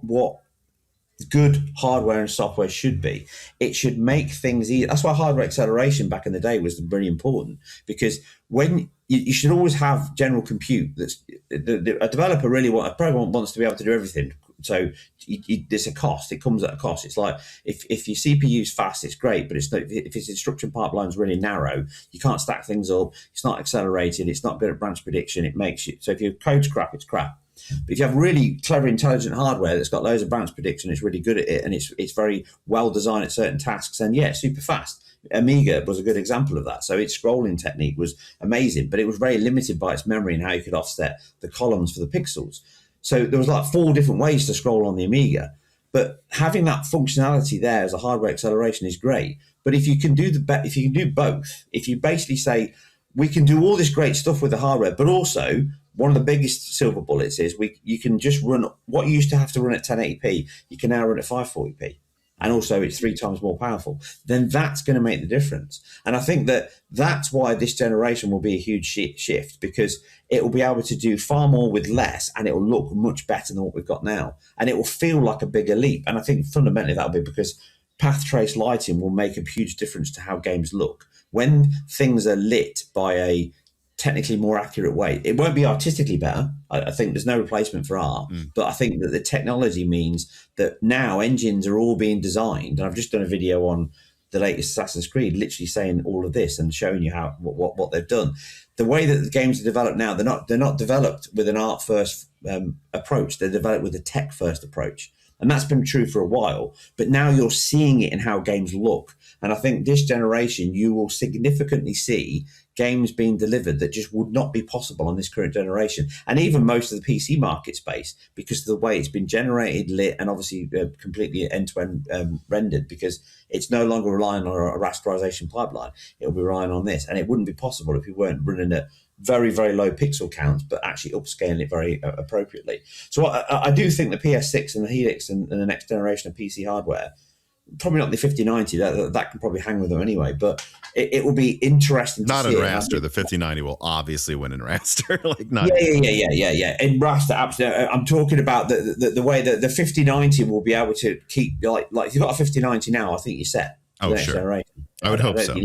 good hardware and software should be. It should make things easy. That's why hardware acceleration back in the day was really important, because when you should always have general compute. That's a developer a program wants to be able to do everything. So there's a cost. It comes at a cost. It's like if your CPU is fast, it's great, but if its instruction pipeline is really narrow, you can't stack things up. It's not accelerated. It's not good at branch prediction. It makes you. So if your code's crap, it's crap. But if you have really clever, intelligent hardware that's got loads of branch prediction, it's really good at it, and it's very well designed at certain tasks, and it's super fast. Amiga was a good example of that. So its scrolling technique was amazing, but it was very limited by its memory and how you could offset the columns for the pixels. So there was like 4 different ways to scroll on the Amiga. But having that functionality there as a hardware acceleration is great. But if you can do if you can do both, if you basically say we can do all this great stuff with the hardware, but also one of the biggest silver bullets is you can just run what you used to have to run at 1080p, you can now run at 540p. And also it's 3 times more powerful, then that's going to make the difference. And I think that's why this generation will be a huge shift, because it will be able to do far more with less, and it will look much better than what we've got now. And it will feel like a bigger leap. And I think fundamentally that'll be because path trace lighting will make a huge difference to how games look. When things are lit by a technically more accurate way, it won't be artistically better. I think there's no replacement for art, but I think that the technology means that now engines are all being designed. And I've just done a video on the latest Assassin's Creed, literally saying all of this and showing you how what they've done. The way that the games are developed now, they're not developed with an art first approach. They're developed with a tech first approach. And that's been true for a while, but now you're seeing it in how games look. And I think this generation, you will significantly see games being delivered that just would not be possible on this current generation. And even most of the PC market space, because of the way it's been generated, lit, and obviously completely end-to-end rendered, because it's no longer relying on a rasterization pipeline. It'll be relying on this. And it wouldn't be possible if we weren't running at very, very low pixel counts, but actually upscaling it very appropriately. So I do think the PS6 and the Helix and the next generation of PC hardware, probably not the 5090, that can probably hang with them anyway, but it will be interesting to see. Not in raster. The 5090 will obviously win in raster. Yeah. In raster, absolutely. I'm talking about the way that the 5090 will be able to keep, like if you've got a 5090 now, I think you're set. Oh, sure. Generation. I would hope so.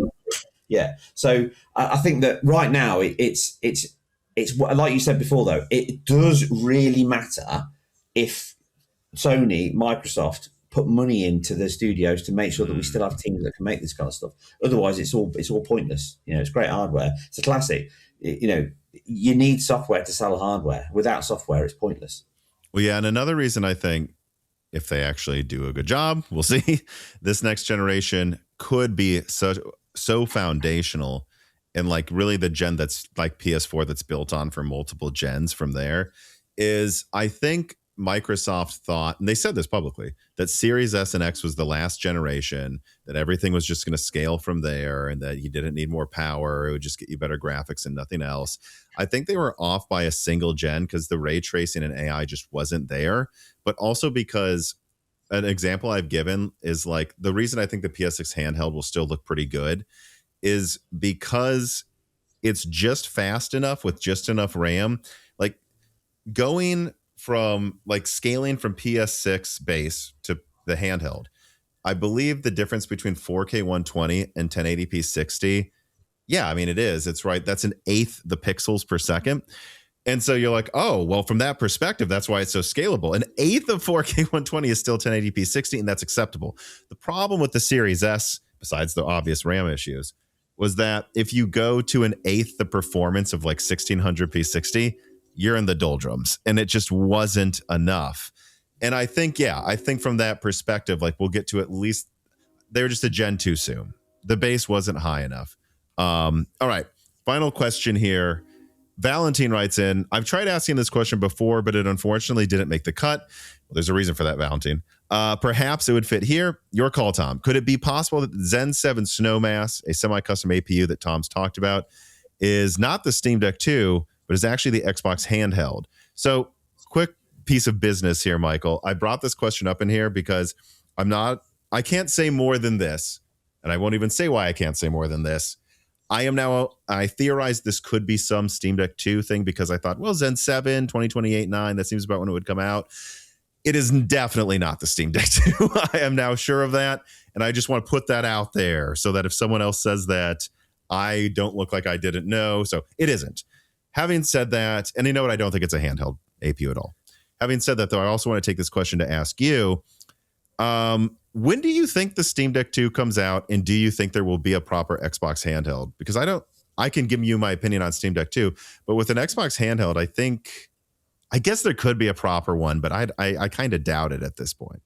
Yeah. So I think that right now it's like you said before, though, it does really matter if Sony, Microsoft put money into the studios to make sure that we still have teams that can make this kind of stuff. Otherwise, it's all pointless. It's great hardware. It's a classic. You need software to sell hardware. Without software, it's pointless. Well, yeah, and another reason I think if they actually do a good job, we'll see, this next generation could be so foundational, and like really the gen that's like PS4 that's built on for multiple gens from there, is I think Microsoft thought, and they said this publicly, that Series S and X was the last generation, that everything was just going to scale from there, and that you didn't need more power. It would just get you better graphics and nothing else. I think they were off by a single gen because the ray tracing and AI just wasn't there, but also because an example I've given is like the reason I think the PS6 handheld will still look pretty good is because it's just fast enough with just enough RAM. Like going from like scaling from PS6 base to the handheld, I believe the difference between 4K 120 and 1080p 60. Yeah, I mean, it is. It's right. That's an eighth the pixels per second. And so you're like, oh, well, from that perspective, that's why it's so scalable. An eighth of 4K 120 is still 1080p 60, and that's acceptable. The problem with the Series S, besides the obvious RAM issues, was that if you go to an eighth the performance of like 1600p 60, you're in the doldrums, and it just wasn't enough. And I think from that perspective, like we'll get to at least, they were just a gen too soon. The base wasn't high enough. All right, final question here. Valentine writes in, I've tried asking this question before, but it unfortunately didn't make the cut. Well, there's a reason for that, Valentine. Perhaps it would fit here. Your call, Tom. Could it be possible that the Zen 7 Snowmass, a semi-custom APU that Tom's talked about, is not the Steam Deck 2, but is actually the Xbox handheld? So, quick piece of business here, Michael. I brought this question up in here because I can't say more than this, and I won't even say why I can't say more than this. I theorized this could be some Steam Deck 2 thing because I thought, well, Zen 7, 2028-9, that seems about when it would come out. It is definitely not the Steam Deck 2. I am now sure of that. And I just want to put that out there so that if someone else says that, I don't look like I didn't know. So it isn't. Having said that, and you know what? I don't think it's a handheld APU at all. Having said that, though, I also want to take this question to ask you. When do you think the Steam Deck 2 comes out, and do you think there will be a proper Xbox handheld? Because I can give you my opinion on Steam Deck 2, but with an Xbox handheld, I guess there could be a proper one, but I kind of doubt it at this point.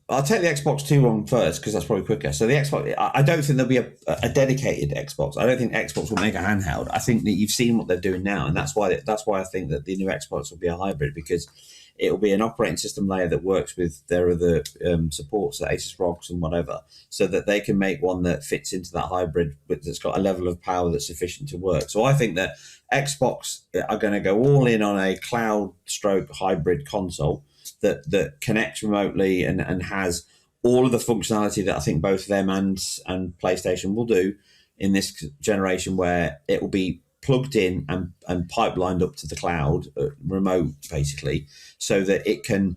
I'll take the Xbox 2 one first because that's probably quicker. So the Xbox, I don't think there'll be a dedicated Xbox. I don't think Xbox will make a handheld. I think that you've seen what they're doing now, and that's why I think that the new Xbox will be a hybrid, because it will be an operating system layer that works with their other supports, the Asus ROGs and whatever, so that they can make one that fits into that hybrid, but that's got a level of power that's sufficient to work. So I think that Xbox are going to go all in on a cloud stroke hybrid console that connects remotely and has all of the functionality that I think both them and PlayStation will do in this generation, where it will be plugged in and pipelined up to the cloud, remote basically, so that it can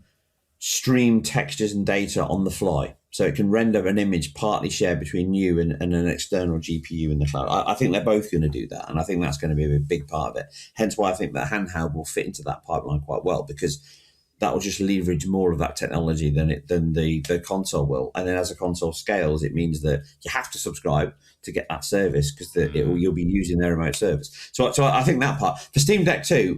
stream textures and data on the fly. So it can render an image partly shared between you and an external GPU in the cloud. I think they're both going to do that, and I think that's going to be a big part of it. Hence why I think that handheld will fit into that pipeline quite well, because that will just leverage more of that technology than the console will. And then as a console scales, it means that you have to subscribe to get that service, because you'll be using their remote service. So I think that part. For Steam Deck 2,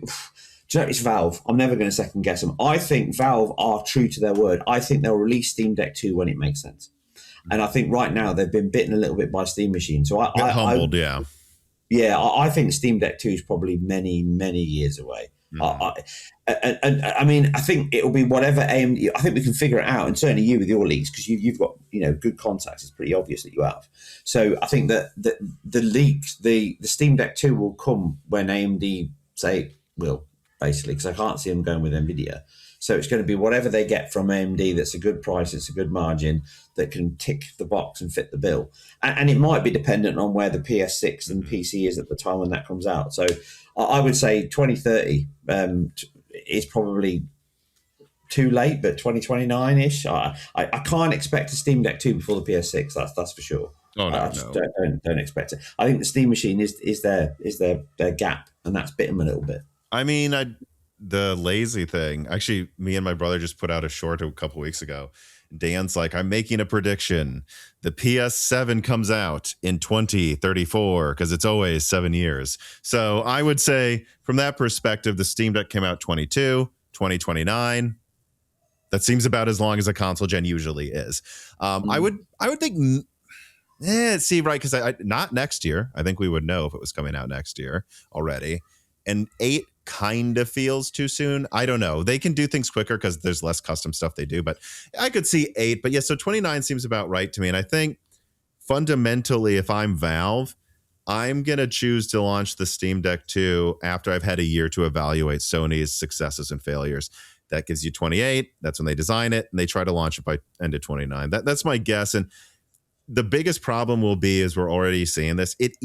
it's Valve. I'm never going to second guess them. I think Valve are true to their word. I think they'll release Steam Deck 2 when it makes sense. And I think right now they've been bitten a little bit by Steam Machine. So humbled, yeah. Yeah, I think Steam Deck 2 is probably many, many years away. I mean, I think it will be whatever AMD. I think we can figure it out, and certainly you with your leaks, because you've got good contacts. It's pretty obvious that you have. So I think that the leaks, the Steam Deck 2 will come when AMD say it will, basically, because I can't see them going with Nvidia. So it's going to be whatever they get from AMD that's a good price, it's a good margin, that can tick the box and fit the bill. And it might be dependent on where the PS6 and PC is at the time when that comes out. So I would say 2030 is probably too late, but 2029-ish. I can't expect a Steam Deck 2 before the PS6, that's for sure. Oh, no, I just don't expect it. I think the Steam Machine is their gap, and that's bit them a little bit. I mean, the lazy thing. Actually, me and my brother just put out a short a couple weeks ago. Dan's like, I'm making a prediction. The PS7 comes out in 2034, because it's always 7 years. So I would say from that perspective, the Steam Deck came out 2029. That seems about as long as a console gen usually is. I would think, right, because not next year. I think we would know if it was coming out next year already. And 8 kind of feels too soon. I don't know. They can do things quicker because there's less custom stuff they do, but I could see 8. But yeah, so 29 seems about right to me. And I think fundamentally, if I'm Valve, I'm going to choose to launch the Steam Deck 2 after I've had a year to evaluate Sony's successes and failures. That gives you 28. That's when they design it, and they try to launch it by end of 29. That's my guess. And the biggest problem will be, is we're already seeing this. It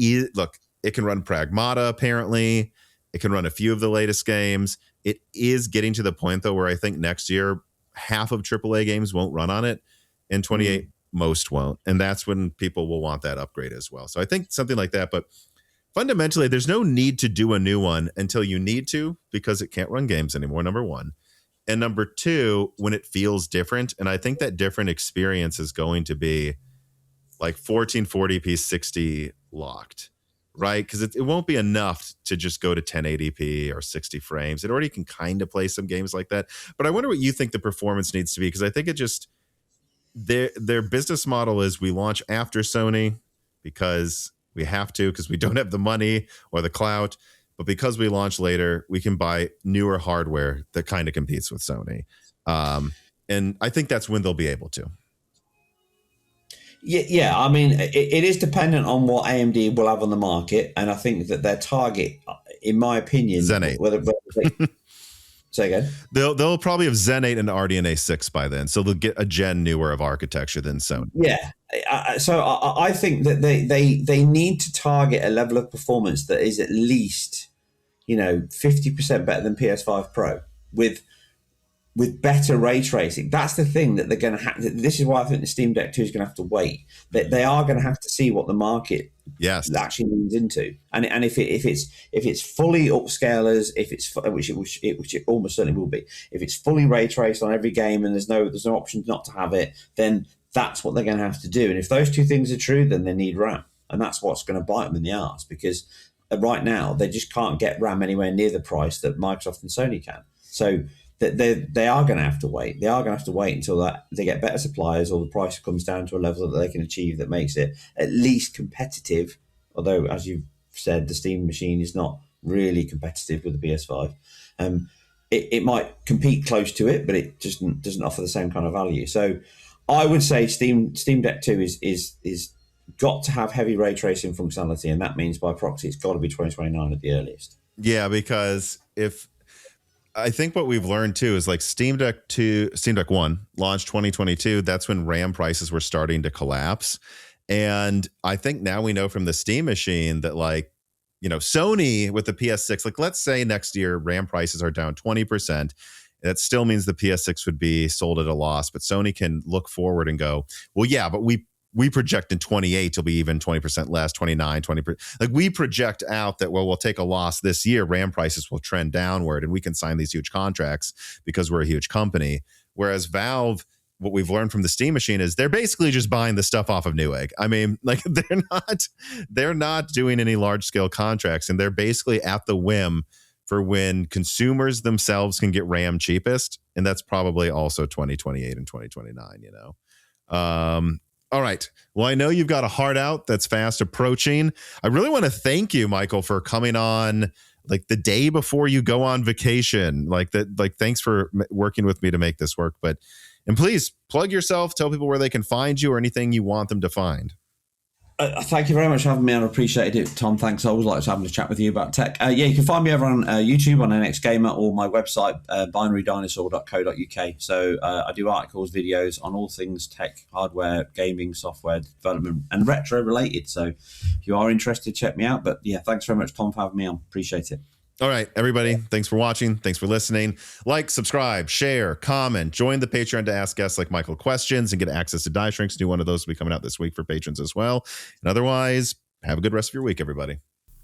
can run Pragmata, apparently. It can run a few of the latest games. It is getting to the point, though, where I think next year, half of AAA games won't run on it. In 28, most won't. And that's when people will want that upgrade as well. So I think something like that. But fundamentally, there's no need to do a new one until you need to, because it can't run games anymore, number one. And number two, when it feels different. And I think that different experience is going to be like 1440p 60 locked. Right? Because it won't be enough to just go to 1080p or 60 frames. It already can kind of play some games like that. But I wonder what you think the performance needs to be, because I think it just, their business model is, we launch after Sony because we have to, because we don't have the money or the clout. But because we launch later, we can buy newer hardware that kind of competes with Sony. And I think that's when they'll be able to. Yeah. I mean, it is dependent on what AMD will have on the market, and I think that their target, in my opinion, Zen 8. Say again. They'll probably have Zen 8 and RDNA 6 by then, so they'll get a gen newer of architecture than Sony. Yeah. So I think that they need to target a level of performance that is at least 50% better than PS5 Pro with better ray tracing. That's the thing that they're going to have. This is why I think the Steam Deck 2 is going to have to wait. That they are going to have to see what the market actually leans into, and if it's fully upscalers, which it almost certainly will be, if it's fully ray traced on every game and there's no option not to have it, then that's what they're going to have to do. And if those two things are true, then they need RAM, and that's what's going to bite them in the arse, because right now they just can't get RAM anywhere near the price that Microsoft and Sony can. So that they are going to have to wait. They are going to have to wait until that they get better suppliers or the price comes down to a level that they can achieve that makes it at least competitive. Although, as you've said, the Steam machine is not really competitive with the PS5. It might compete close to it, but it just doesn't offer the same kind of value. So I would say Steam Deck 2 is got to have heavy ray tracing functionality, and that means by proxy it's got to be 2029 at the earliest. Yeah, because I think what we've learned too is like Steam Deck 1 launched 2022. That's when RAM prices were starting to collapse. And I think now we know from the Steam machine that like, you know, Sony with the PS6, like let's say next year RAM prices are down 20%. That still means the PS6 would be sold at a loss, but Sony can look forward and go, well, yeah, but we project in 28 it'll be even 20% less, 29, 20%. Like we project out that, well, we'll take a loss this year. RAM prices will trend downward and we can sign these huge contracts because we're a huge company. Whereas Valve, what we've learned from the Steam machine is they're basically just buying the stuff off of Newegg. I mean, like they're not doing any large scale contracts, and they're basically at the whim for when consumers themselves can get RAM cheapest. And that's probably also 2028 and 2029, you know? All right. Well, I know you've got a hard out that's fast approaching. I really want to thank you, Michael, for coming on like the day before you go on vacation. Like thanks for working with me to make this work. And please plug yourself, tell people where they can find you or anything you want them to find. Thank you very much for having me on. I appreciate it, Tom. Thanks. I always like having a chat with you about tech. You can find me over on YouTube on NX Gamer or my website, binarydinosaur.co.uk. So I do articles, videos on all things tech, hardware, gaming, software development, and retro related. So if you are interested, check me out. But yeah, thanks very much, Tom, for having me on. Appreciate it. All right, everybody, thanks for watching. Thanks for listening. Like, subscribe, share, comment, join the Patreon to ask guests like Michael questions and get access to Die Shrinks. New one of those will be coming out this week for patrons as well. And otherwise, have a good rest of your week, everybody.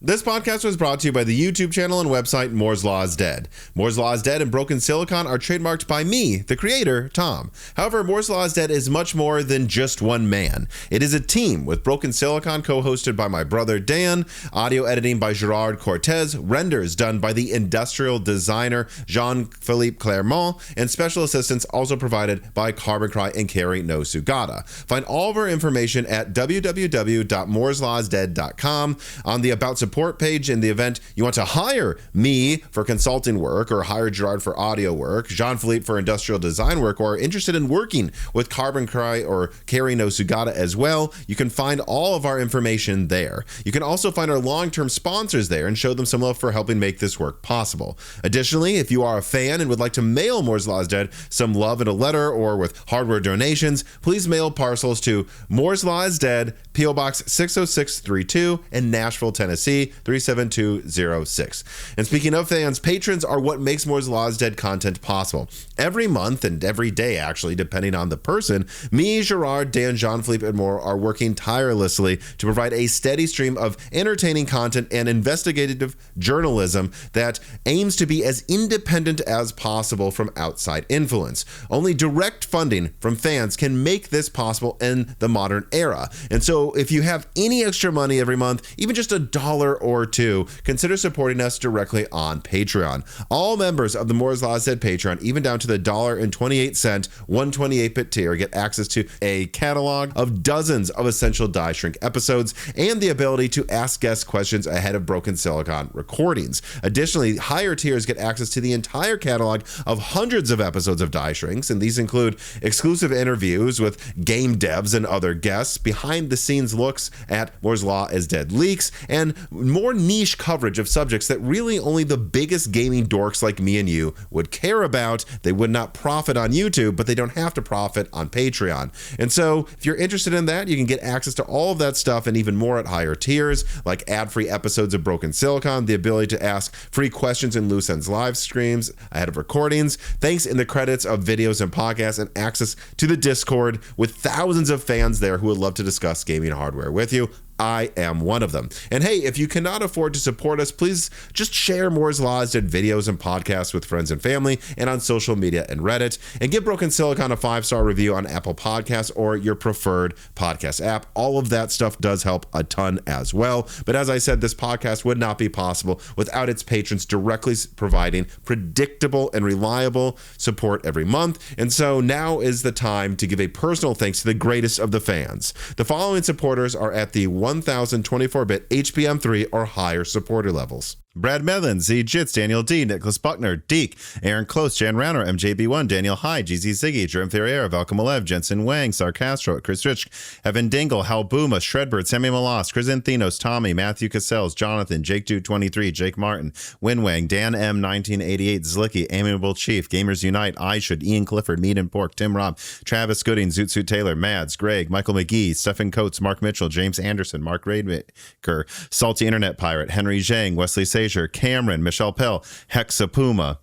This podcast was brought to you by the YouTube channel and website Moore's Law is Dead. Moore's Law is Dead and Broken Silicon are trademarked by me, the creator, Tom. However, Moore's Law is Dead is much more than just one man. It is a team with Broken Silicon co-hosted by my brother Dan, audio editing by Gerard Cortez, renders done by the industrial designer Jean-Philippe Clermont, and special assistance also provided by Carbon Cry and Carrie No Sugata. Find all of our information at www.mooreslawsdead.com. On the About Support page, in the event you want to hire me for consulting work or hire Gerard for audio work, Jean-Philippe for industrial design work, or are interested in working with Carbon Cry or Carrie No Sugata as well, you can find all of our information there. You can also find our long-term sponsors there and show them some love for helping make this work possible. Additionally, if you are a fan and would like to mail Moore's Law is Dead some love in a letter or with hardware donations, please mail parcels to Moore's Law is Dead, P.O. Box 60632 in Nashville, Tennessee 37206. And speaking of fans, patrons are what makes Moore's Law is Dead content possible. Every month and every day, actually, depending on the person, me, Gerard, Dan, Jean-Philippe, and more are working tirelessly to provide a steady stream of entertaining content and investigative journalism that aims to be as independent as possible from outside influence. Only direct funding from fans can make this possible in the modern era. And so if you have any extra money every month, even just $1 or $2, consider supporting us directly on Patreon. All members of the Moore's Law is Dead Patreon, even down to the $1.28 128-bit tier, get access to a catalog of dozens of essential Die Shrink episodes and the ability to ask guest questions ahead of Broken Silicon recordings. Additionally, higher tiers get access to the entire catalog of hundreds of episodes of Die Shrinks, and these include exclusive interviews with game devs and other guests, behind-the-scenes looks at Moore's Law is Dead leaks, and more niche coverage of subjects that really only the biggest gaming dorks like me and you would care about. They would not profit on YouTube, but they don't have to profit on Patreon. And so if you're interested in that, you can get access to all of that stuff and even more at higher tiers, like ad-free episodes of Broken Silicon, the ability to ask free questions in Loose Ends live streams ahead of recordings, thanks in the credits of videos and podcasts, and access to the Discord with thousands of fans there who would love to discuss gaming hardware with you. I am one of them. And hey, if you cannot afford to support us, please just share Moore's Law did videos and podcasts with friends and family and on social media and Reddit, and give Broken Silicon a 5-star review on Apple Podcasts or your preferred podcast app. All of that stuff does help a ton as well. But as I said, this podcast would not be possible without its patrons directly providing predictable and reliable support every month. And so now is the time to give a personal thanks to the greatest of the fans. The following supporters are at the 1024-bit HBM3 or higher supporter levels: Brad Medlin, Z Jits, Daniel D, Nicholas Buckner, Deke, Aaron Close, Jan Rauner, MJB1, Daniel Hyde, GZ Ziggy, Jerem Ferreira, Valcom Alev, Jensen Wang, Sarcastro, Chris Rich, Evan Dingle, Hal Booma, Shredbird, Sammy Malas, Chris Anthenos, Tommy, Matthew Cassells, Jonathan, Jake Dude 23, Jake Martin, Winwang, Dan M 1988, Zlicky, Amiable Chief, Gamers Unite, I Should, Ian Clifford, Meat and Pork, Tim Robb, Travis Gooding, Zoot Suit Taylor, Mads, Greg, Michael McGee, Stephen Coates, Mark Mitchell, James Anderson, Mark Raidmaker, Salty Internet Pirate, Henry Zhang, Wesley Sager, Cameron, Michelle Pell, Hexa Puma,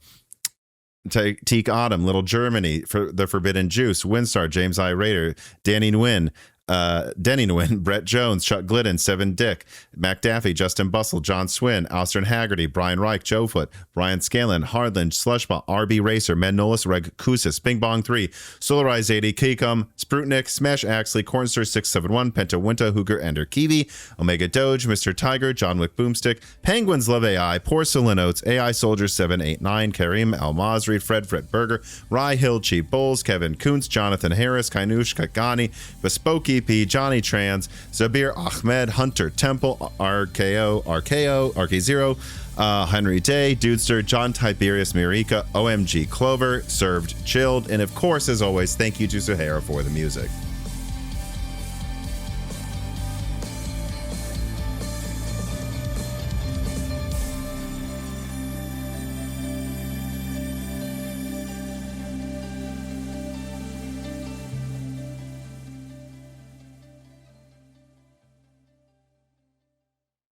Teak Autumn, Little Germany, for the Forbidden Juice, Winstar, James I. Raider, Danny Nguyen, Brett Jones, Chuck Glidden, Seven Dick, Mac Daffy, Justin Bustle, John Swin, Austin Haggerty, Brian Reich, Joe Foot, Brian Scanlon, Hardland, Slushball, RB Racer, Men Nolis, Reg Kusis, Bing Bong 3, Solarize 80, Kikum, Sprutnik, Smash Axley, Cornstar 671, Penta Winta, Hooger, Ender Kiwi, Omega Doge, Mr. Tiger, John Wick Boomstick, Penguins Love AI, Porcelain Oats, AI Soldier 789, Karim Al Masri, Fred Burger, Rye Hill, Cheap Bulls, Kevin Kuntz, Jonathan Harris, Kainush Kakani, Bespoke EP, Johnny Trans, Zabir Ahmed, Hunter Temple, RKO, RK0, Henry Day, Dudester, John Tiberius Mirika, OMG Clover, Served Chilled, and of course, as always, thank you to Sahara for the music.